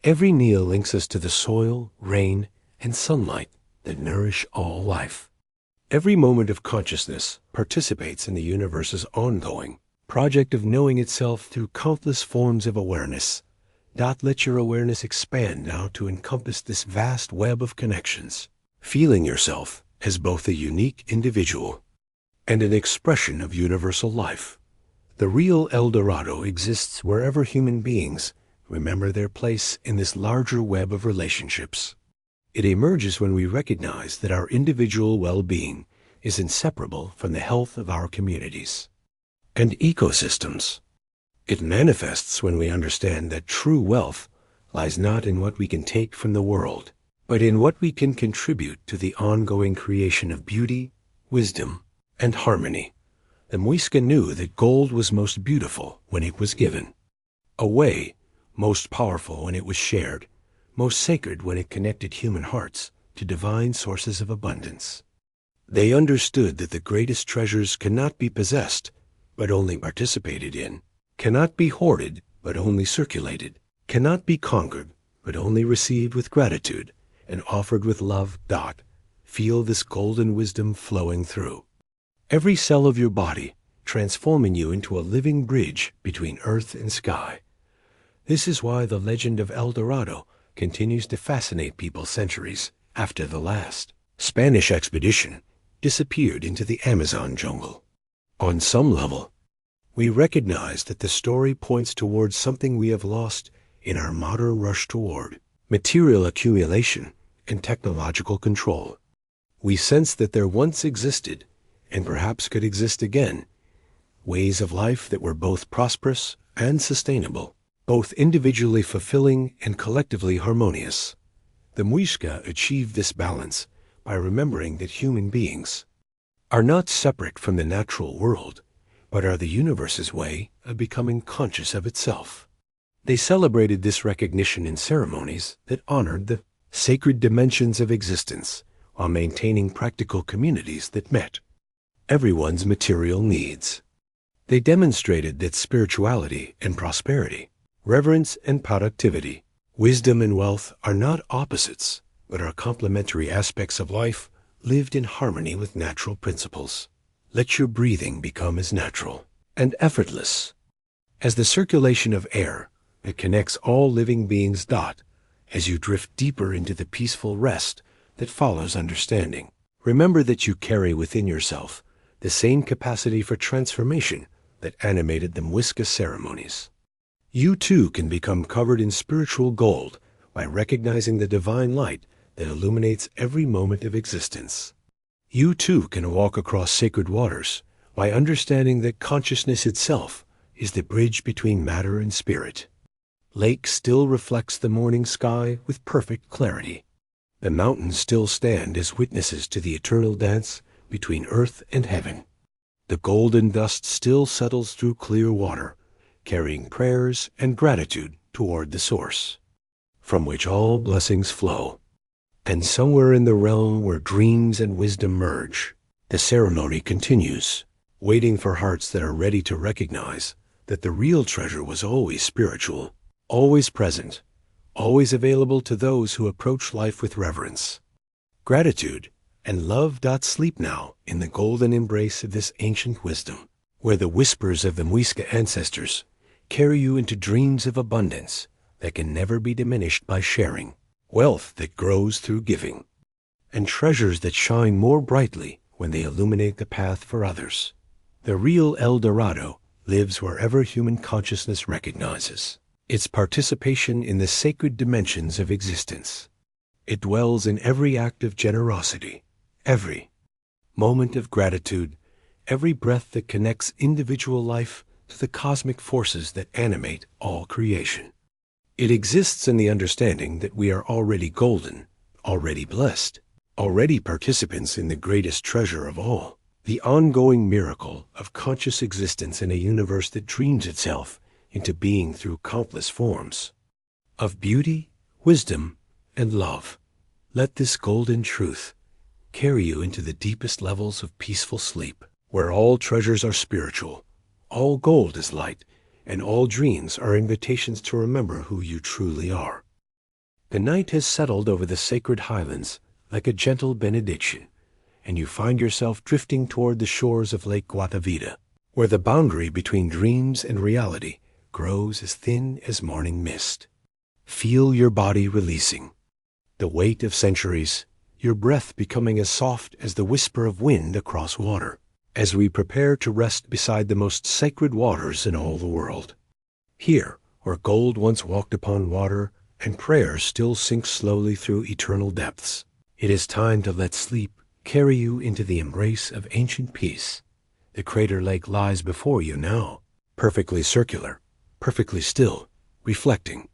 Every kneel links us to the soil, rain, and sunlight that nourish all life. Every moment of consciousness participates in the universe's ongoing project of knowing itself through countless forms of awareness. Let your awareness expand now to encompass this vast web of connections, feeling yourself as both a unique individual and an expression of universal life. The real El Dorado exists wherever human beings remember their place in this larger web of relationships. It emerges when we recognize that our individual well-being is inseparable from the health of our communities and ecosystems. It manifests when we understand that true wealth lies not in what we can take from the world, but in what we can contribute to the ongoing creation of beauty, wisdom, and harmony. The Muisca knew that gold was most beautiful when it was given away, most powerful when it was shared, most sacred when it connected human hearts to divine sources of abundance. They understood that the greatest treasures cannot be possessed, but only participated in, cannot be hoarded, but only circulated, cannot be conquered, but only received with gratitude and offered with love. Feel this golden wisdom flowing through every cell of your body, transforming you into a living bridge between earth and sky. This is why the legend of El Dorado continues to fascinate people centuries after the last Spanish expedition disappeared into the Amazon jungle. On some level, we recognize that the story points towards something we have lost in our modern rush toward material accumulation and technological control. We sense that there once existed, and perhaps could exist again, ways of life that were both prosperous and sustainable, both individually fulfilling and collectively harmonious. The Muisca achieved this balance by remembering that human beings are not separate from the natural world, but are the universe's way of becoming conscious of itself. They celebrated this recognition in ceremonies that honored the sacred dimensions of existence while maintaining practical communities that met everyone's material needs. They demonstrated that spirituality and prosperity, reverence and productivity, wisdom and wealth are not opposites, but are complementary aspects of life lived in harmony with natural principles. Let your breathing become as natural and effortless as the circulation of air that connects all living beings. As you drift deeper into the peaceful rest that follows understanding, remember that you carry within yourself the same capacity for transformation that animated the Muisca ceremonies. You too can become covered in spiritual gold by recognizing the divine light that illuminates every moment of existence. You too can walk across sacred waters by understanding that consciousness itself is the bridge between matter and spirit. Lake still reflects the morning sky with perfect clarity. The mountains still stand as witnesses to the eternal dance between earth and heaven. The golden dust still settles through clear water, carrying prayers and gratitude toward the source, from which all blessings flow. And somewhere in the realm where dreams and wisdom merge, the ceremony continues, waiting for hearts that are ready to recognize that the real treasure was always spiritual, always present, always available to those who approach life with reverence, gratitude, and love. Sleep now in the golden embrace of this ancient wisdom, where the whispers of the Muisca ancestors carry you into dreams of abundance that can never be diminished by sharing, wealth that grows through giving, and treasures that shine more brightly when they illuminate the path for others. The real El Dorado lives wherever human consciousness recognizes its participation in the sacred dimensions of existence. It dwells in every act of generosity, every moment of gratitude, every breath that connects individual life to the cosmic forces that animate all creation. It exists in the understanding that we are already golden, already blessed, already participants in the greatest treasure of all, the ongoing miracle of conscious existence in a universe that dreams itself into being through countless forms of beauty, wisdom, and love. Let this golden truth carry you into the deepest levels of peaceful sleep, where all treasures are spiritual, all gold is light, and all dreams are invitations to remember who you truly are. The night has settled over the sacred highlands like a gentle benediction, and you find yourself drifting toward the shores of Lake Guatavita, where the boundary between dreams and reality grows as thin as morning mist. Feel your body releasing the weight of centuries, your breath becoming as soft as the whisper of wind across water, as we prepare to rest beside the most sacred waters in all the world. Here, where gold once walked upon water and prayer still sinks slowly through eternal depths. It is time to let sleep carry you into the embrace of ancient peace. The crater lake lies before you now, perfectly circular, perfectly still, reflecting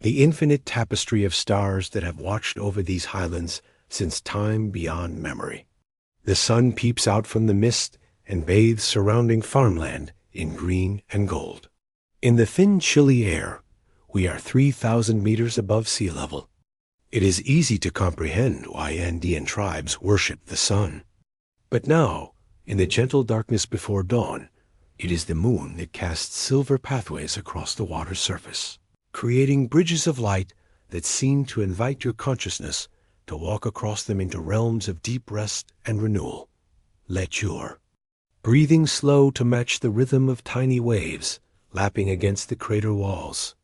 the infinite tapestry of stars that have watched over these highlands since time beyond memory. The sun peeps out from the mist and bathes surrounding farmland in green and gold. In the thin, chilly air, we are 3,000 meters above sea level. It is easy to comprehend why Andean tribes worship the sun. But now, in the gentle darkness before dawn, it is the moon that casts silver pathways across the water's surface, creating bridges of light that seem to invite your consciousness to walk across them into realms of deep rest and renewal. Let your breathing slow to match the rhythm of tiny waves lapping against the crater walls.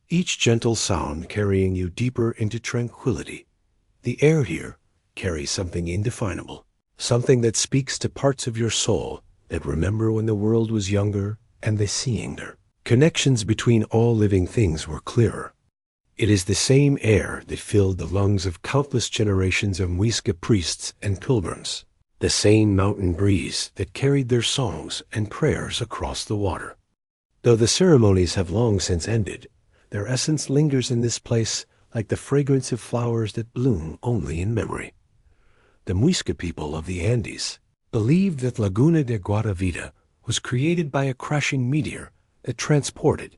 Each gentle sound carrying you deeper into tranquility. The air here carries something indefinable, something that speaks to parts of your soul that remember when the world was younger and the seeing there. Connections between all living things were clearer. It is the same air that filled the lungs of countless generations of Muisca priests and pilgrims, the same mountain breeze that carried their songs and prayers across the water. Though the ceremonies have long since ended, their essence lingers in this place like the fragrance of flowers that bloom only in memory. The Muisca people of the Andes believed that Laguna de Guatavita was created by a crashing meteor that transported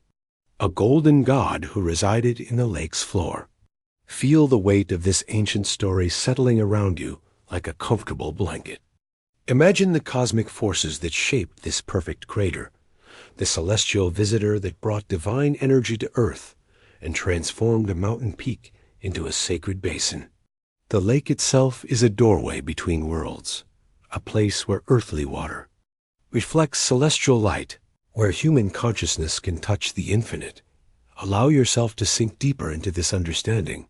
a golden god who resided in the lake's floor. Feel the weight of this ancient story settling around you like a comfortable blanket. Imagine the cosmic forces that shaped this perfect crater, the celestial visitor that brought divine energy to Earth and transformed a mountain peak into a sacred basin. The lake itself is a doorway between worlds, a place where earthly water reflects celestial light, where human consciousness can touch the infinite. Allow yourself to sink deeper into this understanding,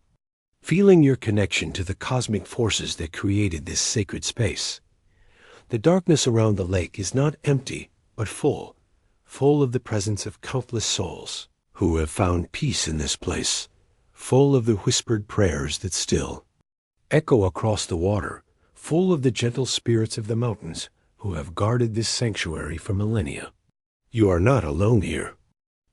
feeling your connection to the cosmic forces that created this sacred space. The darkness around the lake is not empty, but full of the presence of countless souls who have found peace in this place, full of the whispered prayers that still echo across the water, full of the gentle spirits of the mountains who have guarded this sanctuary for millennia. You are not alone here.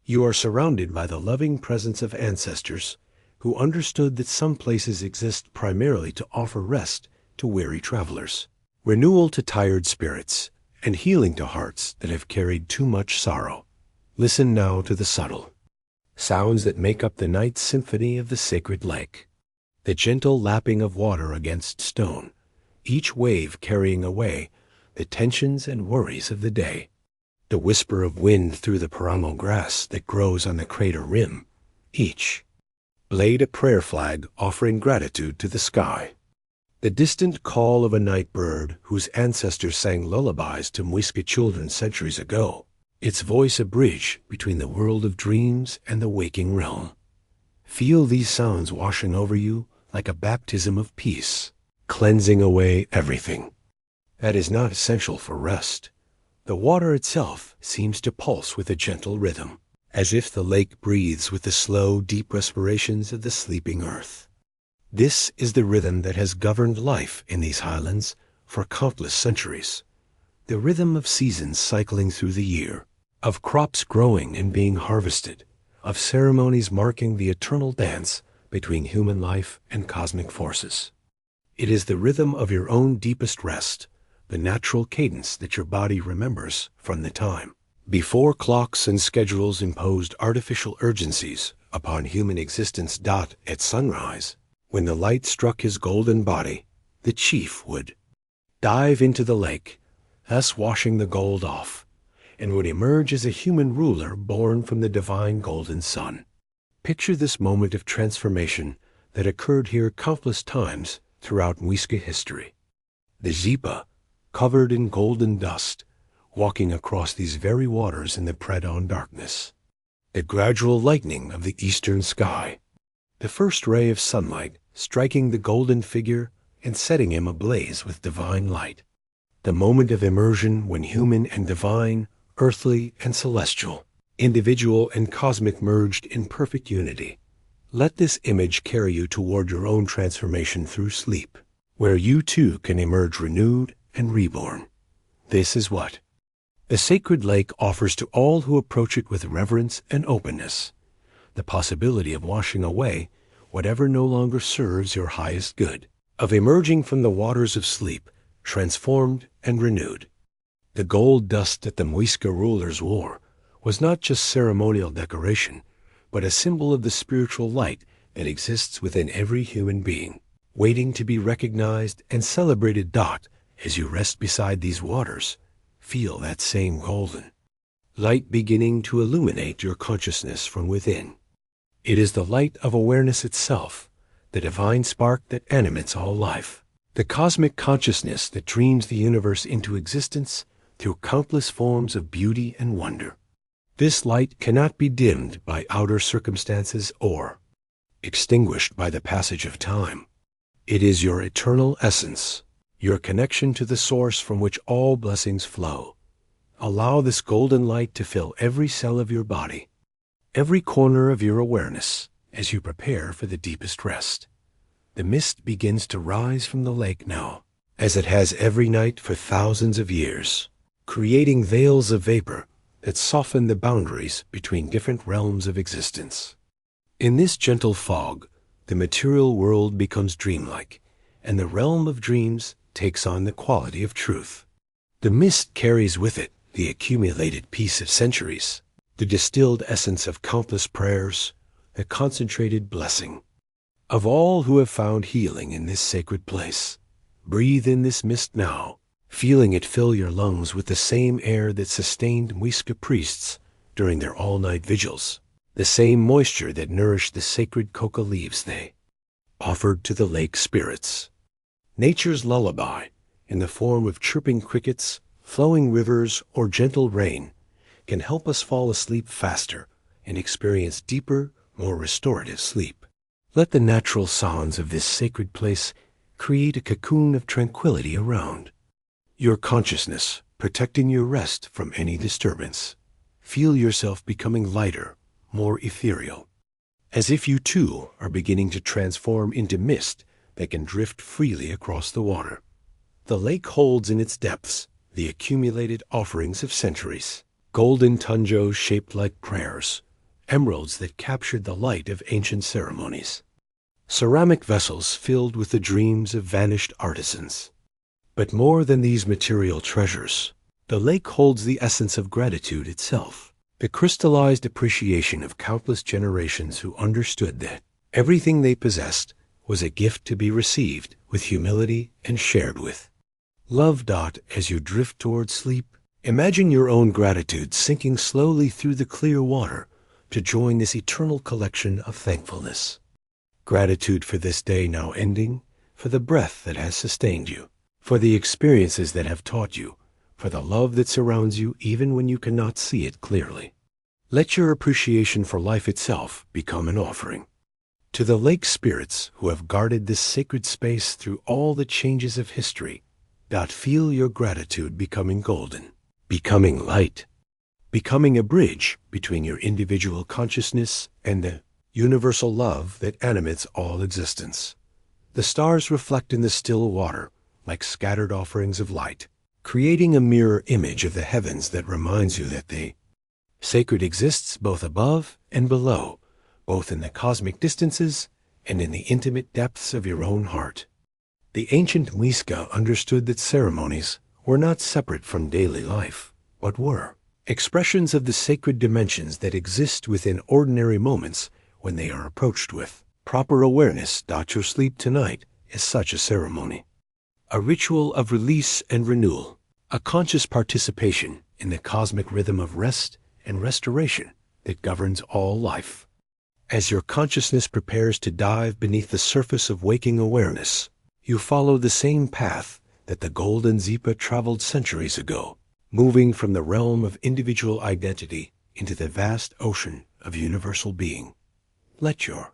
You are surrounded by the loving presence of ancestors who understood that some places exist primarily to offer rest to weary travelers, renewal to tired spirits, and healing to hearts that have carried too much sorrow. Listen now to the subtle sounds that make up the night symphony of the sacred lake. The gentle lapping of water against stone, each wave carrying away the tensions and worries of the day. The whisper of wind through the paramo grass that grows on the crater rim, each blade a prayer flag offering gratitude to the sky. The distant call of a night bird whose ancestors sang lullabies to Muisca children centuries ago, its voice a bridge between the world of dreams and the waking realm. Feel these sounds washing over you like a baptism of peace, cleansing away everything that is not essential for rest. The water itself seems to pulse with a gentle rhythm, as if the lake breathes with the slow, deep respirations of the sleeping earth. This is the rhythm that has governed life in these highlands for countless centuries. The rhythm of seasons cycling through the year, of crops growing and being harvested, of ceremonies marking the eternal dance between human life and cosmic forces. It is the rhythm of your own deepest rest, the natural cadence that your body remembers from the time before clocks and schedules imposed artificial urgencies upon human existence. At sunrise, when the light struck his golden body, the chief would dive into the lake, thus washing the gold off, and would emerge as a human ruler born from the divine golden sun. Picture this moment of transformation that occurred here countless times throughout Muisca history. The Zipa, covered in golden dust, walking across these very waters in the pre-dawn darkness. The gradual lightening of the eastern sky, the first ray of sunlight striking the golden figure and setting him ablaze with divine light. The moment of immersion when human and divine, earthly and celestial, individual and cosmic merged in perfect unity. Let this image carry you toward your own transformation through sleep, where you too can emerge renewed and reborn. This is what the sacred lake offers to all who approach it with reverence and openness, the possibility of washing away whatever no longer serves your highest good, of emerging from the waters of sleep, transformed and renewed. The gold dust that the Muisca rulers wore was not just ceremonial decoration, but a symbol of the spiritual light that exists within every human being, waiting to be recognized and celebrated. As you rest beside these waters, feel that same golden light beginning to illuminate your consciousness from within. It is the light of awareness itself, the divine spark that animates all life, the cosmic consciousness that dreams the universe into existence through countless forms of beauty and wonder. This light cannot be dimmed by outer circumstances or extinguished by the passage of time. It is your eternal essence, your connection to the source from which all blessings flow. Allow this golden light to fill every cell of your body, every corner of your awareness, as you prepare for the deepest rest. The mist begins to rise from the lake now, as it has every night for thousands of years, creating veils of vapor that soften the boundaries between different realms of existence. In this gentle fog, the material world becomes dreamlike, and the realm of dreams takes on the quality of truth. The mist carries with it the accumulated peace of centuries, the distilled essence of countless prayers, the concentrated blessing of all who have found healing in this sacred place. Breathe in this mist now, feeling it fill your lungs with the same air that sustained Muisca priests during their all-night vigils, the same moisture that nourished the sacred coca leaves they offered to the lake spirits. Nature's lullaby, in the form of chirping crickets, flowing rivers, or gentle rain, can help us fall asleep faster and experience deeper, more restorative sleep. Let the natural sounds of this sacred place create a cocoon of tranquility around your consciousness, protecting your rest from any disturbance. Feel yourself becoming lighter, more ethereal, as if you too are beginning to transform into mist that can drift freely across the water. The lake holds in its depths the accumulated offerings of centuries, golden tunjos shaped like prayers, emeralds that captured the light of ancient ceremonies, ceramic vessels filled with the dreams of vanished artisans. But more than these material treasures, the lake holds the essence of gratitude itself, the crystallized appreciation of countless generations who understood that everything they possessed was a gift to be received with humility and shared with love. As you drift toward sleep, imagine your own gratitude sinking slowly through the clear water to join this eternal collection of thankfulness. Gratitude for this day now ending, for the breath that has sustained you, for the experiences that have taught you, for the love that surrounds you even when you cannot see it clearly. Let your appreciation for life itself become an offering. To the lake spirits who have guarded this sacred space through all the changes of history, feel your gratitude becoming golden, becoming light, becoming a bridge between your individual consciousness and the universal love that animates all existence. The stars reflect in the still water like scattered offerings of light, creating a mirror image of the heavens that reminds you that the sacred exists both above and below, both in the cosmic distances and in the intimate depths of your own heart. The ancient Muisca understood that ceremonies were not separate from daily life, but were expressions of the sacred dimensions that exist within ordinary moments when they are approached with proper awareness. Your sleep tonight is such a ceremony, a ritual of release and renewal, a conscious participation in the cosmic rhythm of rest and restoration that governs all life. As your consciousness prepares to dive beneath the surface of waking awareness, you follow the same path that the golden Zipa traveled centuries ago, moving from the realm of individual identity into the vast ocean of universal being. Let your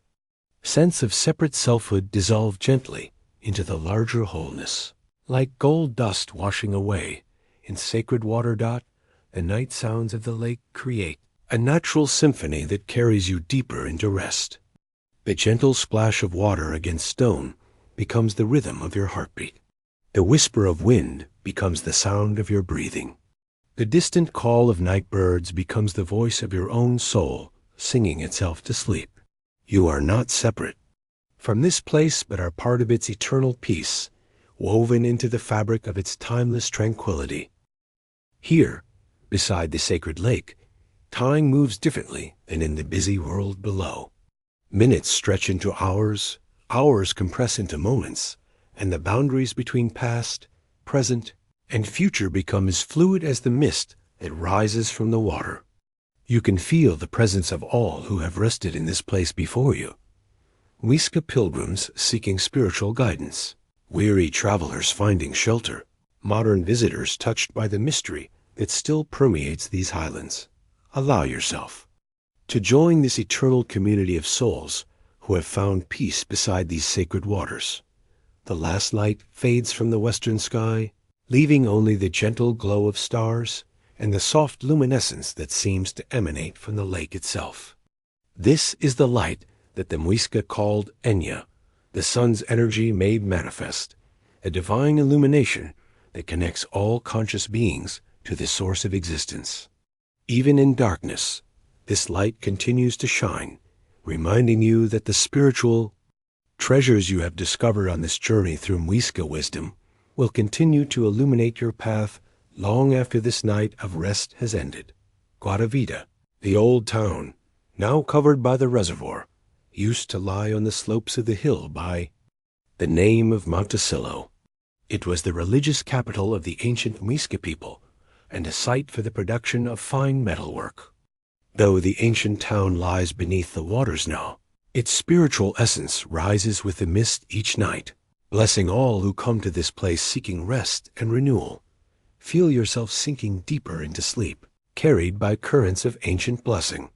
sense of separate selfhood dissolve gently into the larger wholeness. Like gold dust washing away in sacred water. The night sounds of the lake create a natural symphony that carries you deeper into rest. The gentle splash of water against stone becomes the rhythm of your heartbeat. The whisper of wind becomes the sound of your breathing. The distant call of night birds becomes the voice of your own soul singing itself to sleep. You are not separate from this place, but are part of its eternal peace, woven into the fabric of its timeless tranquility. Here, beside the sacred lake, time moves differently than in the busy world below. Minutes stretch into hours, hours compress into moments, and the boundaries between past, present, and future become as fluid as the mist that rises from the water. You can feel the presence of all who have rested in this place before you. Muisca pilgrims seeking spiritual guidance, weary travelers finding shelter, modern visitors touched by the mystery that still permeates these highlands. Allow yourself to join this eternal community of souls who have found peace beside these sacred waters. The last light fades from the western sky, leaving only the gentle glow of stars and the soft luminescence that seems to emanate from the lake itself. This is the light that the Muisca called Enya, the sun's energy made manifest, a divine illumination that connects all conscious beings to the source of existence. Even in darkness, this light continues to shine, reminding you that the spiritual treasures you have discovered on this journey through Muisca wisdom will continue to illuminate your path long after this night of rest has ended. Guatavita, the old town, now covered by the reservoir, used to lie on the slopes of the hill by the name of Monticello. It was the religious capital of the ancient Muisca people and a site for the production of fine metalwork. Though the ancient town lies beneath the waters now, its spiritual essence rises with the mist each night, blessing all who come to this place seeking rest and renewal. Feel yourself sinking deeper into sleep, carried by currents of ancient blessing.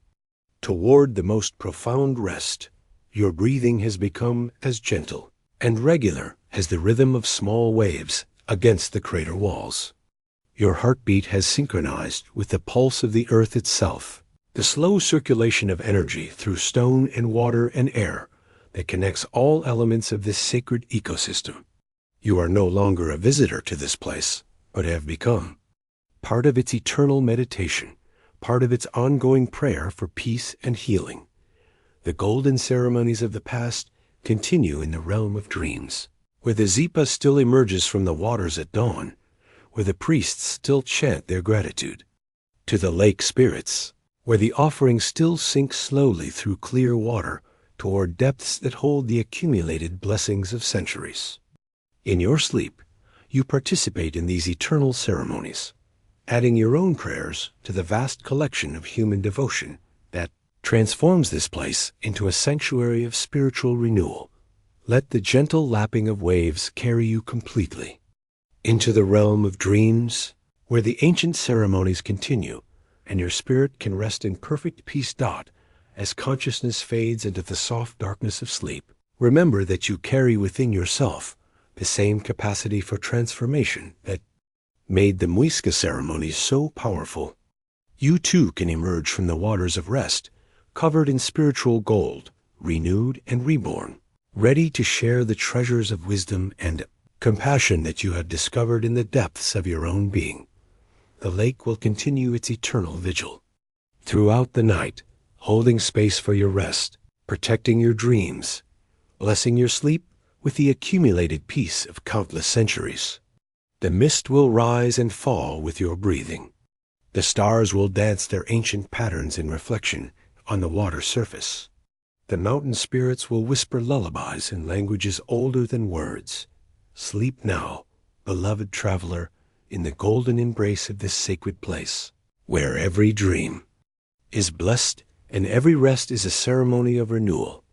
Toward the most profound rest, your breathing has become as gentle and regular as the rhythm of small waves against the crater walls. Your heartbeat has synchronized with the pulse of the earth itself, the slow circulation of energy through stone and water and air that connects all elements of this sacred ecosystem. You are no longer a visitor to this place, but have become part of its eternal meditation, part of its ongoing prayer for peace and healing. The golden ceremonies of the past continue in the realm of dreams, where the zipa still emerges from the waters at dawn, where the priests still chant their gratitude. To the lake spirits, where the offering still sinks slowly through clear water toward depths that hold the accumulated blessings of centuries. In your sleep, you participate in these eternal ceremonies, adding your own prayers to the vast collection of human devotion that transforms this place into a sanctuary of spiritual renewal. Let the gentle lapping of waves carry you completely into the realm of dreams, where the ancient ceremonies continue, and your spirit can rest in perfect peace. As consciousness fades into the soft darkness of sleep, remember that you carry within yourself the same capacity for transformation that made the Muisca ceremonies so powerful. You too can emerge from the waters of rest, covered in spiritual gold, renewed and reborn, ready to share the treasures of wisdom and compassion that you have discovered in the depths of your own being. The lake will continue its eternal vigil throughout the night, holding space for your rest, protecting your dreams, blessing your sleep with the accumulated peace of countless centuries. The mist will rise and fall with your breathing. The stars will dance their ancient patterns in reflection on the water surface. The mountain spirits will whisper lullabies in languages older than words. Sleep now, beloved traveler, in the golden embrace of this sacred place, where every dream is blessed and every rest is a ceremony of renewal.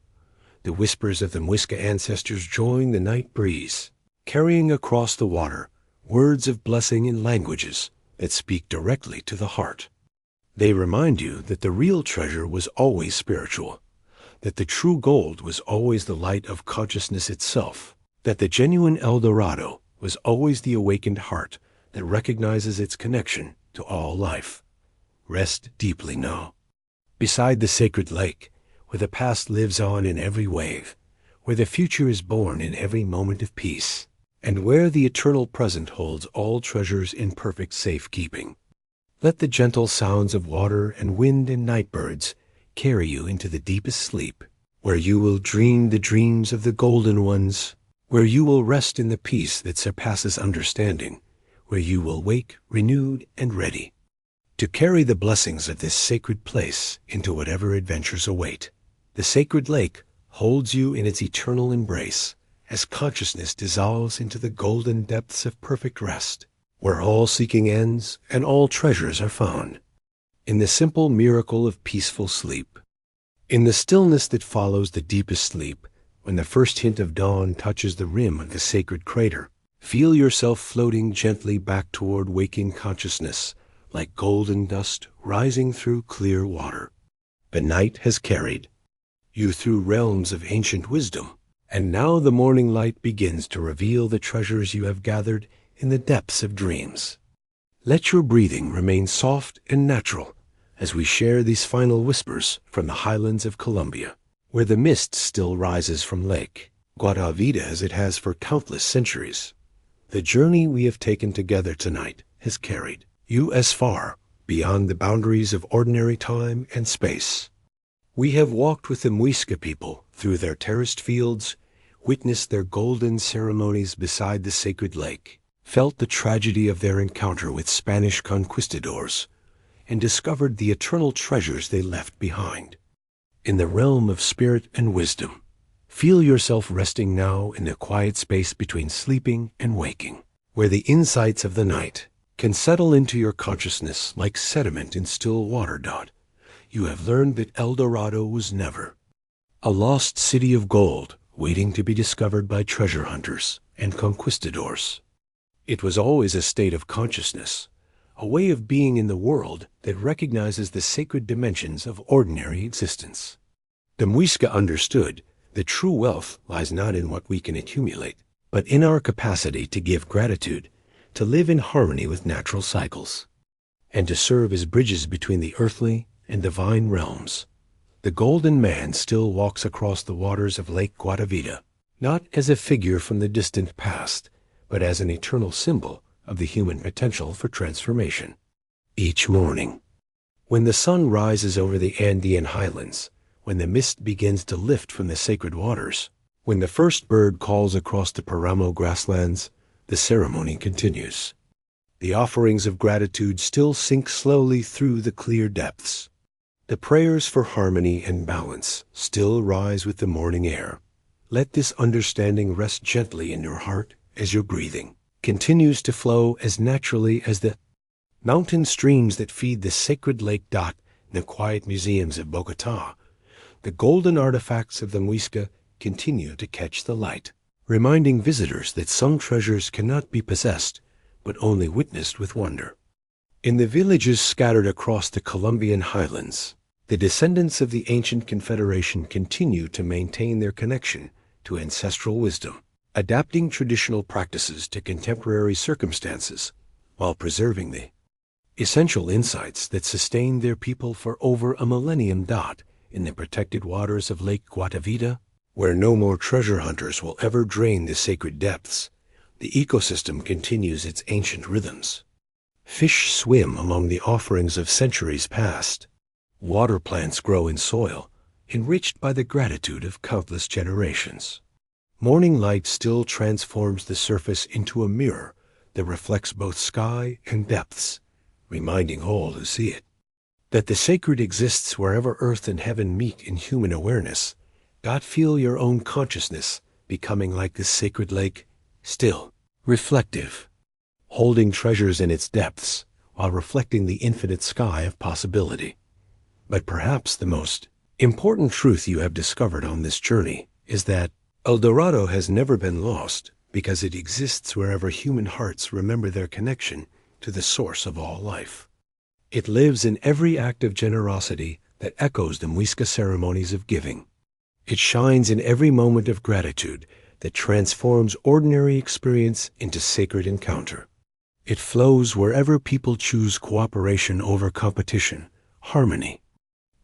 The whispers of the Muisca ancestors join the night breeze, carrying across the water words of blessing in languages that speak directly to the heart. They remind you that the real treasure was always spiritual, that the true gold was always the light of consciousness itself, that the genuine El Dorado was always the awakened heart that recognizes its connection to all life. Rest deeply now, Beside the sacred lake, where the past lives on in every wave, where the future is born in every moment of peace, and where the eternal present holds all treasures in perfect safekeeping. Let the gentle sounds of water and wind and night birds carry you into the deepest sleep, where you will dream the dreams of the golden ones, where you will rest in the peace that surpasses understanding, where you will wake renewed and ready to carry the blessings of this sacred place into whatever adventures await. The sacred lake holds you in its eternal embrace as consciousness dissolves into the golden depths of perfect rest, where all seeking ends and all treasures are found. In the simple miracle of peaceful sleep, in the stillness that follows the deepest sleep, when the first hint of dawn touches the rim of the sacred crater, feel yourself floating gently back toward waking consciousness, like golden dust rising through clear water. The night has carried you through realms of ancient wisdom, and now the morning light begins to reveal the treasures you have gathered in the depths of dreams. Let your breathing remain soft and natural as we share these final whispers from the highlands of Colombia, where the mist still rises from Lake Guatavita as it has for countless centuries. The journey we have taken together tonight has carried you as far beyond the boundaries of ordinary time and space. We have walked with the Muisca people through their terraced fields, witnessed their golden ceremonies beside the sacred lake, felt the tragedy of their encounter with Spanish conquistadors, and discovered the eternal treasures they left behind. In the realm of spirit and wisdom, feel yourself resting now in the quiet space between sleeping and waking, where the insights of the night can settle into your consciousness like sediment in still water. You have learned that El Dorado was never a lost city of gold waiting to be discovered by treasure hunters and conquistadors. It was always a state of consciousness, a way of being in the world that recognizes the sacred dimensions of ordinary existence. The Muisca understood that true wealth lies not in what we can accumulate, but in our capacity to give gratitude, to live in harmony with natural cycles, and to serve as bridges between the earthly and divine realms. The golden man still walks across the waters of Lake Guatavita, not as a figure from the distant past, but as an eternal symbol of the human potential for transformation. Each morning, when the sun rises over the Andean highlands, when the mist begins to lift from the sacred waters, when the first bird calls across the Paramo grasslands, the ceremony continues. The offerings of gratitude still sink slowly through the clear depths. The prayers for harmony and balance still rise with the morning air. Let this understanding rest gently in your heart as your breathing continues to flow as naturally as the mountain streams that feed the sacred lake. In the quiet museums of Bogota, the golden artifacts of the Muisca continue to catch the light, reminding visitors that some treasures cannot be possessed, but only witnessed with wonder. In the villages scattered across the Colombian highlands, the descendants of the ancient confederation continue to maintain their connection to ancestral wisdom, adapting traditional practices to contemporary circumstances while preserving the essential insights that sustained their people for over a millennium. In the protected waters of Lake Guatavita, where no more treasure hunters will ever drain the sacred depths, the ecosystem continues its ancient rhythms. Fish swim among the offerings of centuries past. Water plants grow in soil, enriched by the gratitude of countless generations. Morning light still transforms the surface into a mirror that reflects both sky and depths, reminding all who see it that the sacred exists wherever earth and heaven meet in human awareness. Feel your own consciousness becoming like this sacred lake, still, reflective, holding treasures in its depths while reflecting the infinite sky of possibility. But perhaps the most important truth you have discovered on this journey is that El Dorado has never been lost because it exists wherever human hearts remember their connection to the source of all life. It lives in every act of generosity that echoes the Muisca ceremonies of giving. It shines in every moment of gratitude that transforms ordinary experience into sacred encounter. It flows wherever people choose cooperation over competition, harmony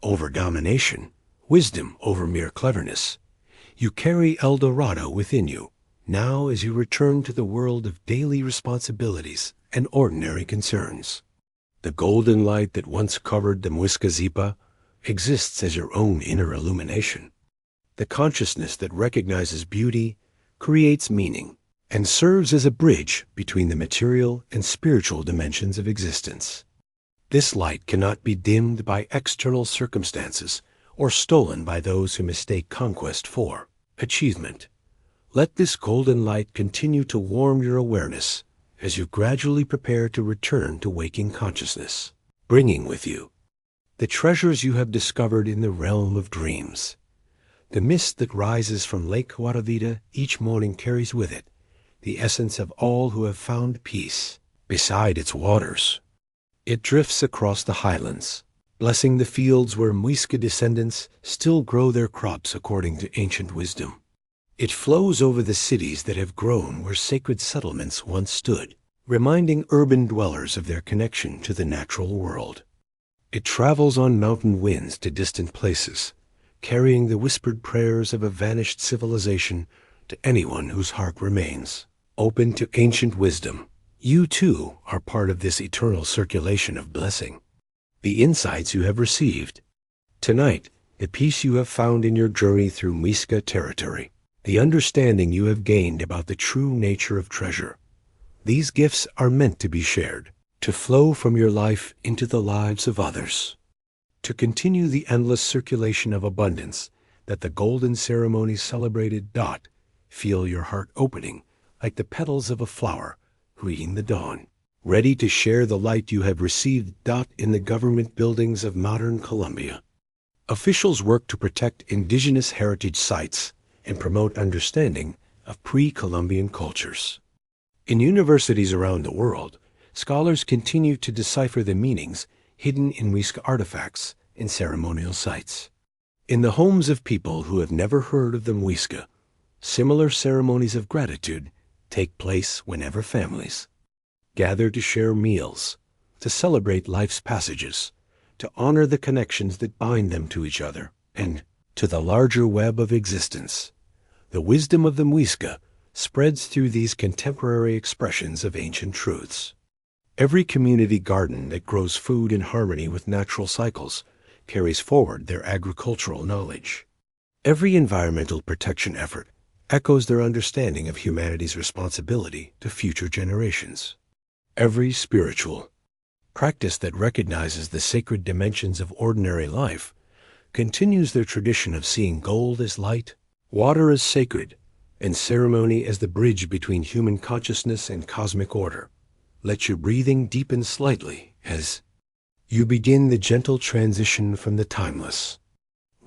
over domination, wisdom over mere cleverness. You carry El Dorado within you, now as you return to the world of daily responsibilities and ordinary concerns. The golden light that once covered the Muisca exists as your own inner illumination. The consciousness that recognizes beauty, creates meaning, and serves as a bridge between the material and spiritual dimensions of existence. This light cannot be dimmed by external circumstances or stolen by those who mistake conquest for achievement. Let this golden light continue to warm your awareness as you gradually prepare to return to waking consciousness, bringing with you the treasures you have discovered in the realm of dreams. The mist that rises from Lake Guaravita each morning carries with it the essence of all who have found peace beside its waters. It drifts across the highlands, blessing the fields where Muisca descendants still grow their crops according to ancient wisdom. It flows over the cities that have grown where sacred settlements once stood, reminding urban dwellers of their connection to the natural world. It travels on mountain winds to distant places, carrying the whispered prayers of a vanished civilization to anyone whose heart remains open to ancient wisdom. You too are part of this eternal circulation of blessing. The insights you have received tonight, the peace you have found in your journey through Muisca territory, the understanding you have gained about the true nature of treasure. These gifts are meant to be shared, to flow from your life into the lives of others, to continue the endless circulation of abundance that the golden ceremony celebrated. Feel your heart opening like the petals of a flower greeting the dawn, ready to share the light you have received. In the government buildings of modern Colombia, officials work to protect indigenous heritage sites and promote understanding of pre-Columbian cultures. In universities around the world, scholars continue to decipher the meanings hidden in Muisca artifacts and ceremonial sites. In the homes of people who have never heard of the Muisca, similar ceremonies of gratitude take place whenever families gather to share meals, to celebrate life's passages, to honor the connections that bind them to each other and to the larger web of existence. The wisdom of the Muisca spreads through these contemporary expressions of ancient truths. Every community garden that grows food in harmony with natural cycles carries forward their agricultural knowledge. Every environmental protection effort echoes their understanding of humanity's responsibility to future generations. Every spiritual practice that recognizes the sacred dimensions of ordinary life continues their tradition of seeing gold as light, water as sacred, and ceremony as the bridge between human consciousness and cosmic order. Let your breathing deepen slightly as you begin the gentle transition from the timeless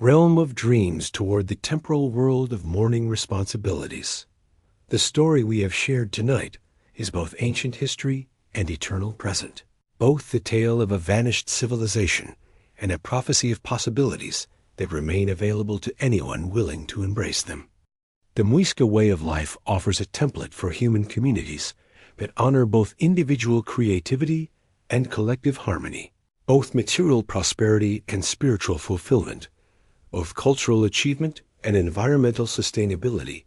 realm of dreams toward the temporal world of morning responsibilities. The story we have shared tonight is both ancient history and eternal present, both the tale of a vanished civilization and a prophecy of possibilities that remain available to anyone willing to embrace them. The Muisca way of life offers a template for human communities that honor both individual creativity and collective harmony, both material prosperity and spiritual fulfillment, both cultural achievement and environmental sustainability.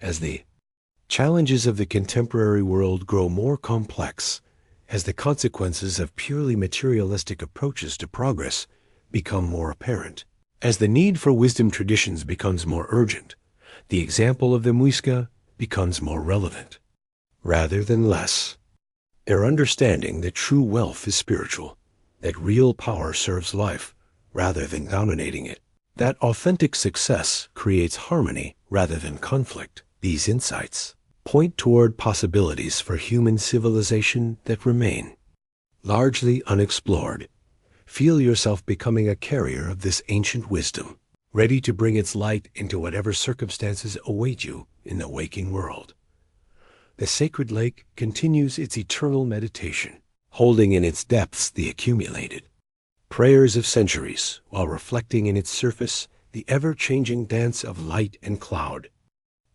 As the challenges of the contemporary world grow more complex, as the consequences of purely materialistic approaches to progress become more apparent, as the need for wisdom traditions becomes more urgent, the example of the Muisca becomes more relevant, rather than less. Their understanding that true wealth is spiritual, that real power serves life rather than dominating it, that authentic success creates harmony rather than conflict. These insights point toward possibilities for human civilization that remain largely unexplored. Feel yourself becoming a carrier of this ancient wisdom, ready to bring its light into whatever circumstances await you in the waking world. The sacred lake continues its eternal meditation, holding in its depths the accumulated prayers of centuries, while reflecting in its surface the ever-changing dance of light and cloud.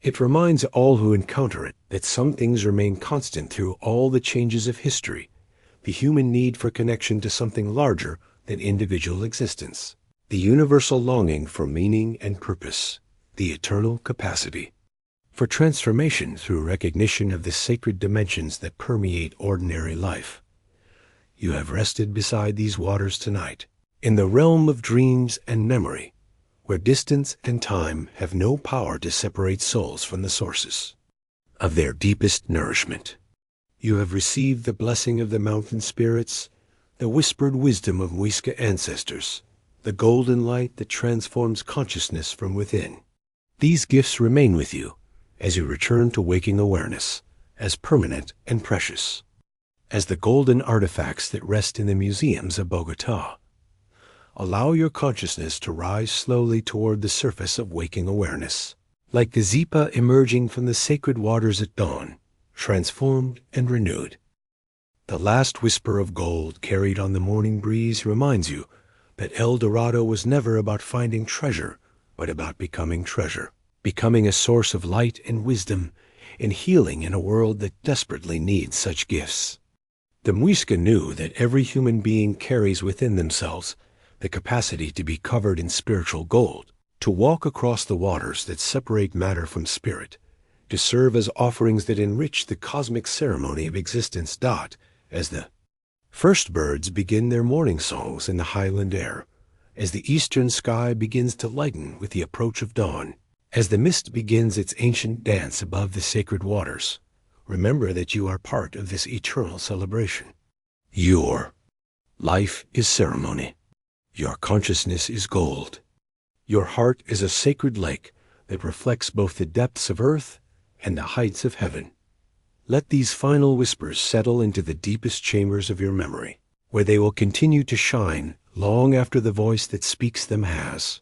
It reminds all who encounter it that some things remain constant through all the changes of history: the human need for connection to something larger than individual existence. The universal longing for meaning and purpose, the eternal capacity for transformation through recognition of the sacred dimensions that permeate ordinary life. You have rested beside these waters tonight, in the realm of dreams and memory, where distance and time have no power to separate souls from the sources of their deepest nourishment. You have received the blessing of the mountain spirits, the whispered wisdom of Muisca ancestors, the golden light that transforms consciousness from within. These gifts remain with you as you return to waking awareness, as permanent and precious as the golden artifacts that rest in the museums of Bogotá. Allow your consciousness to rise slowly toward the surface of waking awareness, like the Zipa emerging from the sacred waters at dawn, transformed and renewed. The last whisper of gold carried on the morning breeze reminds you that El Dorado was never about finding treasure, but about becoming treasure, becoming a source of light and wisdom and healing in a world that desperately needs such gifts. The Muisca knew that every human being carries within themselves the capacity to be covered in spiritual gold, to walk across the waters that separate matter from spirit, to serve as offerings that enrich the cosmic ceremony of existence. As the first birds begin their morning songs in the highland air, as the eastern sky begins to lighten with the approach of dawn, as the mist begins its ancient dance above the sacred waters, remember that you are part of this eternal celebration. Your life is ceremony. Your consciousness is gold. Your heart is a sacred lake that reflects both the depths of earth and the heights of heaven. Let these final whispers settle into the deepest chambers of your memory, where they will continue to shine long after the voice that speaks them has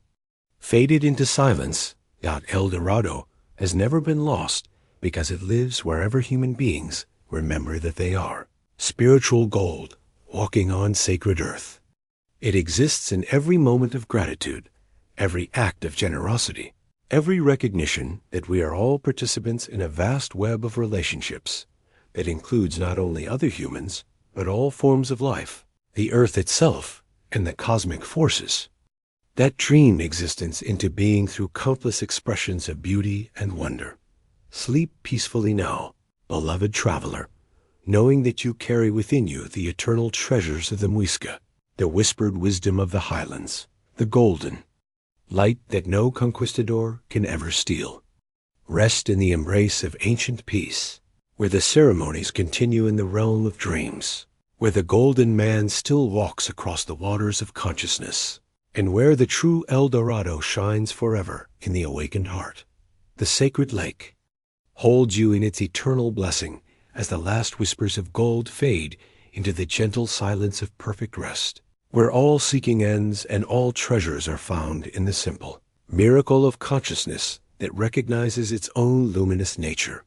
faded into silence. El Dorado has never been lost because it lives wherever human beings remember that they are spiritual gold walking on sacred earth. It exists in every moment of gratitude, every act of generosity, every recognition that we are all participants in a vast web of relationships that includes not only other humans, but all forms of life, the earth itself, and the cosmic forces that dream existence into being through countless expressions of beauty and wonder. Sleep peacefully now, beloved traveler, knowing that you carry within you the eternal treasures of the Muisca, the whispered wisdom of the highlands, the golden light that no conquistador can ever steal. Rest in the embrace of ancient peace, where the ceremonies continue in the realm of dreams, where the golden man still walks across the waters of consciousness, and where the true El Dorado shines forever in the awakened heart. The sacred lake holds you in its eternal blessing as the last whispers of gold fade into the gentle silence of perfect rest, where all seeking ends and all treasures are found in the simple miracle of consciousness that recognizes its own luminous nature.